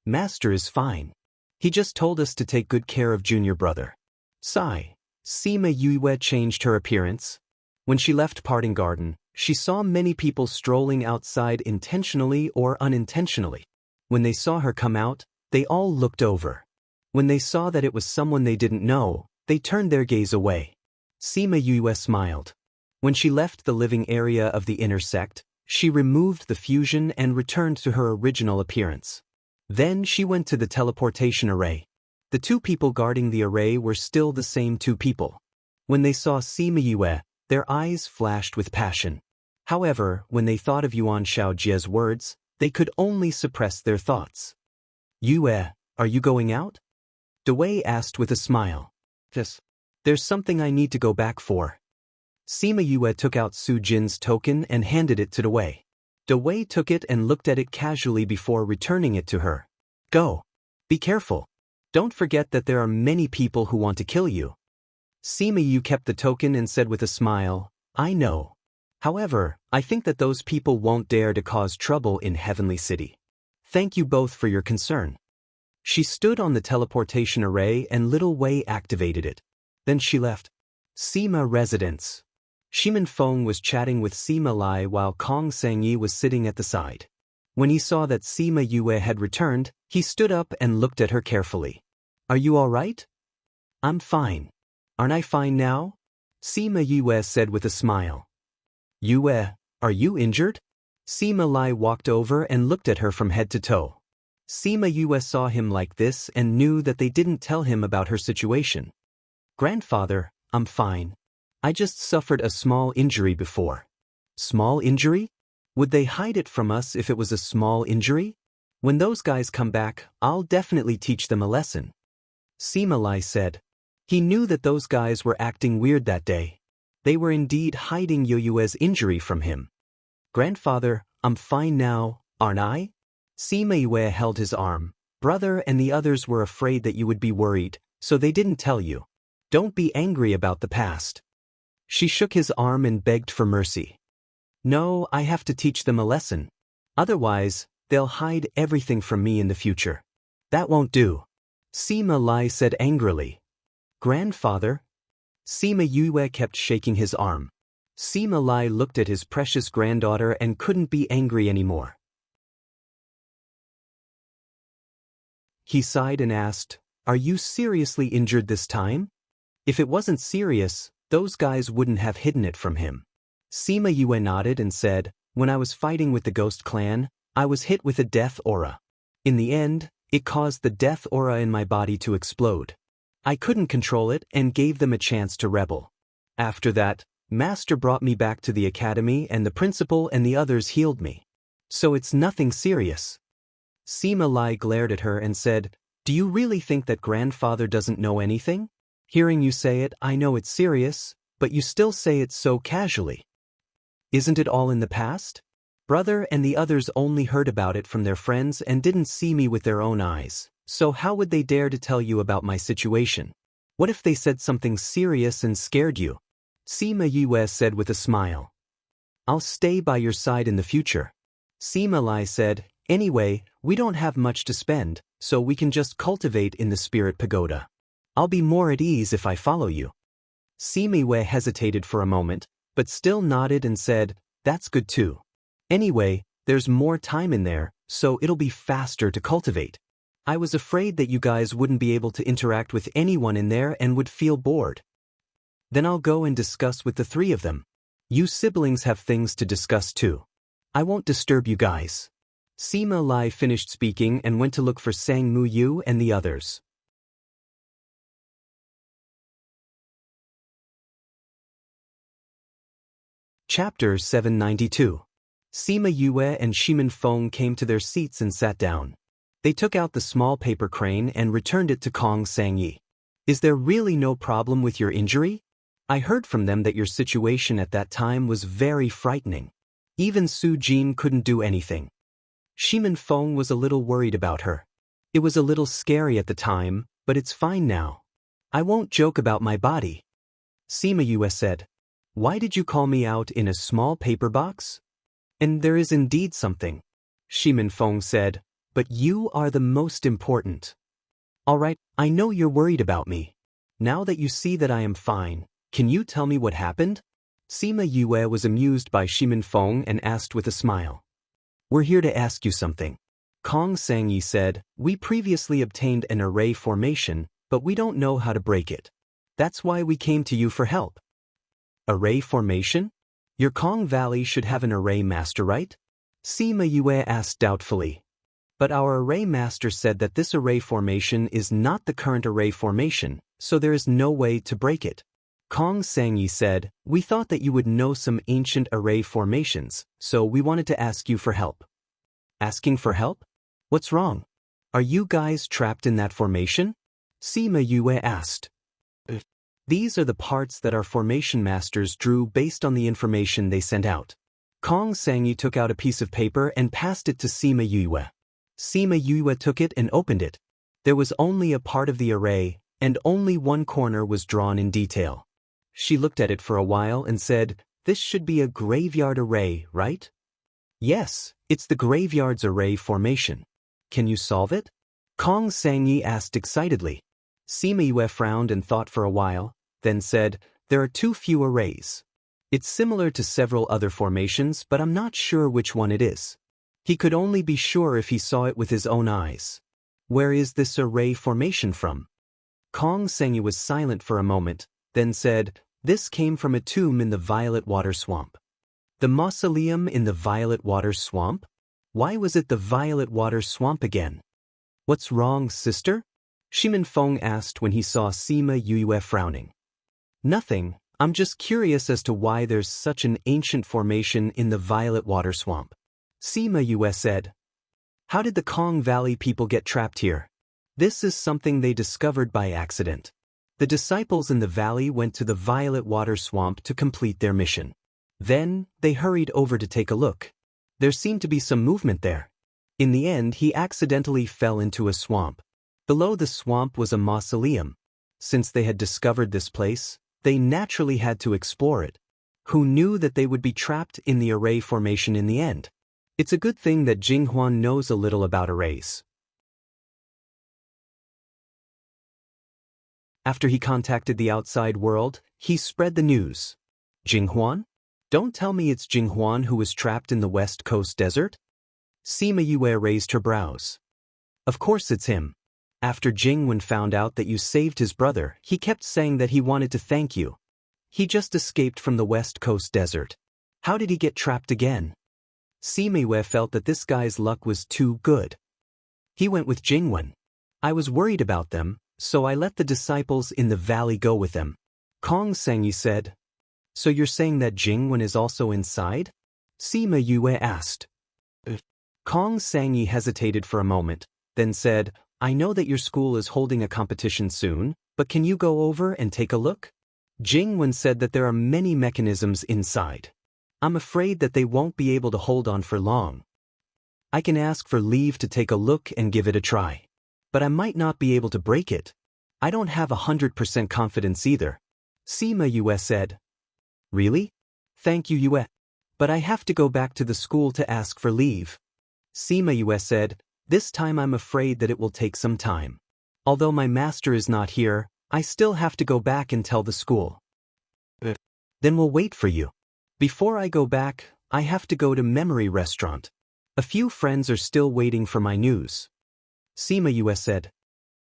Master is fine. He just told us to take good care of junior brother. Sigh. Sima Yue changed her appearance. When she left parting garden, She saw many people strolling outside intentionally or unintentionally. When they saw her come out, they all looked over. When they saw that it was someone they didn't know, they turned their gaze away. Sima Yue smiled. When she left the living area of the inner sect, she removed the fusion and returned to her original appearance. Then she went to the teleportation array. The two people guarding the array were still the same two people. When they saw Sima Yue, their eyes flashed with passion. However, when they thought of Yuan Xiaojie's words, they could only suppress their thoughts. Yue, are you going out? Dewei asked with a smile. Yes. There's something I need to go back for. Sima Yue took out Su Jin's token and handed it to Dewei. Dewei took it and looked at it casually before returning it to her. Go. Be careful. Don't forget that there are many people who want to kill you. Sima Yue kept the token and said with a smile, I know. However, I think that those people won't dare to cause trouble in Heavenly City. Thank you both for your concern. She stood on the teleportation array and little Wei activated it. Then she left. Sima residence. Shimin Feng was chatting with Sima Lai while Kong Sangyi was sitting at the side. When he saw that Sima Yue had returned, he stood up and looked at her carefully. Are you all right? I'm fine. Aren't I fine now? Sima Yue said with a smile. Yue, are you injured? Sima Lai walked over and looked at her from head to toe. Sima Yue saw him like this and knew that they didn't tell him about her situation. Grandfather, I'm fine. I just suffered a small injury before. Small injury? Would they hide it from us if it was a small injury? When those guys come back, I'll definitely teach them a lesson. Sima Lai said. He knew that those guys were acting weird that day. They were indeed hiding Yue's injury from him. Grandfather, I'm fine now, aren't I? Sima Yue held his arm. Brother and the others were afraid that you would be worried, so they didn't tell you. Don't be angry about the past. She shook his arm and begged for mercy. No, I have to teach them a lesson. Otherwise, they'll hide everything from me in the future. That won't do. Sima Lai said angrily. Grandfather? Sima Yue kept shaking his arm. Sima Lai looked at his precious granddaughter and couldn't be angry anymore. He sighed and asked, Are you seriously injured this time? If it wasn't serious, those guys wouldn't have hidden it from him. Sima Yue nodded and said, When I was fighting with the Ghost Clan, I was hit with a death aura. In the end, it caused the death aura in my body to explode. I couldn't control it and gave them a chance to rebel. After that, Master brought me back to the academy and the principal and the others healed me. So it's nothing serious. Sima Lai glared at her and said, Do you really think that grandfather doesn't know anything? Hearing you say it, I know it's serious, but you still say it so casually. Isn't it all in the past? Brother and the others only heard about it from their friends and didn't see me with their own eyes, so how would they dare to tell you about my situation? What if they said something serious and scared you? Sima Yue said with a smile. I'll stay by your side in the future. Sima Lai said, Anyway, we don't have much to spend, so we can just cultivate in the spirit pagoda. I'll be more at ease if I follow you. Sima Yue hesitated for a moment, but still nodded and said, That's good too. Anyway, there's more time in there, so it'll be faster to cultivate. I was afraid that you guys wouldn't be able to interact with anyone in there and would feel bored. Then I'll go and discuss with the three of them. You siblings have things to discuss too. I won't disturb you guys. Sima Lai finished speaking and went to look for Sang Mu Yu and the others. Chapter 792. Sima Yue and Shimin Feng came to their seats and sat down. They took out the small paper crane and returned it to Kong Sangyi. Is there really no problem with your injury? I heard from them that your situation at that time was very frightening. Even Su Jin couldn't do anything. Shimin Feng was a little worried about her. It was a little scary at the time, but it's fine now. I won't joke about my body. Sima Yue said. Why did you call me out in a small paper box? And there is indeed something. Shimin Feng said, but you are the most important. All right, I know you're worried about me. Now that you see that I am fine, can you tell me what happened? Sima Yue was amused by Shimin Feng and asked with a smile. We're here to ask you something. Kong Sangyi said, we previously obtained an array formation, but we don't know how to break it. That's why we came to you for help. Array formation? Your Kong Valley should have an array master, right? Sima Yue asked doubtfully. But our array master said that this array formation is not the current array formation, so there is no way to break it. Kong Sangyi said, we thought that you would know some ancient array formations, so we wanted to ask you for help. Asking for help? What's wrong? Are you guys trapped in that formation? Sima Yue asked. These are the parts that our formation masters drew based on the information they sent out. Kong Sangyi took out a piece of paper and passed it to Sima Yue. Sima Yue took it and opened it. There was only a part of the array, and only one corner was drawn in detail. She looked at it for a while and said, this should be a graveyard array, right? Yes, it's the graveyard's array formation. Can you solve it? Kong Sangyi asked excitedly. Sima Yue frowned and thought for a while, then said, there are too few arrays. It's similar to several other formations, but I'm not sure which one it is. He could only be sure if he saw it with his own eyes. Where is this array formation from? Kong Sangyi was silent for a moment, then said, this came from a tomb in the Violet Water Swamp. The mausoleum in the Violet Water Swamp? Why was it the Violet Water Swamp again? What's wrong, sister? Shimin Feng asked when he saw Sima Yue frowning. Nothing, I'm just curious as to why there's such an ancient formation in the Violet Water Swamp. Sima Yue said. How did the Kong Valley people get trapped here? This is something they discovered by accident. The disciples in the valley went to the Violet Water Swamp to complete their mission. Then, they hurried over to take a look. There seemed to be some movement there. In the end, he accidentally fell into a swamp. Below the swamp was a mausoleum. Since they had discovered this place, they naturally had to explore it. Who knew that they would be trapped in the array formation in the end? It's a good thing that Jinghuan knows a little about arrays. After he contacted the outside world, he spread the news. Jinghuan? Don't tell me it's Jinghuan who was trapped in the West Coast desert? Sima Yue raised her brows. Of course it's him. After Jingwen found out that you saved his brother, he kept saying that he wanted to thank you. He just escaped from the West Coast desert. How did he get trapped again? Sima Yue felt that this guy's luck was too good. He went with Jingwen. I was worried about them, so I let the disciples in the valley go with them. Kong Sangyi said. So you're saying that Jingwen is also inside? Sima Yue asked. Kong Sangyi hesitated for a moment, then said, I know that your school is holding a competition soon, but can you go over and take a look? Jingwen said that there are many mechanisms inside. I'm afraid that they won't be able to hold on for long. I can ask for leave to take a look and give it a try. But I might not be able to break it. I don't have 100% confidence either. Sima Yue said. Really? Thank you, Yue. But I have to go back to the school to ask for leave. Sima Yue said, this time I'm afraid that it will take some time. Although my master is not here, I still have to go back and tell the school. Then we'll wait for you. Before I go back, I have to go to Memory Restaurant. A few friends are still waiting for my news. Sima Yue said.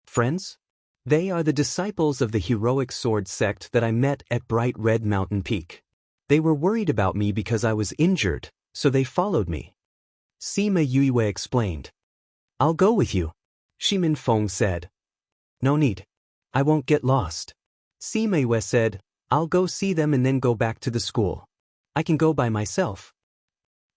Friends? They are the disciples of the heroic sword sect that I met at Bright Red Mountain Peak. They were worried about me because I was injured, so they followed me. Sima Yue explained. I'll go with you. Shimin Feng said. No need. I won't get lost. Sima Yue said, I'll go see them and then go back to the school. I can go by myself.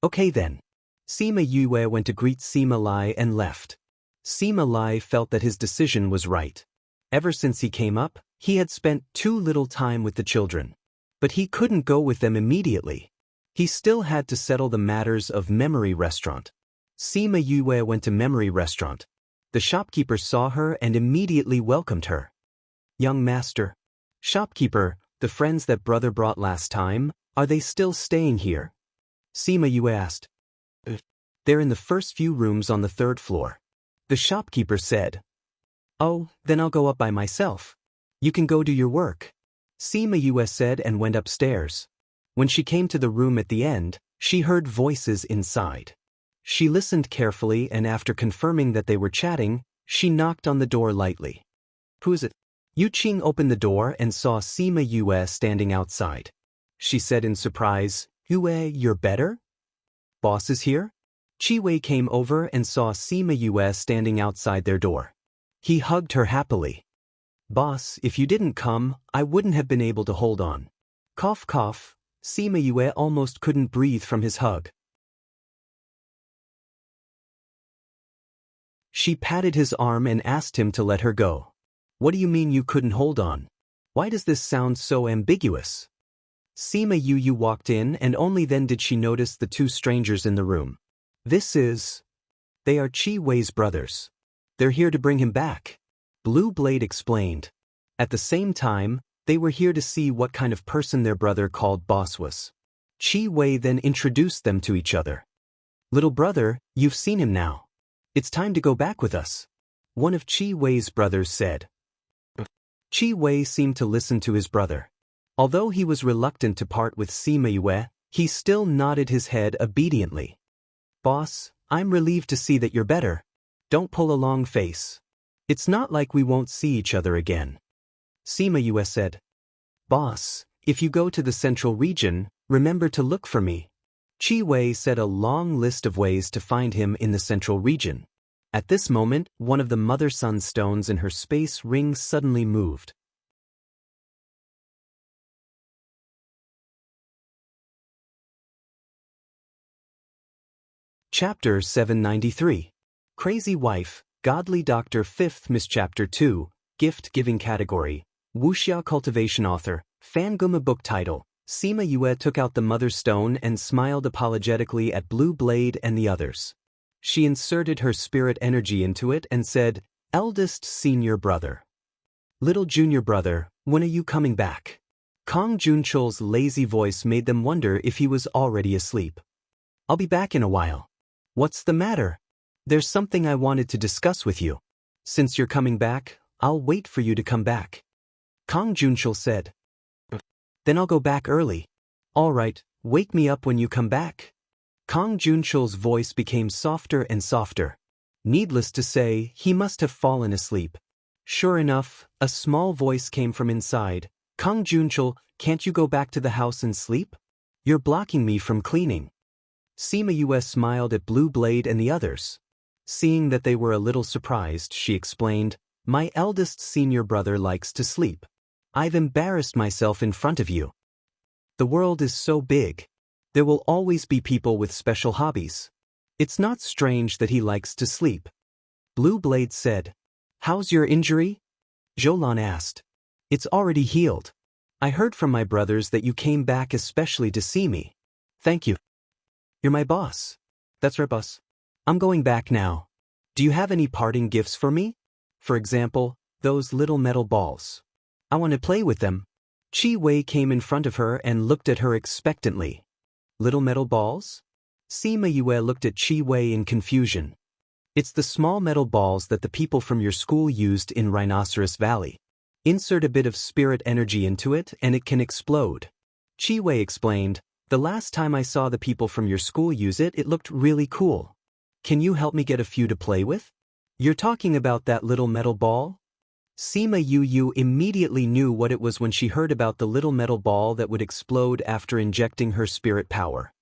Okay then. Sima Yue went to greet Sima Lai and left. Sima Lai felt that his decision was right. Ever since he came up, he had spent too little time with the children. But he couldn't go with them immediately. He still had to settle the matters of Memory Restaurant. Sima Yue went to Memory Restaurant. The shopkeeper saw her and immediately welcomed her. Young master. Shopkeeper, the friends that brother brought last time, are they still staying here? Sima Yue asked. They're in the first few rooms on the 3rd floor. The shopkeeper said. Oh, then I'll go up by myself. You can go do your work. Sima Yue said and went upstairs. When she came to the room at the end, she heard voices inside. She listened carefully and after confirming that they were chatting, she knocked on the door lightly. "Who is it?" Yu Qing opened the door and saw Sima Yue standing outside. She said in surprise, "Yue, you're better? Boss is here?" Qi Wei came over and saw Sima Yue standing outside their door. He hugged her happily. "Boss, if you didn't come, I wouldn't have been able to hold on." Cough cough, Sima Yue almost couldn't breathe from his hug. She patted his arm and asked him to let her go. "What do you mean you couldn't hold on? Why does this sound so ambiguous?" Sima Yu walked in and only then did she notice the two strangers in the room. They are Qi Wei's brothers. They're here to bring him back. Blue Blade explained. At the same time, they were here to see what kind of person their brother called boss was. Qi Wei then introduced them to each other. "Little brother, you've seen him now. It's time to go back with us," one of Qi Wei's brothers said. Qi Wei seemed to listen to his brother. Although he was reluctant to part with Sima Yue, he still nodded his head obediently. "Boss, I'm relieved to see that you're better. Don't pull a long face. It's not like we won't see each other again." Sima Yue said. "Boss, if you go to the central region, remember to look for me." Qi Wei said a long list of ways to find him in the central region. At this moment, one of the mother-son stones in her space ring suddenly moved. Chapter 793. Crazy Wife, Godly Doctor 5th Miss Chapter 2, Gift-Giving Category, Wuxia Cultivation Author, Fanguma Book Title. Sima Yue took out the mother stone and smiled apologetically at Blue Blade and the others. She inserted her spirit energy into it and said, "Eldest senior brother. Little junior brother, when are you coming back?" Kong Junchol's lazy voice made them wonder if he was already asleep. "I'll be back in a while." "What's the matter?" "There's something I wanted to discuss with you. Since you're coming back, I'll wait for you to come back." Kong Junchol said. "Then I'll go back early." "All right, wake me up when you come back." Kong Junchol's voice became softer and softer. Needless to say, he must have fallen asleep. Sure enough, a small voice came from inside. "Kong Junchol, can't you go back to the house and sleep? You're blocking me from cleaning." Sima Yue smiled at Blue Blade and the others. Seeing that they were a little surprised, she explained, "My eldest senior brother likes to sleep. I've embarrassed myself in front of you. The world is so big. There will always be people with special hobbies. It's not strange that he likes to sleep." Blue Blade said. "How's your injury?" Zhoulan asked. "It's already healed. I heard from my brothers that you came back especially to see me." "Thank you. You're my boss." "That's right, boss. I'm going back now. Do you have any parting gifts for me? For example, those little metal balls. I want to play with them." Qi Wei came in front of her and looked at her expectantly. "Little metal balls?" Sima Yue looked at Qi Wei in confusion. "It's the small metal balls that the people from your school used in Rhinoceros Valley. Insert a bit of spirit energy into it and it can explode." Qi Wei explained, "The last time I saw the people from your school use it, it looked really cool. Can you help me get a few to play with?" "You're talking about that little metal ball?" Sima Yu immediately knew what it was when she heard about the little metal ball that would explode after injecting her spirit power.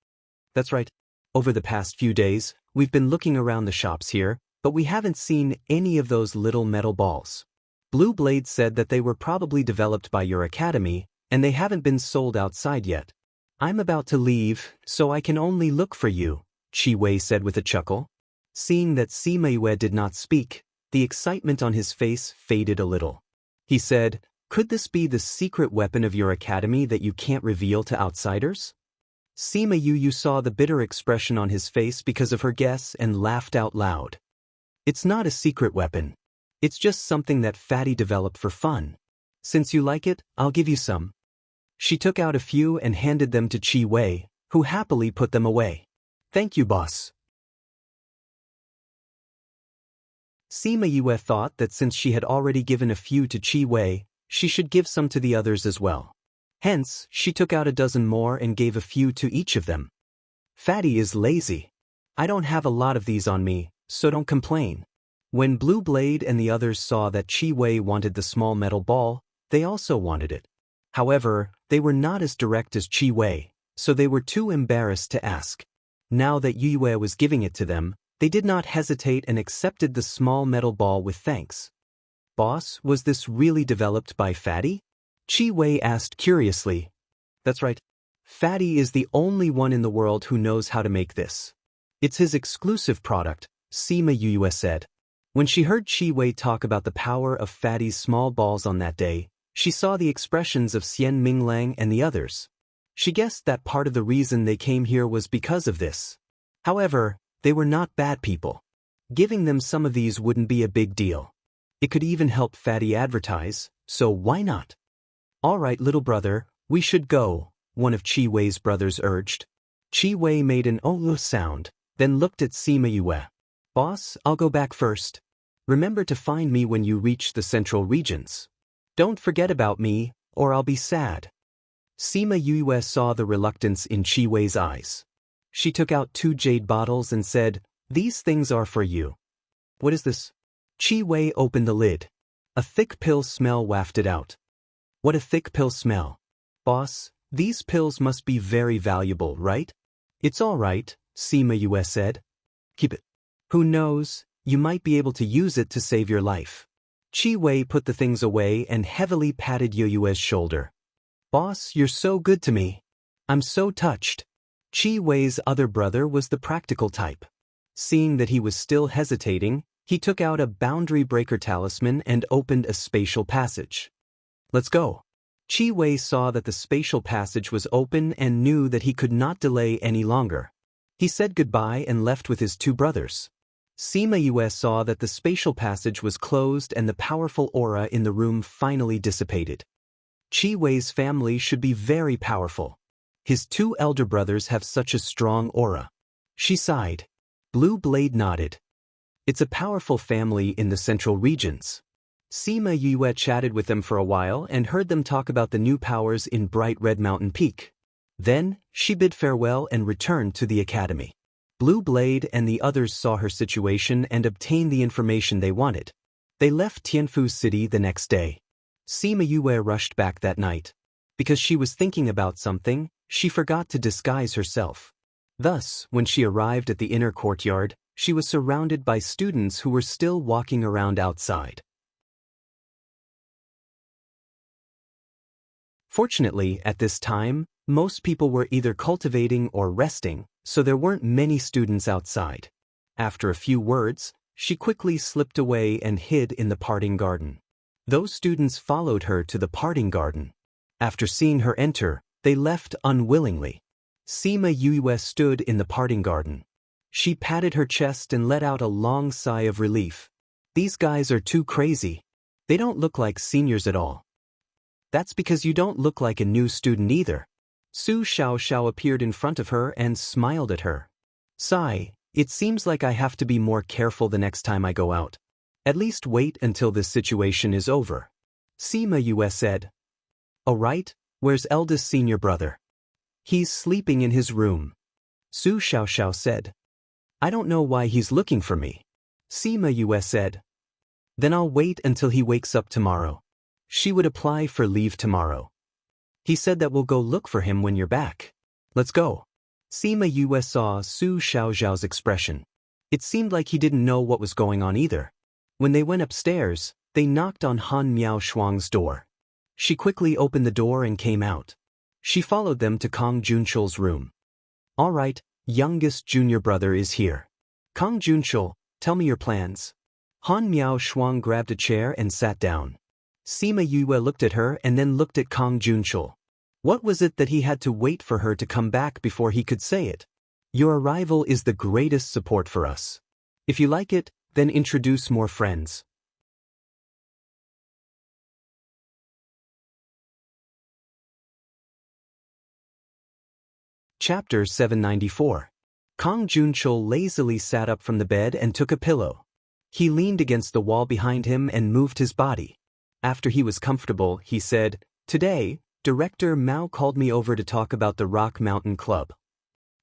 "That's right. Over the past few days, we've been looking around the shops here, but we haven't seen any of those little metal balls. Blue Blade said that they were probably developed by your academy, and they haven't been sold outside yet. I'm about to leave, so I can only look for you," Qi Wei said with a chuckle. Seeing that Sima Yue did not speak, the excitement on his face faded a little. He said, "Could this be the secret weapon of your academy that you can't reveal to outsiders?" Sima Yu saw the bitter expression on his face because of her guess and laughed out loud. "It's not a secret weapon. It's just something that Fatty developed for fun. Since you like it, I'll give you some." She took out a few and handed them to Qi Wei, who happily put them away. "Thank you, boss." Sima Yue thought that since she had already given a few to Qi Wei, she should give some to the others as well. Hence, she took out a dozen more and gave a few to each of them. Fatty is lazy. I don't have a lot of these on me, so don't complain. When Blue Blade and the others saw that Chi Wei wanted the small metal ball, they also wanted it. However, they were not as direct as Chi Wei, so they were too embarrassed to ask. Now that Yue was giving it to them, they did not hesitate and accepted the small metal ball with thanks. Boss, was this really developed by Fatty? Chi Wei asked curiously. That's right. Fatty is the only one in the world who knows how to make this. It's his exclusive product, Sima Yue said. When she heard Chi Wei talk about the power of Fatty's small balls on that day, she saw the expressions of Xian Minglang and the others. She guessed that part of the reason they came here was because of this. However, they were not bad people. Giving them some of these wouldn't be a big deal. It could even help Fatty advertise, so why not? All right, little brother, we should go, one of Chi Wei's brothers urged. Chi Wei made an oh sound, then looked at Sima Yue. Boss, I'll go back first. Remember to find me when you reach the central regions. Don't forget about me, or I'll be sad. Sima Yue saw the reluctance in Chi Wei's eyes. She took out 2 jade bottles and said, "These things are for you." What is this? Chi Wei opened the lid. A thick pill smell wafted out. What a thick pill smell. Boss, these pills must be very valuable, right? It's all right, Sima Yue said. Keep it. Who knows, you might be able to use it to save your life. Chi Wei put the things away and heavily patted Yue's shoulder. Boss, you're so good to me. I'm so touched. Chi Wei's other brother was the practical type. Seeing that he was still hesitating, he took out a boundary breaker talisman and opened a spatial passage. Let's go. Chi Wei saw that the spatial passage was open and knew that he could not delay any longer. He said goodbye and left with his 2 brothers. Sima Yue saw that the spatial passage was closed and the powerful aura in the room finally dissipated. Chi Wei's family should be very powerful. His 2 elder brothers have such a strong aura. She sighed. Blue Blade nodded. It's a powerful family in the central regions. Sima Yue chatted with them for a while and heard them talk about the new powers in Bright Red Mountain Peak. Then, she bid farewell and returned to the academy. Blue Blade and the others saw her situation and obtained the information they wanted. They left Tianfu City the next day. Sima Yue rushed back that night. Because she was thinking about something, she forgot to disguise herself. Thus, when she arrived at the inner courtyard, she was surrounded by students who were still walking around outside. Fortunately, at this time, most people were either cultivating or resting, so there weren't many students outside. After a few words, she quickly slipped away and hid in the parting garden. Those students followed her to the parting garden. After seeing her enter, they left unwillingly. Sima Yue stood in the parting garden. She patted her chest and let out a long sigh of relief. These guys are too crazy. They don't look like seniors at all. That's because you don't look like a new student either. Su Xiaoxiao appeared in front of her and smiled at her. Sigh, it seems like I have to be more careful the next time I go out. At least wait until this situation is over. Sima Yue said. Oh right, where's eldest senior brother? He's sleeping in his room. Su Xiaoxiao said. I don't know why he's looking for me. Sima Yue said. Then I'll wait until he wakes up tomorrow. She would apply for leave tomorrow. He said that we'll go look for him when you're back. Let's go. Sima Yue saw Su Xiaoxiao's expression. It seemed like he didn't know what was going on either. When they went upstairs, they knocked on Han Miao Shuang's door. She quickly opened the door and came out. She followed them to Kong Junchul's room. All right, youngest junior brother is here. Kong Junchul, tell me your plans. Han Miao Shuang grabbed a chair and sat down. Sima Yue looked at her and then looked at Kong Junchul. What was it that he had to wait for her to come back before he could say it? Your arrival is the greatest support for us. If you like it, then introduce more friends. Chapter 794. Kong Junchul lazily sat up from the bed and took a pillow. He leaned against the wall behind him and moved his body. After he was comfortable, he said, Today, Director Mao called me over to talk about the Rock Mountain Club.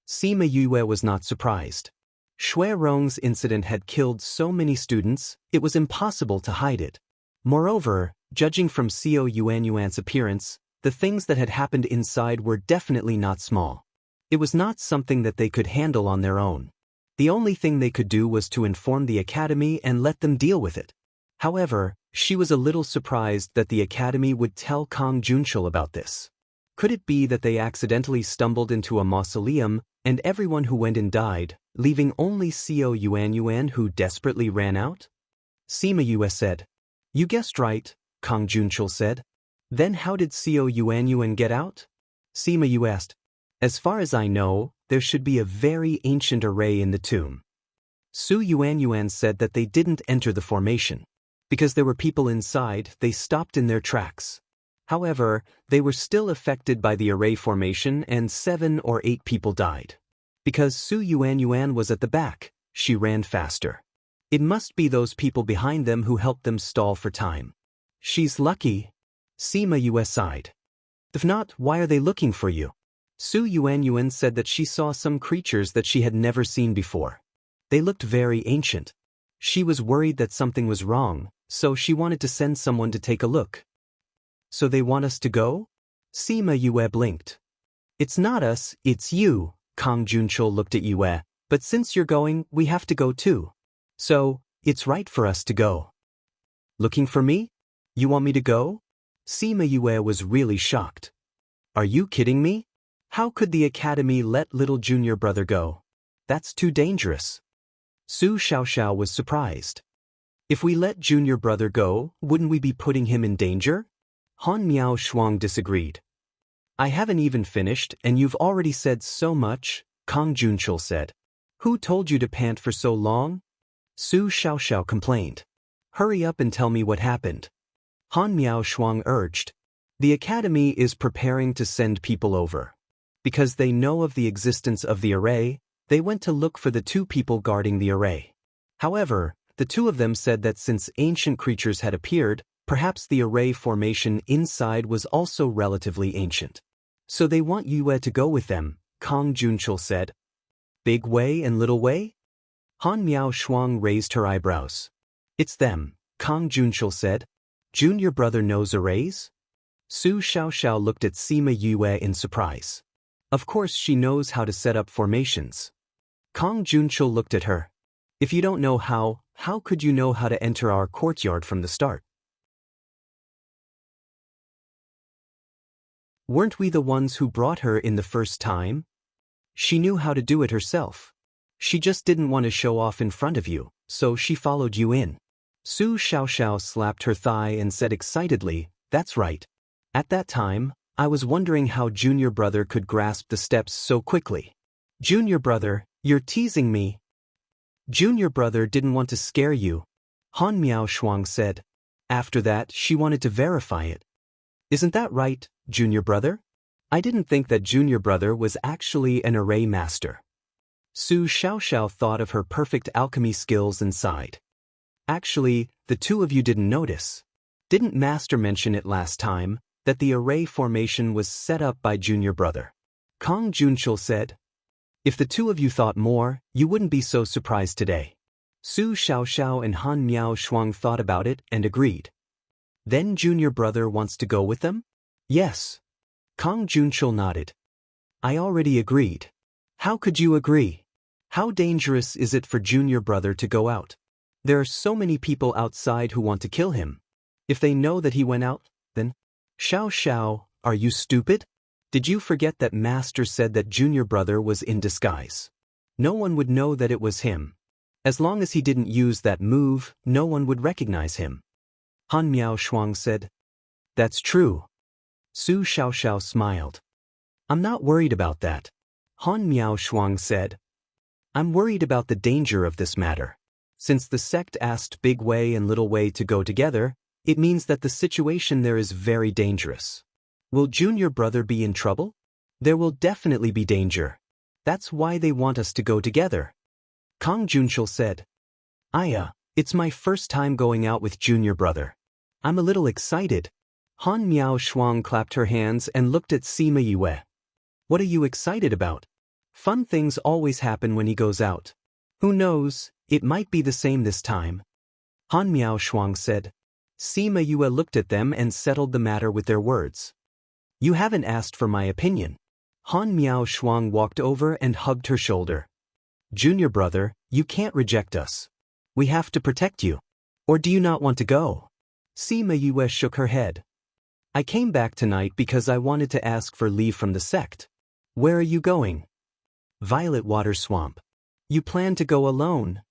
Sima Yue was not surprised. Shui Rong's incident had killed so many students, it was impossible to hide it. Moreover, judging from Xiao Yuanyuan's appearance, the things that had happened inside were definitely not small. It was not something that they could handle on their own. The only thing they could do was to inform the academy and let them deal with it. However, she was a little surprised that the academy would tell Kang Junchul about this. Could it be that they accidentally stumbled into a mausoleum and everyone who went in died, leaving only Xiao Yuanyuan who desperately ran out? Sima Yue said. You guessed right, Kang Junchul said. Then how did Xiao Yuanyuan get out? Sima Yue asked. As far as I know, there should be a very ancient array in the tomb. Su Yuanyuan said that they didn't enter the formation. Because there were people inside, they stopped in their tracks. However, they were still affected by the array formation and 7 or 8 people died. Because Su Yuanyuan was at the back, she ran faster. It must be those people behind them who helped them stall for time. She's lucky. Sima Yue sighed. If not, why are they looking for you? Su Yuanyuan said that she saw some creatures that she had never seen before. They looked very ancient. She was worried that something was wrong, so she wanted to send someone to take a look. So they want us to go? Sima Yue blinked. It's not us, it's you, Kang Junchul looked at Yue, but since you're going, we have to go too. So, it's right for us to go. Looking for me? You want me to go? Sima Yue was really shocked. Are you kidding me? How could the academy let little junior brother go? That's too dangerous. Su Xiaoxiao was surprised. If we let junior brother go, wouldn't we be putting him in danger? Han Miao Shuang disagreed. I haven't even finished and you've already said so much, Kang Junchul said. Who told you to pant for so long? Su Xiaoxiao complained. Hurry up and tell me what happened. Han Miao Shuang urged. The academy is preparing to send people over. Because they know of the existence of the array, they went to look for the 2 people guarding the array. However, the 2 of them said that since ancient creatures had appeared, perhaps the array formation inside was also relatively ancient. So they want Yue to go with them, Kang Junchul said. Big Wei and Little Wei? Han Miao Shuang raised her eyebrows. It's them, Kang Junchul said. Junior brother knows arrays? Su Xiaoxiao looked at Sima Yue in surprise. Of course she knows how to set up formations. Kang Junchul looked at her. If you don't know how could you know how to enter our courtyard from the start? Weren't we the ones who brought her in the first time? She knew how to do it herself. She just didn't want to show off in front of you, so she followed you in. Su Xiaoxiao slapped her thigh and said excitedly, That's right. At that time, I was wondering how junior brother could grasp the steps so quickly. Junior brother, you're teasing me. Junior brother didn't want to scare you, Han Miao Shuang said. After that, she wanted to verify it. Isn't that right, junior brother? I didn't think that junior brother was actually an array master. Su Xiaoxiao thought of her perfect alchemy skills and sighed. Actually, the 2 of you didn't notice. Didn't master mention it last time, that the array formation was set up by junior brother? Kang Junchul said. If the 2 of you thought more, you wouldn't be so surprised today. Su Xiaoxiao and Han Miao Shuang thought about it and agreed. Then junior brother wants to go with them? Yes. Kang Junchul nodded. I already agreed. How could you agree? How dangerous is it for junior brother to go out? There are so many people outside who want to kill him. If they know that he went out, then... Xiao, are you stupid? Did you forget that master said that junior brother was in disguise? No one would know that it was him. As long as he didn't use that move, no one would recognize him. Han Miao Shuang said. That's true. Su Xiaoxiao smiled. I'm not worried about that. Han Miao Shuang said. I'm worried about the danger of this matter. Since the sect asked Big Wei and Little Wei to go together, it means that the situation there is very dangerous. Will junior brother be in trouble? There will definitely be danger. That's why they want us to go together. Kang Junchul said. It's my first time going out with junior brother. I'm a little excited. Han Miao Shuang clapped her hands and looked at Sima Yue. What are you excited about? Fun things always happen when he goes out. Who knows, it might be the same this time. Han Miao Shuang said. Sima Yue looked at them and settled the matter with their words. You haven't asked for my opinion. Han Miao Shuang walked over and hugged her shoulder. Junior brother, you can't reject us. We have to protect you. Or do you not want to go? Sima Yue shook her head. I came back tonight because I wanted to ask for leave from the sect. Where are you going? Violet Water Swamp. You plan to go alone?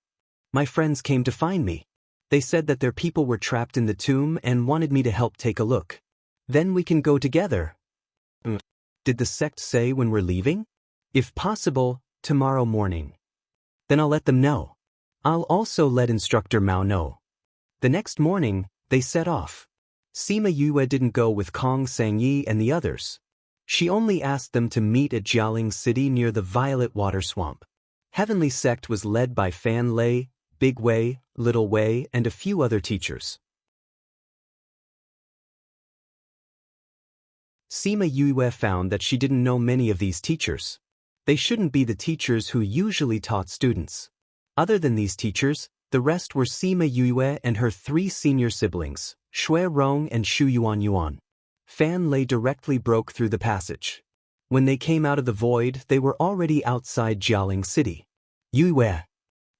My friends came to find me. They said that their people were trapped in the tomb and wanted me to help take a look. Then we can go together. Did the sect say when we're leaving? If possible, tomorrow morning. Then I'll let them know. I'll also let Instructor Mao know. The next morning, they set off. Sima Yue didn't go with Kong Sangyi and the others. She only asked them to meet at Jialing City near the Violet Water Swamp. Heavenly Sect was led by Fan Lei, Big Wei, Little Wei, and a few other teachers. Sima Yue found that she didn't know many of these teachers. They shouldn't be the teachers who usually taught students. Other than these teachers, the rest were Sima Yue and her 3 senior siblings, Shui Rong and Shu Yuan Yuan. Fan Lei directly broke through the passage. When they came out of the void, they were already outside Jialing City. Yue,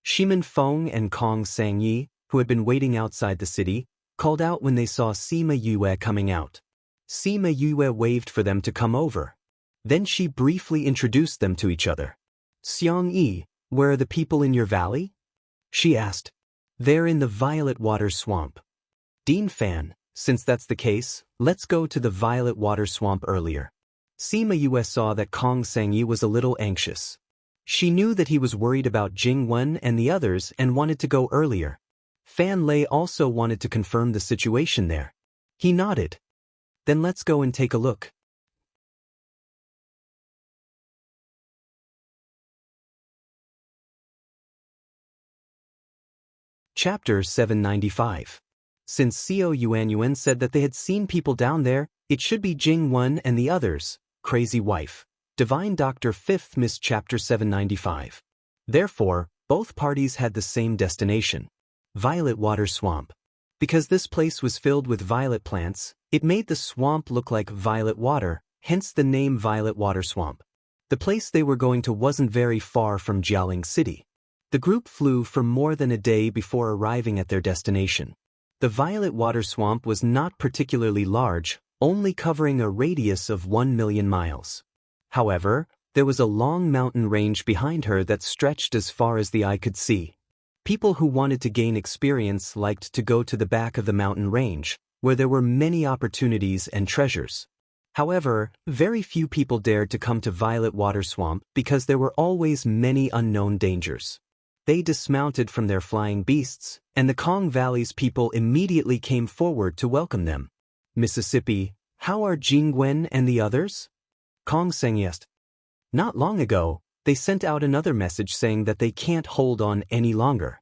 Shimin Feng and Kong Sangyi, who had been waiting outside the city, called out when they saw Sima Yue coming out. Sima Yue waved for them to come over. Then she briefly introduced them to each other. Xiang Yi, where are the people in your valley? She asked. They're in the Violet Water Swamp. Dean Fan, since that's the case, let's go to the Violet Water Swamp earlier. Sima Yue saw that Kong Sangyi was a little anxious. She knew that he was worried about Jing Wen and the others and wanted to go earlier. Fan Lei also wanted to confirm the situation there. He nodded. Then let's go and take a look. Chapter 795. Since Xiao Yuanyuan said that they had seen people down there, it should be Jing Wen and the others. Crazy Wife. Divine Doctor 5th Miss Chapter 795. Therefore, both parties had the same destination. Violet Water Swamp. Because this place was filled with violet plants, it made the swamp look like violet water, hence the name Violet Water Swamp. The place they were going to wasn't very far from Jialing City. The group flew for more than a day before arriving at their destination. The Violet Water Swamp was not particularly large, only covering a radius of 1 million miles. However, there was a long mountain range behind her that stretched as far as the eye could see. People who wanted to gain experience liked to go to the back of the mountain range, where there were many opportunities and treasures. However, very few people dared to come to Violet Water Swamp because there were always many unknown dangers. They dismounted from their flying beasts, and the Kong Valley's people immediately came forward to welcome them. Mississippi, how are Jingwen and the others? Kong Seng asked. Not long ago, they sent out another message saying that they can't hold on any longer.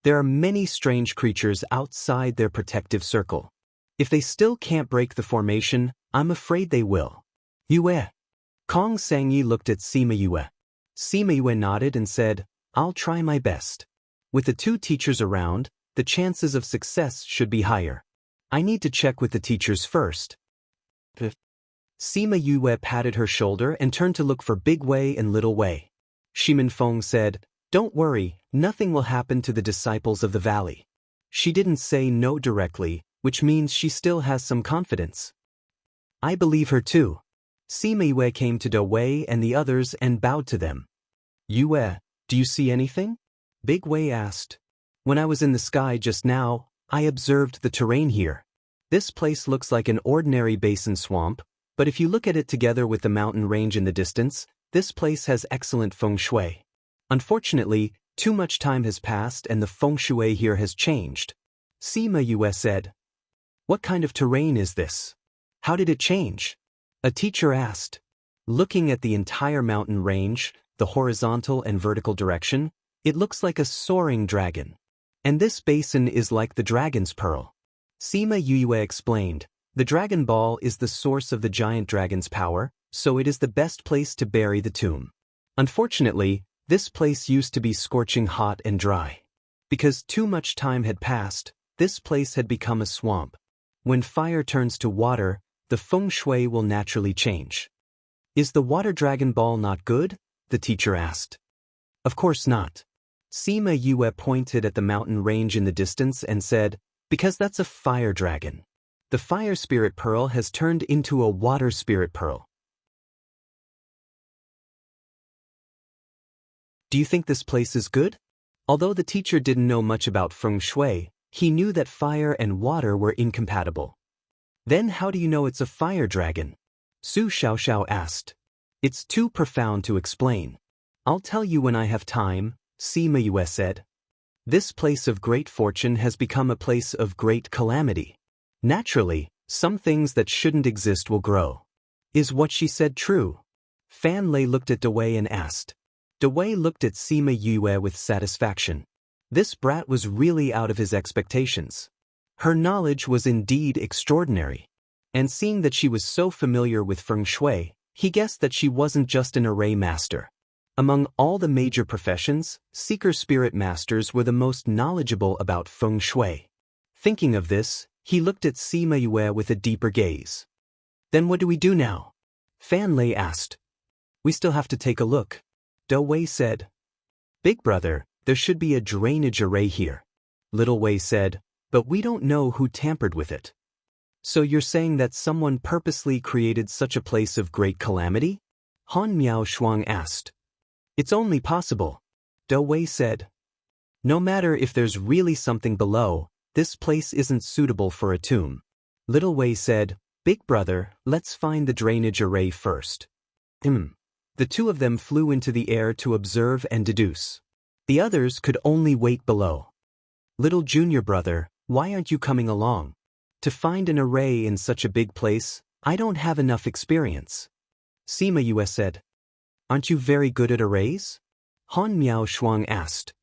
There are many strange creatures outside their protective circle. If they still can't break the formation, I'm afraid they will. Yue. Kong Sangyi looked at Sima Yue. Sima Yue nodded and said, I'll try my best. With the 2 teachers around, the chances of success should be higher. I need to check with the teachers first. Sima Yue patted her shoulder and turned to look for Big Wei and Little Wei. Shimin Feng said, Don't worry, nothing will happen to the disciples of the valley. She didn't say no directly, which means she still has some confidence. I believe her too. Sima Yue came to Do Wei and the others and bowed to them. Yue, do you see anything? Big Wei asked. When I was in the sky just now, I observed the terrain here. This place looks like an ordinary basin swamp, but if you look at it together with the mountain range in the distance, this place has excellent feng shui. Unfortunately, too much time has passed and the feng shui here has changed. Sima Yue said. What kind of terrain is this? How did it change? A teacher asked. Looking at the entire mountain range, the horizontal and vertical direction, it looks like a soaring dragon. And this basin is like the dragon's pearl. Sima Yue explained. The Dragon Ball is the source of the giant dragon's power, so it is the best place to bury the tomb. Unfortunately, this place used to be scorching hot and dry. Because too much time had passed, this place had become a swamp. When fire turns to water, the feng shui will naturally change. Is the water Dragon Ball not good? The teacher asked. Of course not. Sima Yue pointed at the mountain range in the distance and said, because that's a fire dragon. The fire spirit pearl has turned into a water spirit pearl. Do you think this place is good? Although the teacher didn't know much about feng shui, he knew that fire and water were incompatible. Then how do you know it's a fire dragon? Su Xiaoxiao asked. It's too profound to explain. I'll tell you when I have time, Sima Yue said. This place of great fortune has become a place of great calamity. Naturally, some things that shouldn't exist will grow. Is what she said true? Fan Lei looked at Dewey and asked. Dewey looked at Sima Yue with satisfaction. This brat was really out of his expectations. Her knowledge was indeed extraordinary. And seeing that she was so familiar with feng shui, he guessed that she wasn't just an array master. Among all the major professions, seeker spirit masters were the most knowledgeable about feng shui. Thinking of this, he looked at Sima Yue with a deeper gaze. Then what do we do now? Fan Lei asked. We still have to take a look. Do Wei said. Big brother, there should be a drainage array here. Little Wei said, but we don't know who tampered with it. So you're saying that someone purposely created such a place of great calamity? Han Miao Shuang asked. It's only possible. Do Wei said. No matter if there's really something below, this place isn't suitable for a tomb. Little Wei said, Big brother, let's find the drainage array first. The two of them flew into the air to observe and deduce. The others could only wait below. Little junior brother, why aren't you coming along? To find an array in such a big place, I don't have enough experience. Sima Yue said. Aren't you very good at arrays? Han Miao Shuang asked.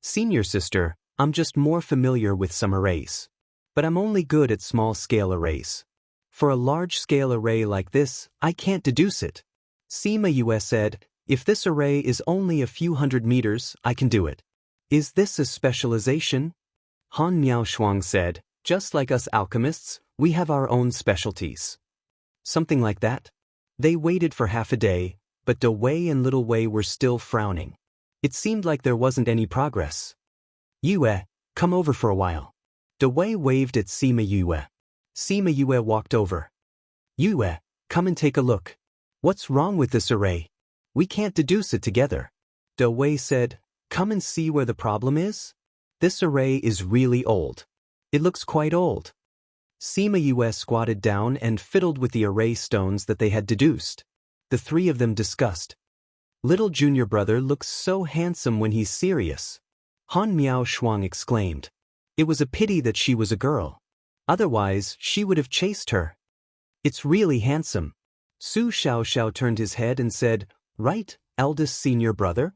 Senior sister, I'm just more familiar with some arrays. But I'm only good at small-scale arrays. For a large-scale array like this, I can't deduce it. Sima Yue said, if this array is only a few hundred meters, I can do it. Is this a specialization? Han Miao Shuang said, just like us alchemists, we have our own specialties. Something like that? They waited for half a day, but Do Wei and Little Wei were still frowning. It seemed like there wasn't any progress. Yue, come over for a while. Do Wei waved at Sima Yue. Sima Yue walked over. Yue, come and take a look. What's wrong with this array? We can't deduce it together. Do Wei said, come and see where the problem is? This array is really old. It looks quite old. Sima Yue squatted down and fiddled with the array stones that they had deduced. The three of them discussed. Little junior brother looks so handsome when he's serious. Han Miao Shuang exclaimed. It was a pity that she was a girl. Otherwise, she would have chased her. It's really handsome. Su Xiaoxiao turned his head and said, right, eldest senior brother?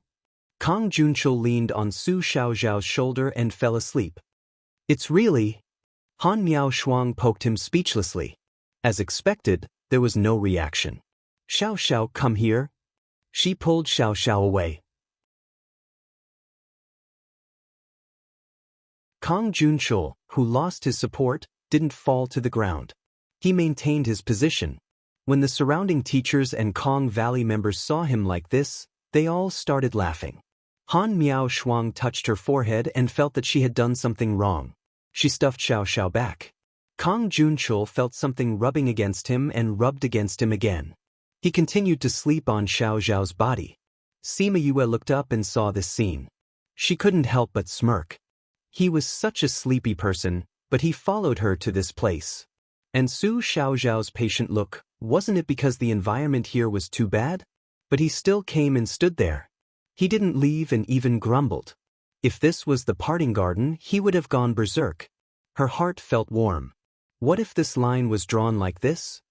Kang Junchul leaned on Su Xiaoxiao's shoulder and fell asleep. It's really... Han Miao Shuang poked him speechlessly. As expected, there was no reaction. Xiaoxiao, come here. She pulled Xiaoxiao away. Kang Junchul, who lost his support, didn't fall to the ground. He maintained his position. When the surrounding teachers and Kong Valley members saw him like this, they all started laughing. Han Miao Shuang touched her forehead and felt that she had done something wrong. She stuffed Xiaoxiao back. Kang Junchul felt something rubbing against him and rubbed against him again. He continued to sleep on Xiaoxiao's body. Sima Yue looked up and saw this scene. She couldn't help but smirk. He was such a sleepy person, but he followed her to this place. And Su Xiaoxiao's patient look, wasn't it because the environment here was too bad? But he still came and stood there. He didn't leave and even grumbled. If this was the parting garden, he would have gone berserk. Her heart felt warm. What if this line was drawn like this?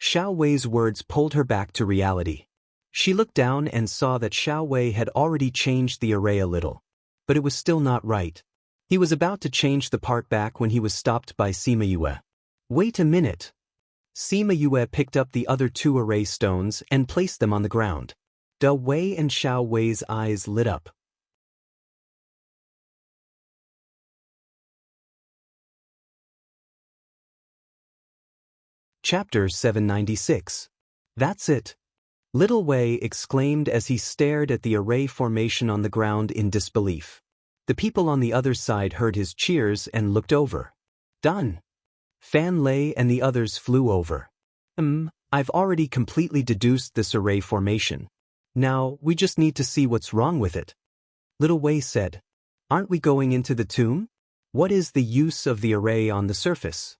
Xiao Wei's words pulled her back to reality. She looked down and saw that Xiao Wei had already changed the array a little. But it was still not right. He was about to change the part back when he was stopped by Sima Yue. Wait a minute, Sima Yue picked up the other 2 array stones and placed them on the ground. Da Wei and Xiao Wei's eyes lit up. Chapter 796. That's it. Little Wei exclaimed as he stared at the array formation on the ground in disbelief. The people on the other side heard his cheers and looked over. Done. Fan Lei and the others flew over. I've already completely deduced this array formation. Now, we just need to see what's wrong with it. Little Wei said. Aren't we going into the tomb? What is the use of the array on the surface?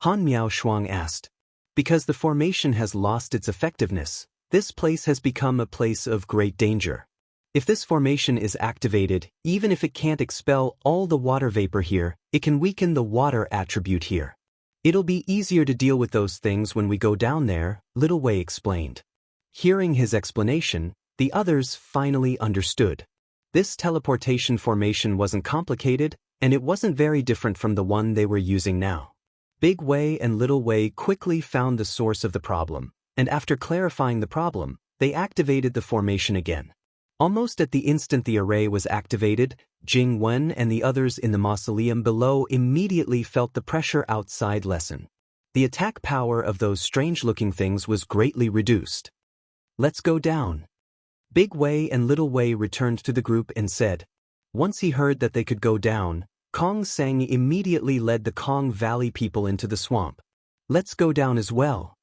Han Miao Shuang asked. Because the formation has lost its effectiveness, this place has become a place of great danger. If this formation is activated, even if it can't expel all the water vapor here, it can weaken the water attribute here. It'll be easier to deal with those things when we go down there, Little Wei explained. Hearing his explanation, the others finally understood. This teleportation formation wasn't complicated, and it wasn't very different from the one they were using now. Big Wei and Little Wei quickly found the source of the problem, and after clarifying the problem, they activated the formation again. Almost at the instant the array was activated, Jing Wen and the others in the mausoleum below immediately felt the pressure outside lessen. The attack power of those strange-looking things was greatly reduced. Let's go down. Big Wei and Little Wei returned to the group and said. Once he heard that they could go down, Kong Sang immediately led the Kong Valley people into the swamp. Let's go down as well.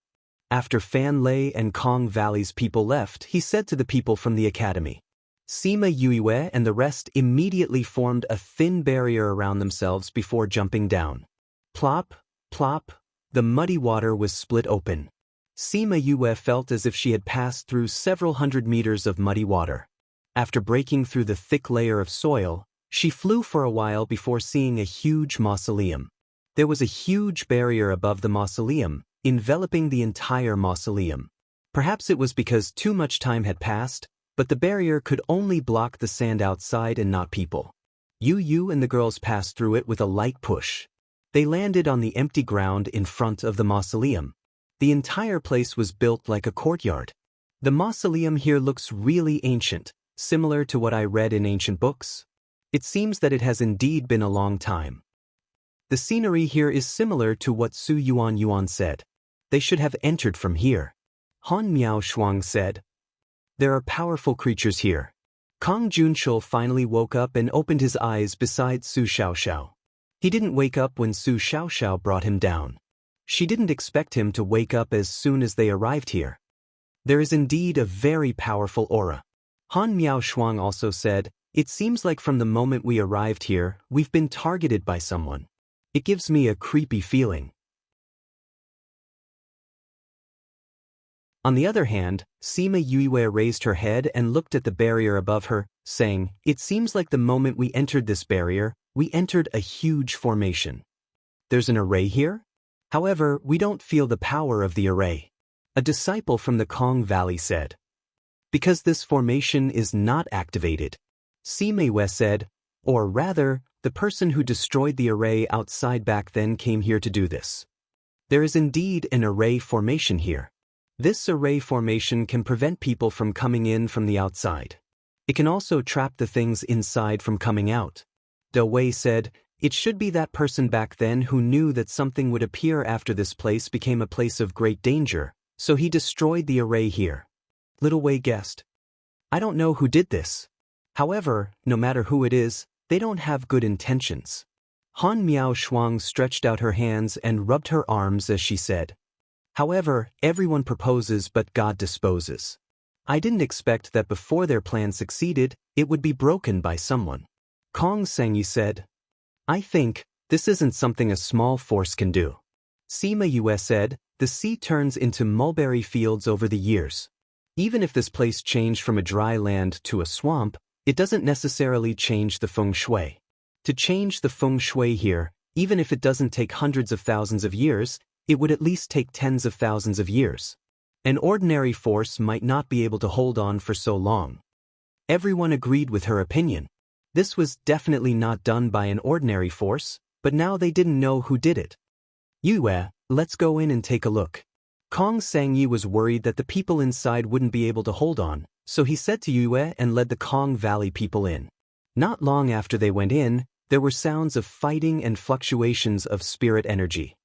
After Fan Lei and Kong Valley's people left, he said to the people from the academy. Sima Yue and the rest immediately formed a thin barrier around themselves before jumping down. Plop, plop, the muddy water was split open. Sima Yue felt as if she had passed through several hundred meters of muddy water. After breaking through the thick layer of soil, she flew for a while before seeing a huge mausoleum. There was a huge barrier above the mausoleum, enveloping the entire mausoleum. Perhaps it was because too much time had passed, but the barrier could only block the sand outside and not people. Yu and the girls passed through it with a light push. They landed on the empty ground in front of the mausoleum. The entire place was built like a courtyard. The mausoleum here looks really ancient, similar to what I read in ancient books. It seems that it has indeed been a long time. The scenery here is similar to what Su Yuan said. They should have entered from here. Han Miao Shuang said. There are powerful creatures here. Kong Junshul finally woke up and opened his eyes beside Su Xiaoxiao. He didn't wake up when Su Xiaoxiao brought him down. She didn't expect him to wake up as soon as they arrived here. There is indeed a very powerful aura. Han Miao Shuang also said, it seems like from the moment we arrived here, we've been targeted by someone. It gives me a creepy feeling. On the other hand, Sima Yue raised her head and looked at the barrier above her, saying, it seems like the moment we entered this barrier, we entered a huge formation. There's an array here? However, we don't feel the power of the array. A disciple from the Kong Valley said. Because this formation is not activated. Sima Yue said, or rather, the person who destroyed the array outside back then came here to do this. There is indeed an array formation here. This array formation can prevent people from coming in from the outside. It can also trap the things inside from coming out. Da Wei said, it should be that person back then who knew that something would appear after this place became a place of great danger, so he destroyed the array here. Little Wei guessed. I don't know who did this. However, no matter who it is, they don't have good intentions. Han Miao Shuang stretched out her hands and rubbed her arms as she said. However, everyone proposes but God disposes. I didn't expect that before their plan succeeded, it would be broken by someone. Kong Sangyi said. I think, this isn't something a small force can do. Sima Yue said, the sea turns into mulberry fields over the years. Even if this place changed from a dry land to a swamp, it doesn't necessarily change the feng shui. To change the feng shui here, even if it doesn't take hundreds of thousands of years, it would at least take tens of thousands of years. An ordinary force might not be able to hold on for so long. Everyone agreed with her opinion. This was definitely not done by an ordinary force, but now they didn't know who did it. Yue, let's go in and take a look. Kong Sangyi was worried that the people inside wouldn't be able to hold on, so he said to Yue and led the Kong Valley people in. Not long after they went in, there were sounds of fighting and fluctuations of spirit energy.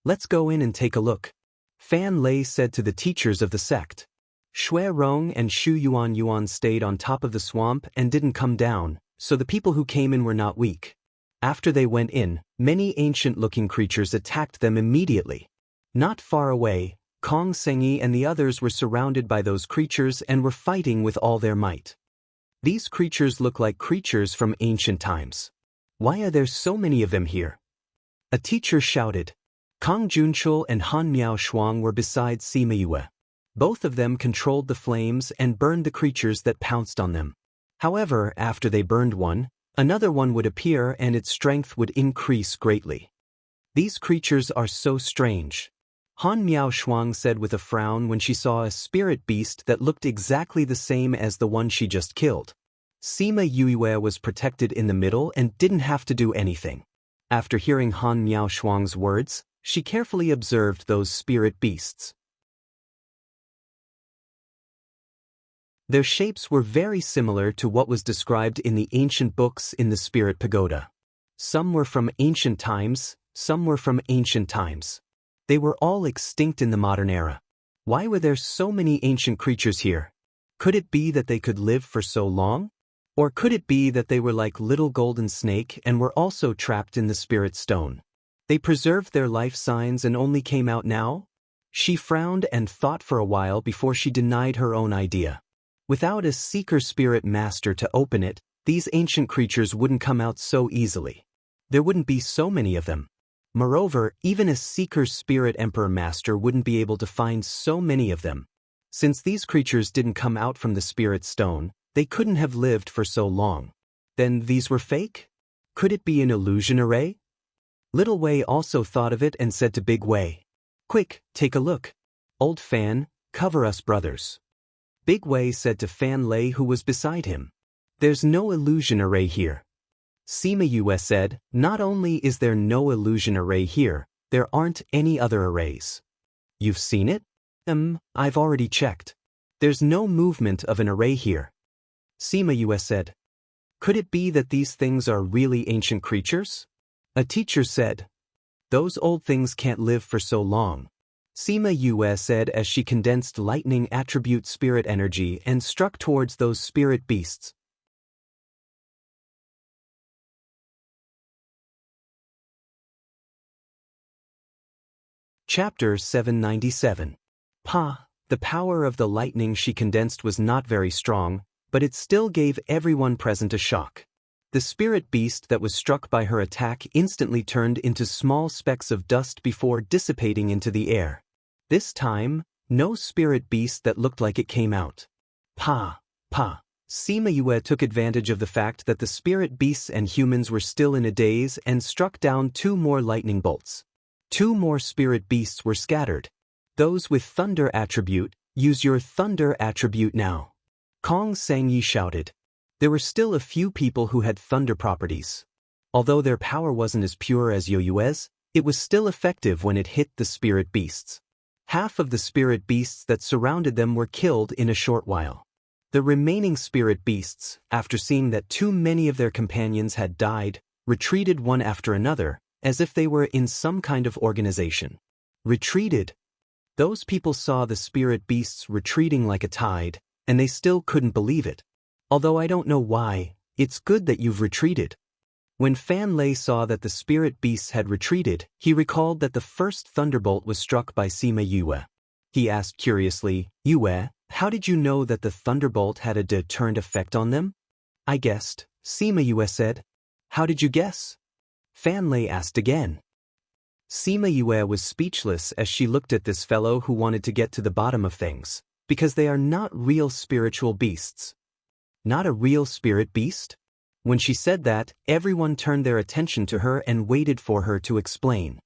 Let's go in and take a look, Fan Lei said to the teachers of the sect. Shui Rong and Shu Yuan stayed on top of the swamp and didn't come down, so the people who came in were not weak. After they went in, many ancient-looking creatures attacked them immediately. Not far away, Kong Sengyi and the others were surrounded by those creatures and were fighting with all their might. These creatures look like creatures from ancient times. Why are there so many of them here? A teacher shouted. Kang Junchul and Han Miao Shuang were beside Sima Yue. Both of them controlled the flames and burned the creatures that pounced on them. However, after they burned one, another one would appear and its strength would increase greatly. These creatures are so strange. Han Miao Shuang said with a frown when she saw a spirit beast that looked exactly the same as the one she just killed. Sima Yue was protected in the middle and didn't have to do anything. After hearing Han Miao Shuang's words, she carefully observed those spirit beasts. Their shapes were very similar to what was described in the ancient books in the Spirit Pagoda. Some were from ancient times, some were from ancient times. They were all extinct in the modern era. Why were there so many ancient creatures here? Could it be that they could live for so long? Or could it be that they were like little golden snake and were also trapped in the spirit stone? They preserved their life signs and only came out now? She frowned and thought for a while before she denied her own idea. Without a seeker spirit master to open it, these ancient creatures wouldn't come out so easily. There wouldn't be so many of them. Moreover, even a seeker spirit emperor master wouldn't be able to find so many of them. Since these creatures didn't come out from the spirit stone, they couldn't have lived for so long. Then these were fake? Could it be an illusion array? Little Wei also thought of it and said to Big Wei, "Quick, take a look. Old Fan, cover us brothers." Big Wei said to Fan Lei who was beside him, "There's no illusion array here." Sima Yue said, "Not only is there no illusion array here, there aren't any other arrays." "You've seen it?" I've already checked. There's no movement of an array here." Sima Yue said, "Could it be that these things are really ancient creatures?" A teacher said, "Those old things can't live for so long." Sima Yue said as she condensed lightning attribute spirit energy and struck towards those spirit beasts. Chapter 797. The power of the lightning she condensed was not very strong, but it still gave everyone present a shock. The spirit beast that was struck by her attack instantly turned into small specks of dust before dissipating into the air. This time, no spirit beast that looked like it came out. Sima Yue took advantage of the fact that the spirit beasts and humans were still in a daze and struck down 2 more lightning bolts. 2 more spirit beasts were scattered. Those with thunder attribute, use your thunder attribute now. Kong Sangyi shouted. There were still a few people who had thunder properties. Although their power wasn't as pure as Yoyue's, it was still effective when it hit the spirit beasts. Half of the spirit beasts that surrounded them were killed in a short while. The remaining spirit beasts, after seeing that too many of their companions had died, retreated one after another, as if they were in some kind of organization. Retreated. Those people saw the spirit beasts retreating like a tide, and they still couldn't believe it. Although I don't know why, it's good that you've retreated. When Fan Lei saw that the spirit beasts had retreated, he recalled that the first thunderbolt was struck by Sima Yue. He asked curiously, "Yue, how did you know that the thunderbolt had a deterrent effect on them?" "I guessed," Sima Yue said. "How did you guess?" Fan Lei asked again. Sima Yue was speechless as she looked at this fellow who wanted to get to the bottom of things, because they are not real spiritual beasts. Not a real spirit beast? When she said that, everyone turned their attention to her and waited for her to explain.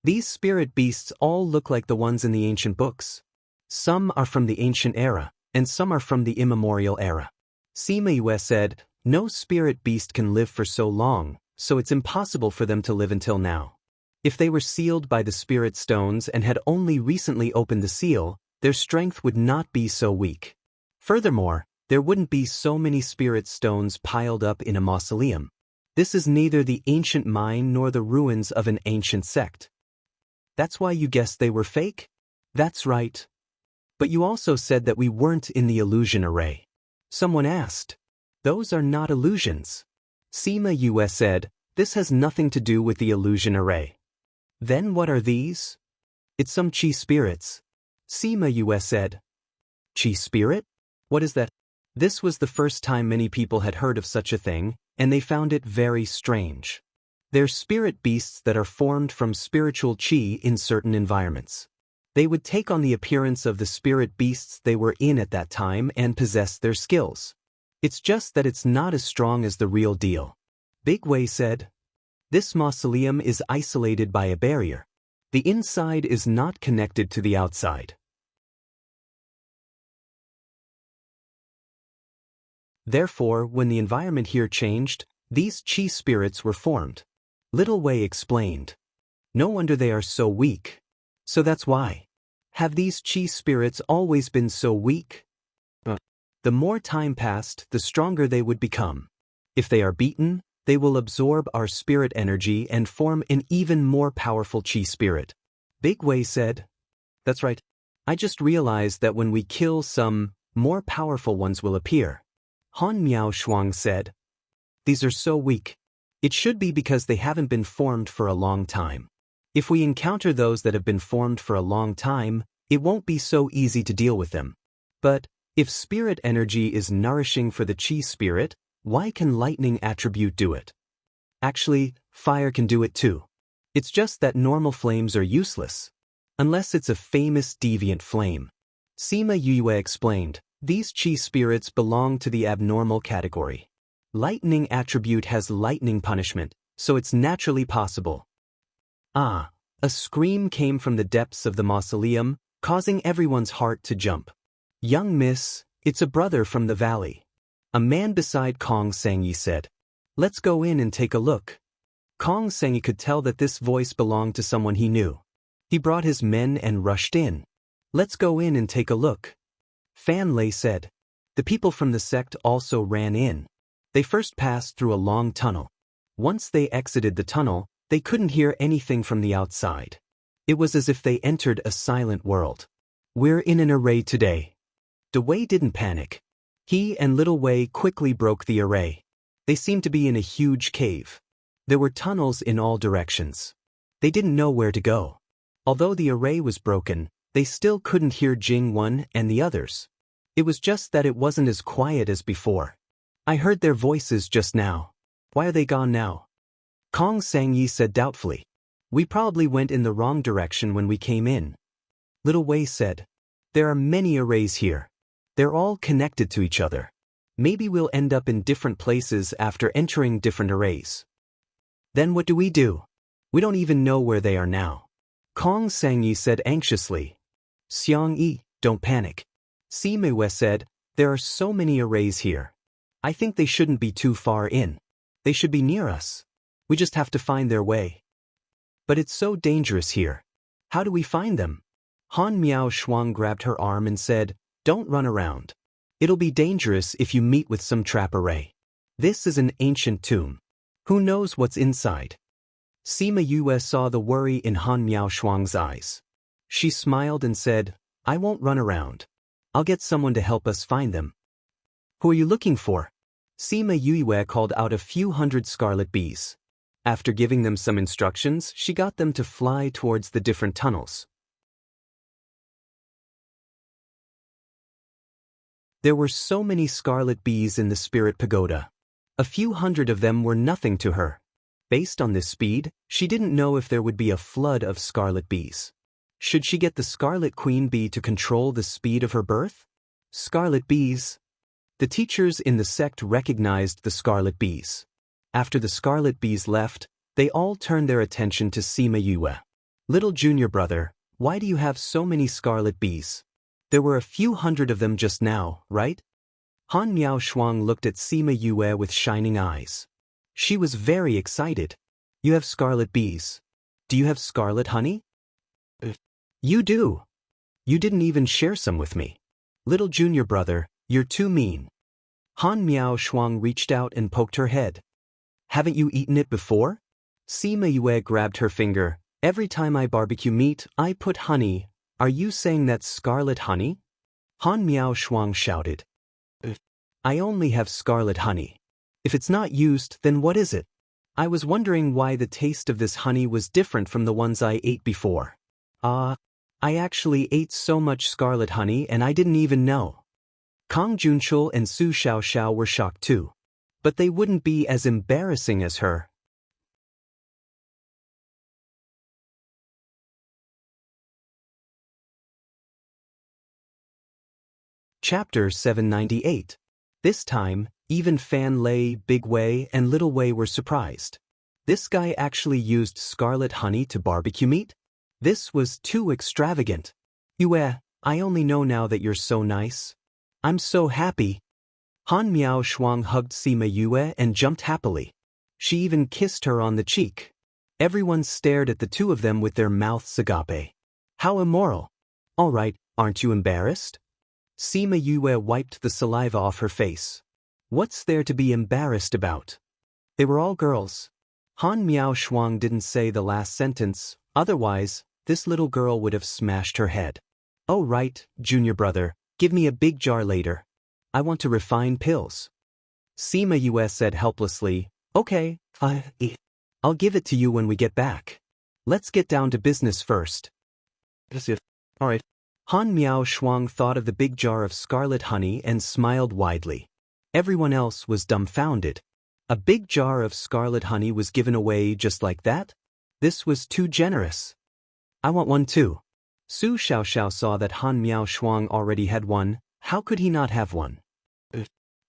These spirit beasts all look like the ones in the ancient books. Some are from the ancient era, and some are from the immemorial era. Sima Yue said, "No spirit beast can live for so long, so it's impossible for them to live until now." If they were sealed by the spirit stones and had only recently opened the seal, their strength would not be so weak. Furthermore, there wouldn't be so many spirit stones piled up in a mausoleum. This is neither the ancient mine nor the ruins of an ancient sect. That's why you guessed they were fake? That's right. But you also said that we weren't in the illusion array. Someone asked. Those are not illusions. Sima Yue said, this has nothing to do with the illusion array. Then what are these? It's some chi spirits. Sima Yue said. Chi spirit? What is that? This was the first time many people had heard of such a thing, and they found it very strange. They're spirit beasts that are formed from spiritual chi in certain environments. They would take on the appearance of the spirit beasts they were in at that time and possess their skills. It's just that it's not as strong as the real deal. Big Wei said. This mausoleum is isolated by a barrier. The inside is not connected to the outside. Therefore, when the environment here changed, these chi spirits were formed. Little Wei explained. No wonder they are so weak. So that's why. Have these chi spirits always been so weak? The more time passed, the stronger they would become. If they are beaten, they will absorb our spirit energy and form an even more powerful chi spirit. Big Wei said. That's right. I just realized that when we kill some, more powerful ones will appear. Han Miao Shuang said. These are so weak. It should be because they haven't been formed for a long time. If we encounter those that have been formed for a long time, it won't be so easy to deal with them. But, if spirit energy is nourishing for the chi spirit, why can lightning attribute do it? Actually, fire can do it too. It's just that normal flames are useless. Unless it's a famous deviant flame. Sima Yue explained. These chi spirits belong to the abnormal category. Lightning attribute has lightning punishment, so it's naturally possible. Ah! A scream came from the depths of the mausoleum, causing everyone's heart to jump. Young miss, it's a brother from the valley. A man beside Kong Sangyi said. Let's go in and take a look. Kong Sangyi could tell that this voice belonged to someone he knew. He brought his men and rushed in. Let's go in and take a look. Fan Lei said. The people from the sect also ran in. They first passed through a long tunnel. Once they exited the tunnel, they couldn't hear anything from the outside. It was as if they entered a silent world. We're in an array today. De Wei didn't panic. He and Little Wei quickly broke the array. They seemed to be in a huge cave. There were tunnels in all directions. They didn't know where to go. Although the array was broken, they still couldn't hear Jing Wen and the others. It was just that it wasn't as quiet as before. I heard their voices just now. Why are they gone now? Kong Sangyi said doubtfully. We probably went in the wrong direction when we came in. Little Wei said. There are many arrays here. They're all connected to each other. Maybe we'll end up in different places after entering different arrays. Then what do? We don't even know where they are now. Kong Sangyi said anxiously. Xiang Yi, don't panic. Sima Yue said, there are so many arrays here. I think they shouldn't be too far in. They should be near us. We just have to find their way. But it's so dangerous here. How do we find them? Han Miao Shuang grabbed her arm and said, don't run around. It'll be dangerous if you meet with some trap array. This is an ancient tomb. Who knows what's inside? Sima Yue saw the worry in Han Miao Shuang's eyes. She smiled and said, I won't run around. I'll get someone to help us find them. Who are you looking for? Sima Yue called out a few hundred scarlet bees. After giving them some instructions, she got them to fly towards the different tunnels. There were so many scarlet bees in the spirit pagoda. A few hundred of them were nothing to her. Based on this speed, she didn't know if there would be a flood of scarlet bees. Should she get the scarlet queen bee to control the speed of her birth? Scarlet bees. The teachers in the sect recognized the scarlet bees. After the scarlet bees left, they all turned their attention to Sima Yue. Little junior brother, why do you have so many scarlet bees? There were a few hundred of them just now, right? Han Miao Shuang looked at Sima Yue with shining eyes. She was very excited. You have scarlet bees. Do you have scarlet honey? You do. You didn't even share some with me. Little junior brother, you're too mean. Han Miao Shuang reached out and poked her head. Haven't you eaten it before? Sima Yue grabbed her finger. Every time I barbecue meat, I put honey. Are you saying that's scarlet honey? Han Miao Shuang shouted. I only have scarlet honey. If it's not used, then what is it? I was wondering why the taste of this honey was different from the ones I ate before. I actually ate so much scarlet honey and I didn't even know. Kong Junchul and Su Xiaoxiao were shocked too. But they wouldn't be as embarrassing as her. Chapter 798. This time, even Fan Lei, Big Wei, and Little Wei were surprised. This guy actually used scarlet honey to barbecue meat? This was too extravagant. Yue, I only know now that you're so nice. I'm so happy. Han Miao Shuang hugged Sima Yue and jumped happily. She even kissed her on the cheek. Everyone stared at the two of them with their mouths agape. How immoral. All right, aren't you embarrassed? Sima Yue wiped the saliva off her face. What's there to be embarrassed about? They were all girls. Han Miao Shuang didn't say the last sentence, otherwise, this little girl would have smashed her head. Oh right, junior brother, give me a big jar later. I want to refine pills. Sima Yue said helplessly, okay, I'll give it to you when we get back. Let's get down to business first. Alright. Han Miao Shuang thought of the big jar of scarlet honey and smiled widely. Everyone else was dumbfounded. A big jar of scarlet honey was given away just like that? This was too generous. I want one too. Su Xiaoxiao saw that Han Miao Shuang already had one. How could he not have one?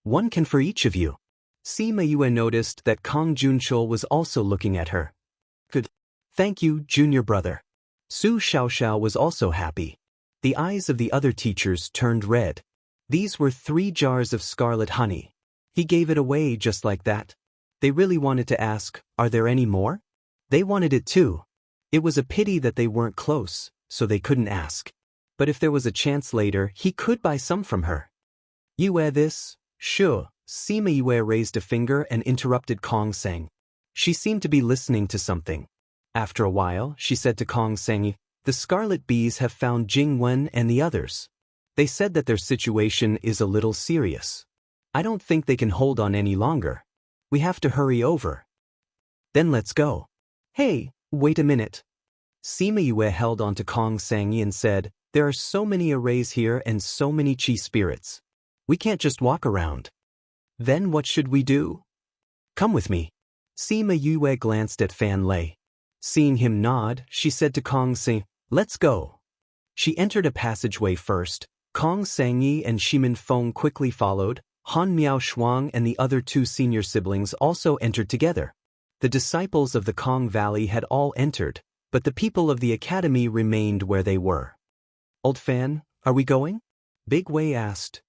One can for each of you. Sima Yue noticed that Kong Junchul was also looking at her. Good. Thank you, junior brother. Su Xiaoxiao was also happy. The eyes of the other teachers turned red. These were 3 jars of scarlet honey. He gave it away just like that. They really wanted to ask, are there any more? They wanted it too. It was a pity that they weren't close, so they couldn't ask. But if there was a chance later, he could buy some from her. Yue this? Sure. Sima Yue raised a finger and interrupted Kong Seng. She seemed to be listening to something. After a while, she said to Kong Seng, the Scarlet Bees have found Jing Wen and the others. They said that their situation is a little serious. I don't think they can hold on any longer. We have to hurry over. Then let's go. Hey, wait a minute. Sima Yue held on to Kong Seng and said, there are so many arrays here and so many chi spirits. We can't just walk around. Then what should we do? Come with me. Sima Yue glanced at Fan Lei. Seeing him nod, she said to Kong Seng, let's go. She entered a passageway first. Kong Sengyi and Shimin Feng quickly followed. Han Miao Shuang and the other 2 senior siblings also entered together. The disciples of the Kong Valley had all entered, but the people of the academy remained where they were. Old Fan, are we going? Big Wei asked.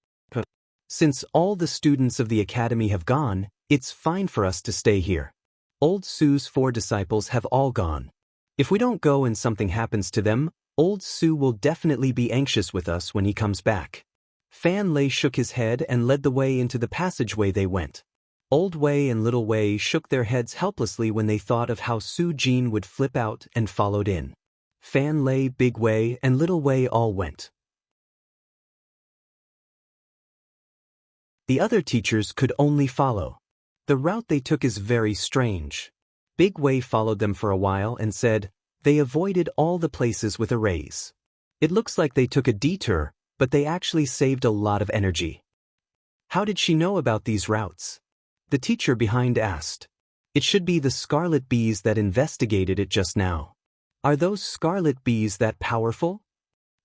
Since all the students of the academy have gone, it's fine for us to stay here. Old Su's 4 disciples have all gone. If we don't go and something happens to them, Old Su will definitely be anxious with us when he comes back. Fan Lei shook his head and led the way into the passageway they went. Old Wei and Little Wei shook their heads helplessly when they thought of how Su Jin would flip out and followed in. Fan Lei, Big Wei, and Little Wei all went. The other teachers could only follow. The route they took is very strange. Big Wei followed them for a while and said, they avoided all the places with arrays. It looks like they took a detour, but they actually saved a lot of energy. How did she know about these routes? The teacher behind asked. It should be the Scarlet Bees that investigated it just now. Are those Scarlet Bees that powerful?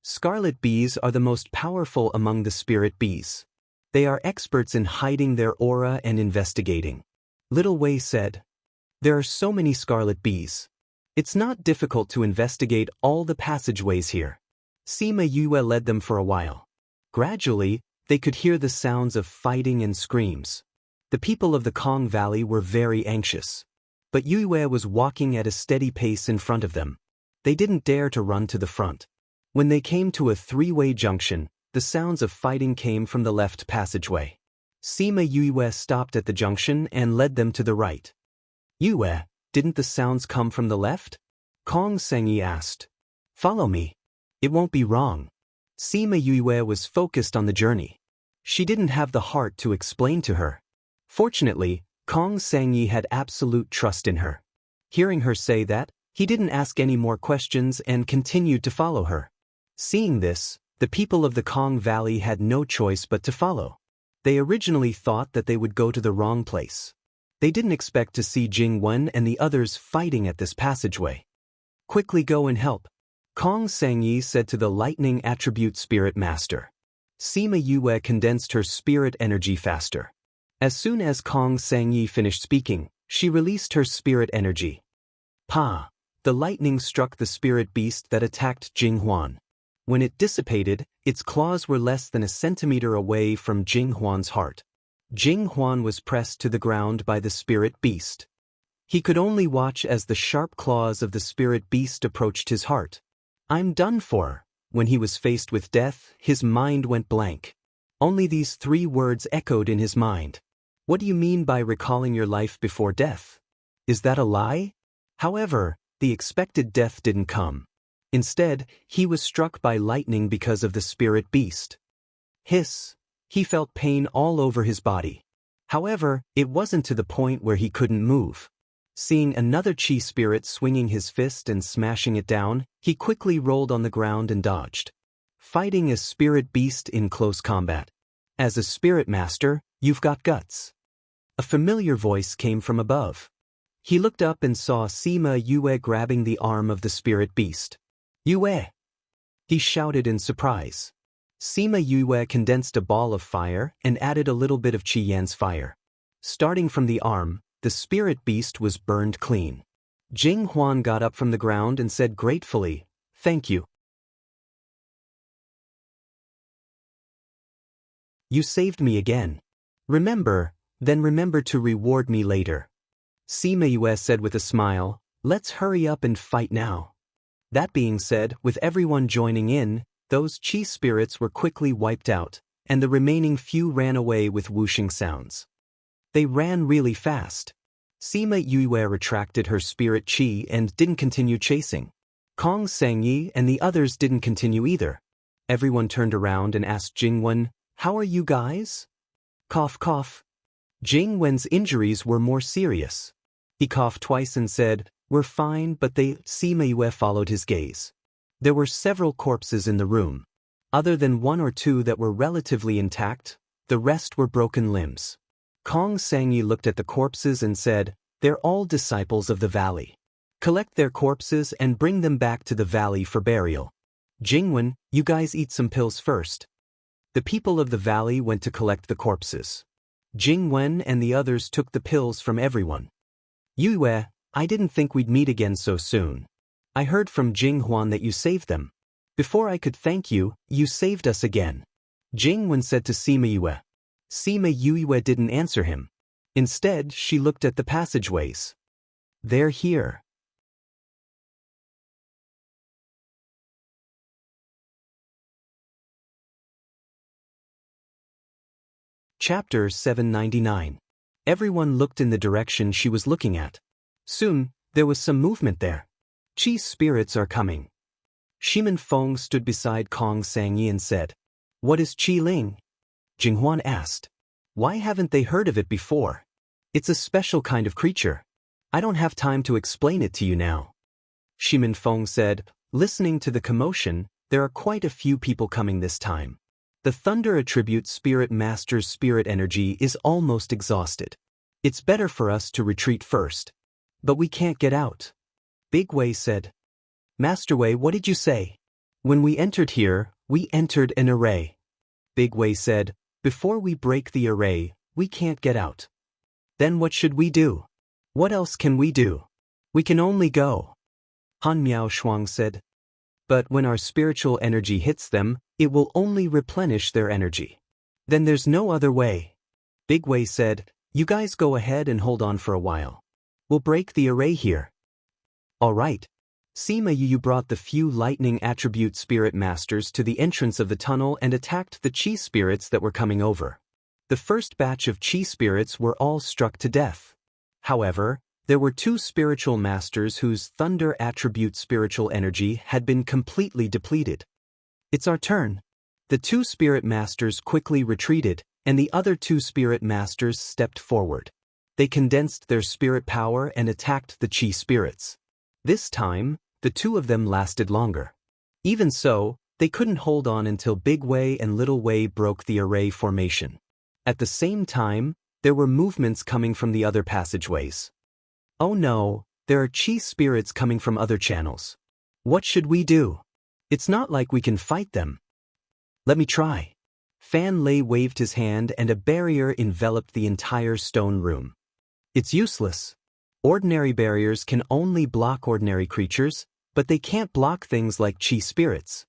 Scarlet Bees are the most powerful among the spirit bees. They are experts in hiding their aura and investigating. Little Wei said. There are so many Scarlet Bees. It's not difficult to investigate all the passageways here. Sima Yue led them for a while. Gradually, they could hear the sounds of fighting and screams. The people of the Kong Valley were very anxious. but Yue was walking at a steady pace in front of them. They didn't dare to run to the front. When they came to a three-way junction, the sounds of fighting came from the left passageway. Sima Yue stopped at the junction and led them to the right. Yue, didn't the sounds come from the left? Kong Sengyi asked. Follow me. It won't be wrong. Sima Yue was focused on the journey. She didn't have the heart to explain to her. Fortunately, Kong Sengyi had absolute trust in her. Hearing her say that, he didn't ask any more questions and continued to follow her. Seeing this, the people of the Kong Valley had no choice but to follow. They originally thought that they would go to the wrong place. They didn't expect to see Jingwen and the others fighting at this passageway. Quickly go and help, Kong Sengyi said to the Lightning Attribute Spirit Master. Sima Yue condensed her spirit energy faster. As soon as Kong Sengyi finished speaking, she released her spirit energy. Pa! The lightning struck the spirit beast that attacked Jinghuan. When it dissipated, its claws were less than a centimeter away from Jinghuan's heart. Jinghuan was pressed to the ground by the spirit beast. He could only watch as the sharp claws of the spirit beast approached his heart. I'm done for. When he was faced with death, his mind went blank. Only these three words echoed in his mind. What do you mean by recalling your life before death? Is that a lie? However, the expected death didn't come. Instead, he was struck by lightning because of the spirit beast. Hiss! He felt pain all over his body. However, it wasn't to the point where he couldn't move. Seeing another chi spirit swinging his fist and smashing it down, he quickly rolled on the ground and dodged. Fighting a spirit beast in close combat. As a spirit master, you've got guts. A familiar voice came from above. He looked up and saw Sima Yue grabbing the arm of the spirit beast. Yue! He shouted in surprise. Sima Yue condensed a ball of fire and added a little bit of Qi Yan's fire. Starting from the arm, the spirit beast was burned clean. Jinghuan got up from the ground and said gratefully, "Thank you. You saved me again. Then remember to reward me later." Sima Yue said with a smile, "Let's hurry up and fight now." That being said, with everyone joining in, those chi spirits were quickly wiped out, and the remaining few ran away with whooshing sounds. They ran really fast. Sima Yue retracted her spirit chi and didn't continue chasing. Kong Sengyi and the others didn't continue either. Everyone turned around and asked Jingwen, "How are you guys?" Cough cough. Jingwen's injuries were more serious. He coughed twice and said, "We're fine, but they..." Sima Yue followed his gaze. There were several corpses in the room. Other than one or two that were relatively intact, the rest were broken limbs. Kong Sengyi looked at the corpses and said, "They're all disciples of the valley. Collect their corpses and bring them back to the valley for burial. Jingwen, you guys eat some pills first." The people of the valley went to collect the corpses. Jingwen and the others took the pills from everyone. "Yue, I didn't think we'd meet again so soon. I heard from Jinghuan that you saved them. Before I could thank you, you saved us again," Jingwen said to Sima Yue. Sima Yue didn't answer him. Instead, she looked at the passageways. "They're here." Chapter 799. Everyone looked in the direction she was looking at. Soon, there was some movement there. Chi spirits are coming. Shimin Feng stood beside Kong Sengyi and said, "What is Qi Ling?" Jinghuan asked. "Why haven't they heard of it before? It's a special kind of creature. I don't have time to explain it to you now." Shimin Feng said, "Listening to the commotion, there are quite a few people coming this time. The Thunder Attribute Spirit Master's spirit energy is almost exhausted. It's better for us to retreat first. But we can't get out." Big Wei said. "Master Wei, what did you say?" "When we entered here, we entered an array." Big Wei said, "Before we break the array, we can't get out." "Then what should we do?" "What else can we do? We can only go." Han Miao Shuang said. "But when our spiritual energy hits them, it will only replenish their energy. Then there's no other way." Big Wei said, "You guys go ahead and hold on for a while. We'll break the array here. Alright. Sima Yu brought the few lightning attribute spirit masters to the entrance of the tunnel and attacked the chi spirits that were coming over. The first batch of chi spirits were all struck to death. However, there were 2 spiritual masters whose thunder attribute spiritual energy had been completely depleted. It's our turn. The 2 spirit masters quickly retreated, and the other 2 spirit masters stepped forward. They condensed their spirit power and attacked the chi spirits. This time, the 2 of them lasted longer. Even so, they couldn't hold on until Big Wei and Little Wei broke the array formation. At the same time, there were movements coming from the other passageways. Oh no, there are chi spirits coming from other channels. What should we do? It's not like we can fight them. Let me try. Fan Lei waved his hand and a barrier enveloped the entire stone room. It's useless. Ordinary barriers can only block ordinary creatures, but they can't block things like chi spirits.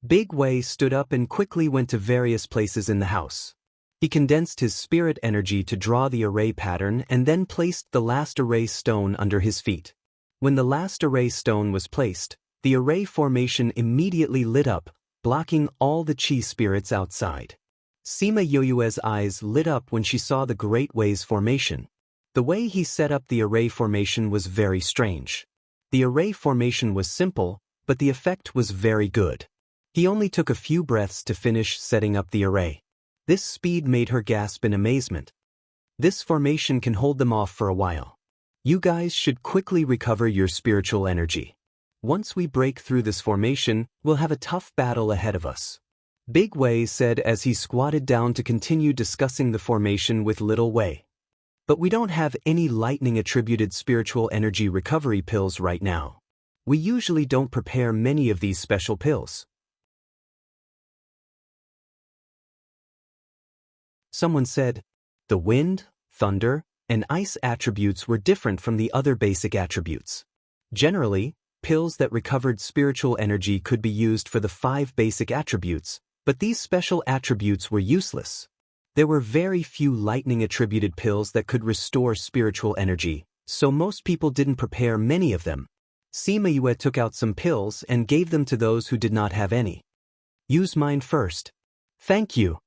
Big Wei stood up and quickly went to various places in the house. He condensed his spirit energy to draw the array pattern and then placed the last array stone under his feet. When the last array stone was placed, the array formation immediately lit up, blocking all the chi spirits outside. Sima Yoyue's eyes lit up when she saw the Great Wei's formation. The way he set up the array formation was very strange. The array formation was simple, but the effect was very good. He only took a few breaths to finish setting up the array. This speed made her gasp in amazement. This formation can hold them off for a while. You guys should quickly recover your spiritual energy. Once we break through this formation, we'll have a tough battle ahead of us. Big Wei said as he squatted down to continue discussing the formation with Little Wei. But we don't have any lightning-attributed spiritual energy recovery pills right now. We usually don't prepare many of these special pills. Someone said, the wind, thunder, and ice attributes were different from the other basic attributes. Generally, pills that recovered spiritual energy could be used for the 5 basic attributes, but these special attributes were useless. There were very few lightning-attributed pills that could restore spiritual energy, so most people didn't prepare many of them. Sima Yue took out some pills and gave them to those who did not have any. Use mine first. Thank you.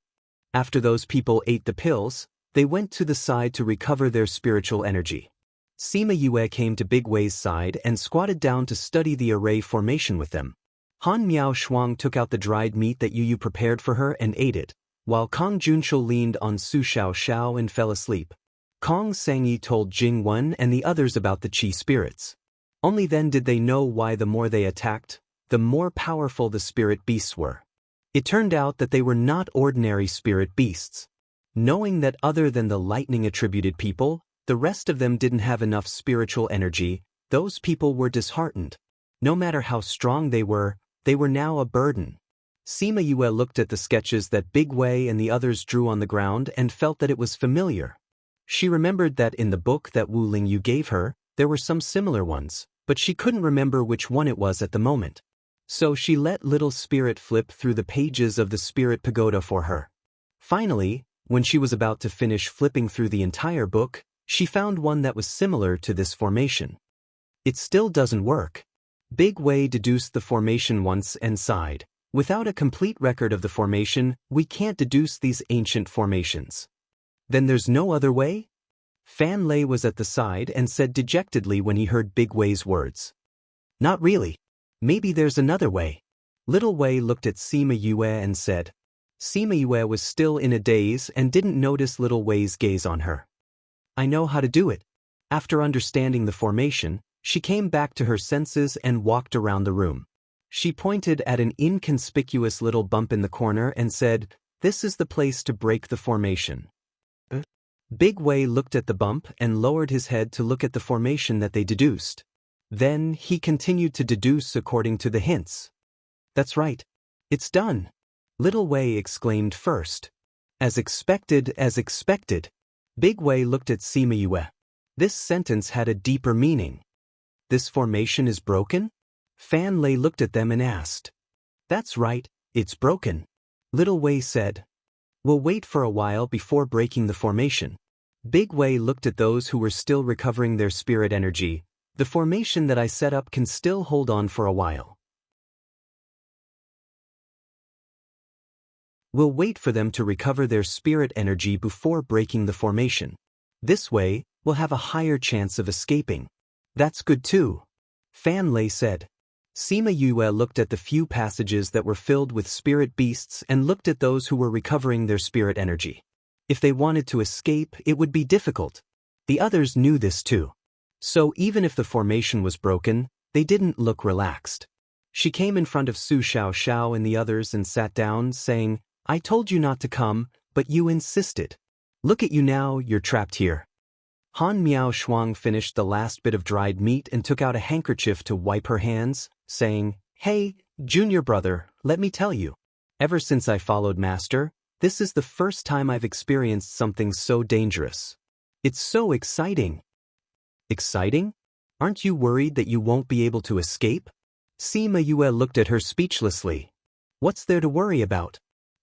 After those people ate the pills, they went to the side to recover their spiritual energy. Sima Yue came to Big Wei's side and squatted down to study the array formation with them. Han Miao Shuang took out the dried meat that Yu prepared for her and ate it, while Kong Junshou leaned on Su Xiao Xiao and fell asleep. Kong Sangyi told Jing Wen and the others about the chi spirits. Only then did they know why the more they attacked, the more powerful the spirit beasts were. It turned out that they were not ordinary spirit beasts. Knowing that other than the lightning-attributed people, the rest of them didn't have enough spiritual energy, those people were disheartened. No matter how strong they were now a burden. Sima Yue looked at the sketches that Big Wei and the others drew on the ground and felt that it was familiar. She remembered that in the book that Wu Lingyu gave her, there were some similar ones, but she couldn't remember which one it was at the moment. So she let Little Spirit flip through the pages of the Spirit Pagoda for her. Finally, when she was about to finish flipping through the entire book, she found one that was similar to this formation. It still doesn't work. Big Wei deduced the formation once and sighed. Without a complete record of the formation, we can't deduce these ancient formations. Then there's no other way? Fan Lei was at the side and said dejectedly when he heard Big Wei's words. Not really. Maybe there's another way. Little Wei looked at Sima Yue and said. Sima Yue was still in a daze and didn't notice Little Wei's gaze on her. I know how to do it. After understanding the formation, she came back to her senses and walked around the room. She pointed at an inconspicuous little bump in the corner and said, this is the place to break the formation. Big Wei looked at the bump and lowered his head to look at the formation that they deduced. Then he continued to deduce according to the hints. That's right. It's done. Little Wei exclaimed first. As expected, as expected. Big Wei looked at Sima Yue. This sentence had a deeper meaning. This formation is broken? Fan Lei looked at them and asked. That's right, it's broken. Little Wei said. We'll wait for a while before breaking the formation. Big Wei looked at those who were still recovering their spirit energy. The formation that I set up can still hold on for a while. We'll wait for them to recover their spirit energy before breaking the formation. This way, we'll have a higher chance of escaping. That's good too, Fan Lei said. Sima Yue looked at the few passages that were filled with spirit beasts and looked at those who were recovering their spirit energy. If they wanted to escape, it would be difficult. The others knew this too. So even if the formation was broken, they didn't look relaxed. She came in front of Su Xiao and the others and sat down, saying, "I told you not to come, but you insisted. Look at you now, you're trapped here." Han Miao Shuang finished the last bit of dried meat and took out a handkerchief to wipe her hands, saying, "Hey, junior brother, let me tell you. Ever since I followed Master, this is the first time I've experienced something so dangerous. It's so exciting." Exciting? Aren't you worried that you won't be able to escape? Sima Yue looked at her speechlessly. What's there to worry about?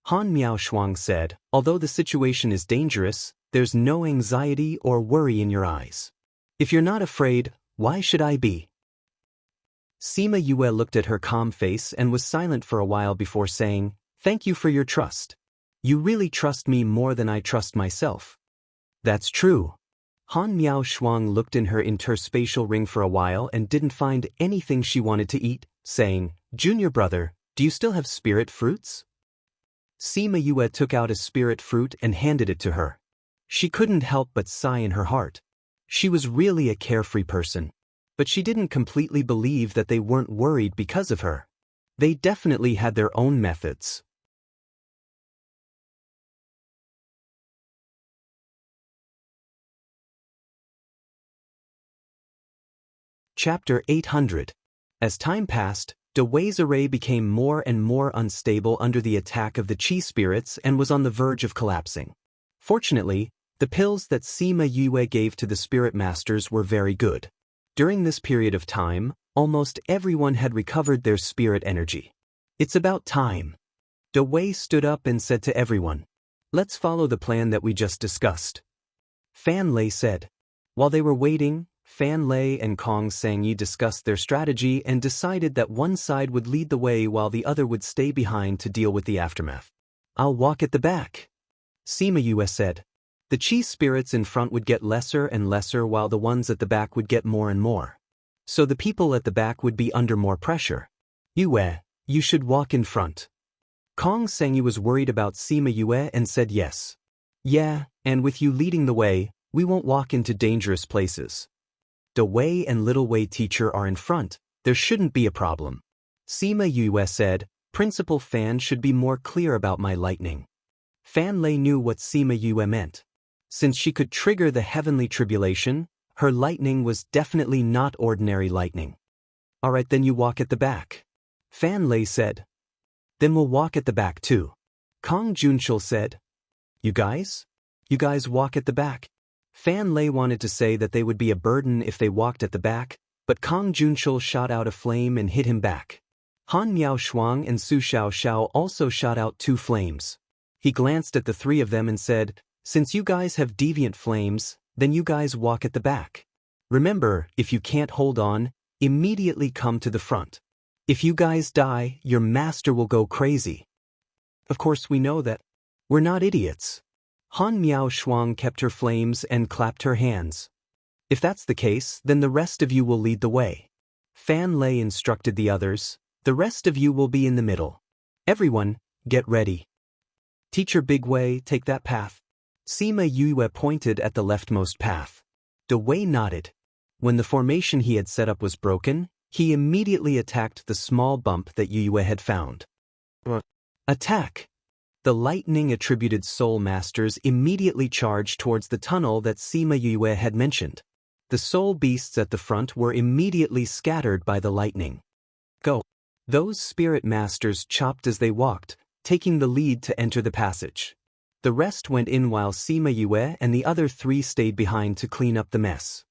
Han Miao Shuang said, although the situation is dangerous, there's no anxiety or worry in your eyes. If you're not afraid, why should I be? Sima Yue looked at her calm face and was silent for a while before saying, "Thank you for your trust. You really trust me more than I trust myself." That's true. Han Miao Shuang looked in her interspatial ring for a while and didn't find anything she wanted to eat, saying, "Junior brother, do you still have spirit fruits?" Sima Yue took out a spirit fruit and handed it to her. She couldn't help but sigh in her heart. She was really a carefree person. But she didn't completely believe that they weren't worried because of her. They definitely had their own methods. Chapter 800. As time passed, De Wei's array became more and more unstable under the attack of the Qi spirits and was on the verge of collapsing. Fortunately, the pills that Sima Yue gave to the spirit masters were very good. During this period of time, almost everyone had recovered their spirit energy. It's about time. De Wei stood up and said to everyone, "Let's follow the plan that we just discussed." Fan Lei said. While they were waiting, Fan Lei and Kong Sangyi discussed their strategy and decided that one side would lead the way while the other would stay behind to deal with the aftermath. "I'll walk at the back," Sima Yue said. The Qi spirits in front would get lesser and lesser while the ones at the back would get more and more. So the people at the back would be under more pressure. "Yue, you should walk in front." Kong Sangyi was worried about Sima Yue and said yes. "Yeah, and with you leading the way, we won't walk into dangerous places. De Wei and Little Wei teacher are in front, there shouldn't be a problem." Sima Yue said, "Principal Fan should be more clear about my lightning." Fan Lei knew what Sima Yue meant. Since she could trigger the heavenly tribulation, her lightning was definitely not ordinary lightning. "Alright, then you walk at the back," Fan Lei said. "Then we'll walk at the back too," Kong Junshil said. You guys walk at the back." Fan Lei wanted to say that they would be a burden if they walked at the back, but Kong Junshil shot out a flame and hit him back. Han Miao Shuang and Su Xiao also shot out 2 flames. He glanced at the 3 of them and said, "Since you guys have deviant flames, then you guys walk at the back. Remember, if you can't hold on, immediately come to the front. If you guys die, your master will go crazy." Of course we know that. We're not idiots. Han Miao Shuang kept her flames and clapped her hands. "If that's the case, then the rest of you will lead the way." Fan Lei instructed the others, "The rest of you will be in the middle. Everyone, get ready. Teacher Big Wei, take that path." Sima Yue pointed at the leftmost path. De Wei nodded. When the formation he had set up was broken, he immediately attacked the small bump that Yue had found. Attack! The lightning-attributed soul masters immediately charged towards the tunnel that Sima Yue had mentioned. The soul beasts at the front were immediately scattered by the lightning. Go! Those spirit masters chopped as they walked, taking the lead to enter the passage. The rest went in while Sima Yue and the other 3 stayed behind to clean up the mess.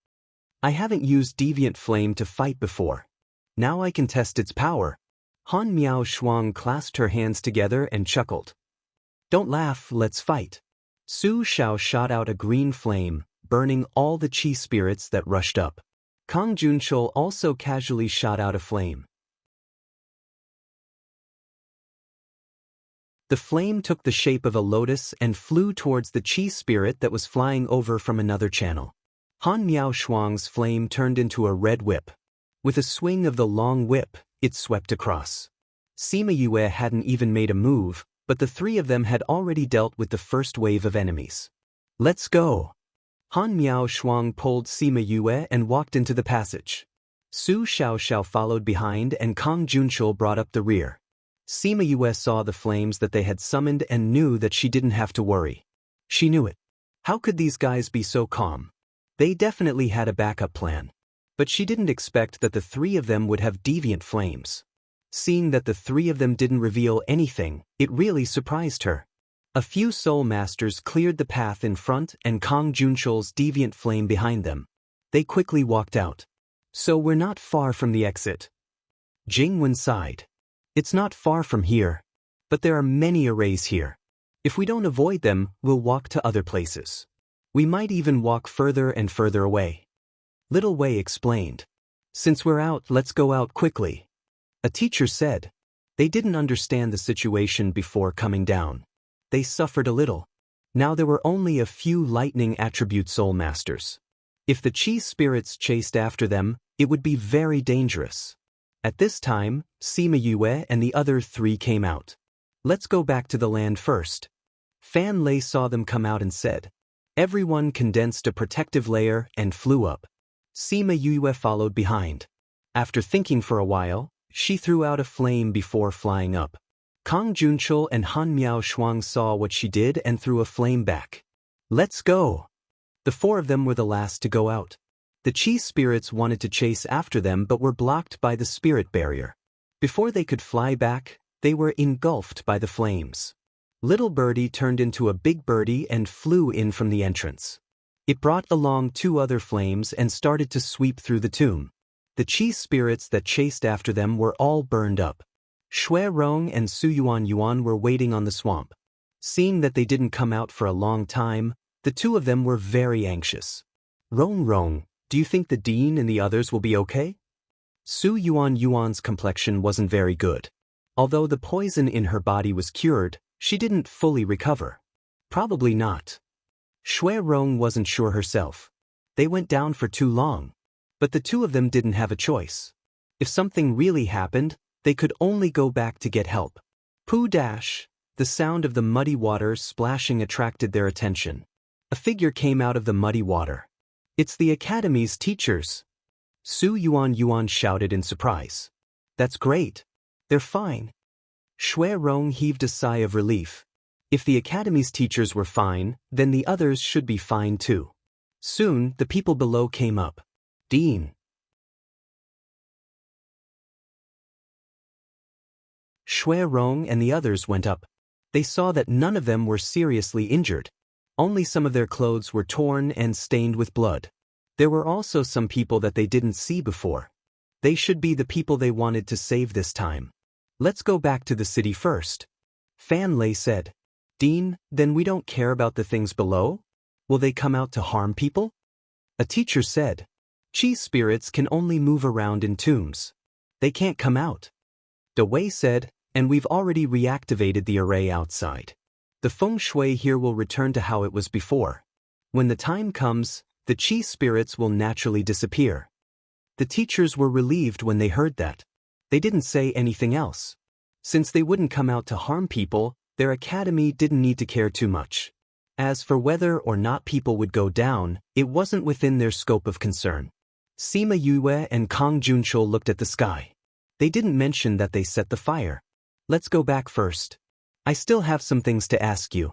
"I haven't used Deviant Flame to fight before. Now I can test its power." Han Miao Shuang clasped her hands together and chuckled. "Don't laugh, let's fight." Su Xiao shot out a green flame, burning all the chi spirits that rushed up. Kang Junchul also casually shot out a flame. The flame took the shape of a lotus and flew towards the chi spirit that was flying over from another channel. Han Miao Shuang's flame turned into a red whip. With a swing of the long whip, it swept across. Sima Yue hadn't even made a move, but the three of them had already dealt with the first wave of enemies. Let's go! Han Miao Shuang pulled Sima Yue and walked into the passage. Su Xiao followed behind and Kang Junchul brought up the rear. Sima Yue saw the flames that they had summoned and knew that she didn't have to worry. She knew it. How could these guys be so calm? They definitely had a backup plan. But she didn't expect that the three of them would have deviant flames. Seeing that the three of them didn't reveal anything, it really surprised her. A few soul masters cleared the path in front and Kang Junchul's deviant flame behind them. They quickly walked out. So we're not far from the exit. Jing Wen sighed. It's not far from here. But there are many arrays here. If we don't avoid them, we'll walk to other places. We might even walk further and further away. Little Wei explained. Since we're out, let's go out quickly. A teacher said. They didn't understand the situation before coming down. They suffered a little. Now there were only a few lightning attribute soul masters. If the chi spirits chased after them, it would be very dangerous. At this time, Sima Yue and the other three came out. Let's go back to the land first. Fan Lei saw them come out and said. Everyone condensed a protective layer and flew up. Sima Yue followed behind. After thinking for a while, she threw out a flame before flying up. Kang Junchul and Han Miao Shuang saw what she did and threw a flame back. Let's go! The four of them were the last to go out. The chi spirits wanted to chase after them but were blocked by the spirit barrier. Before they could fly back, they were engulfed by the flames. Little Birdie turned into a big birdie and flew in from the entrance. It brought along two other flames and started to sweep through the tomb. The chi spirits that chased after them were all burned up. Shui Rong and Su Yuan were waiting on the swamp. Seeing that they didn't come out for a long time, the two of them were very anxious. Rong, do you think the dean and the others will be okay? Su Yuan's complexion wasn't very good. Although the poison in her body was cured, she didn't fully recover. Probably not. Shui Rong wasn't sure herself. They went down for too long. But the two of them didn't have a choice. If something really happened, they could only go back to get help. Pooh dash! The sound of the muddy water splashing attracted their attention. A figure came out of the muddy water. It's the academy's teachers. Su Yuan shouted in surprise. That's great. They're fine. Shui Rong heaved a sigh of relief. If the academy's teachers were fine, then the others should be fine too. Soon, the people below came up. Dean. Shui Rong and the others went up. They saw that none of them were seriously injured. Only some of their clothes were torn and stained with blood. There were also some people that they didn't see before. They should be the people they wanted to save this time. Let's go back to the city first. Fan Lei said. Dean, then we don't care about the things below? Will they come out to harm people? A teacher said. Chi spirits can only move around in tombs. They can't come out. De Wei said, and we've already reactivated the array outside. The feng shui here will return to how it was before. When the time comes, the chi spirits will naturally disappear. The teachers were relieved when they heard that. They didn't say anything else. Since they wouldn't come out to harm people, their academy didn't need to care too much. As for whether or not people would go down, it wasn't within their scope of concern. Sima Yue and Kang Junchul looked at the sky. They didn't mention that they set the fire. Let's go back first. I still have some things to ask you.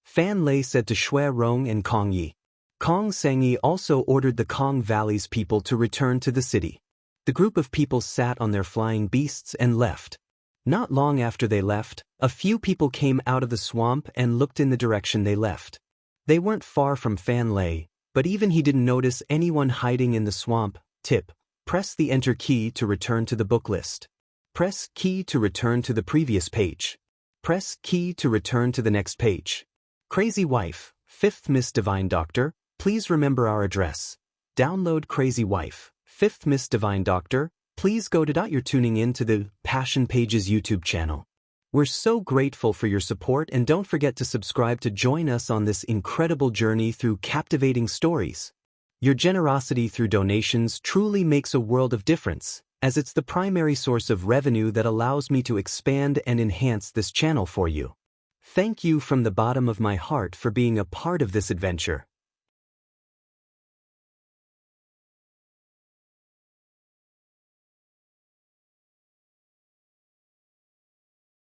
Fan Lei said to Shui Rong and Kong Yi. Kong Sangyi also ordered the Kong Valley's people to return to the city. The group of people sat on their flying beasts and left. Not long after they left, a few people came out of the swamp and looked in the direction they left. They weren't far from Fan Lei, but even he didn't notice anyone hiding in the swamp. Tip: press the Enter key to return to the book list. Press key to return to the previous page. Press key to return to the next page. Crazy Wife, 5th Miss Divine Doctor, please remember our address. Download Crazy Wife, 5th Miss Divine Doctor, please go to you're tuning in to the Passion Pages YouTube channel. We're so grateful for your support, and don't forget to subscribe to join us on this incredible journey through captivating stories. Your generosity through donations truly makes a world of difference, as it's the primary source of revenue that allows me to expand and enhance this channel for you. Thank you from the bottom of my heart for being a part of this adventure.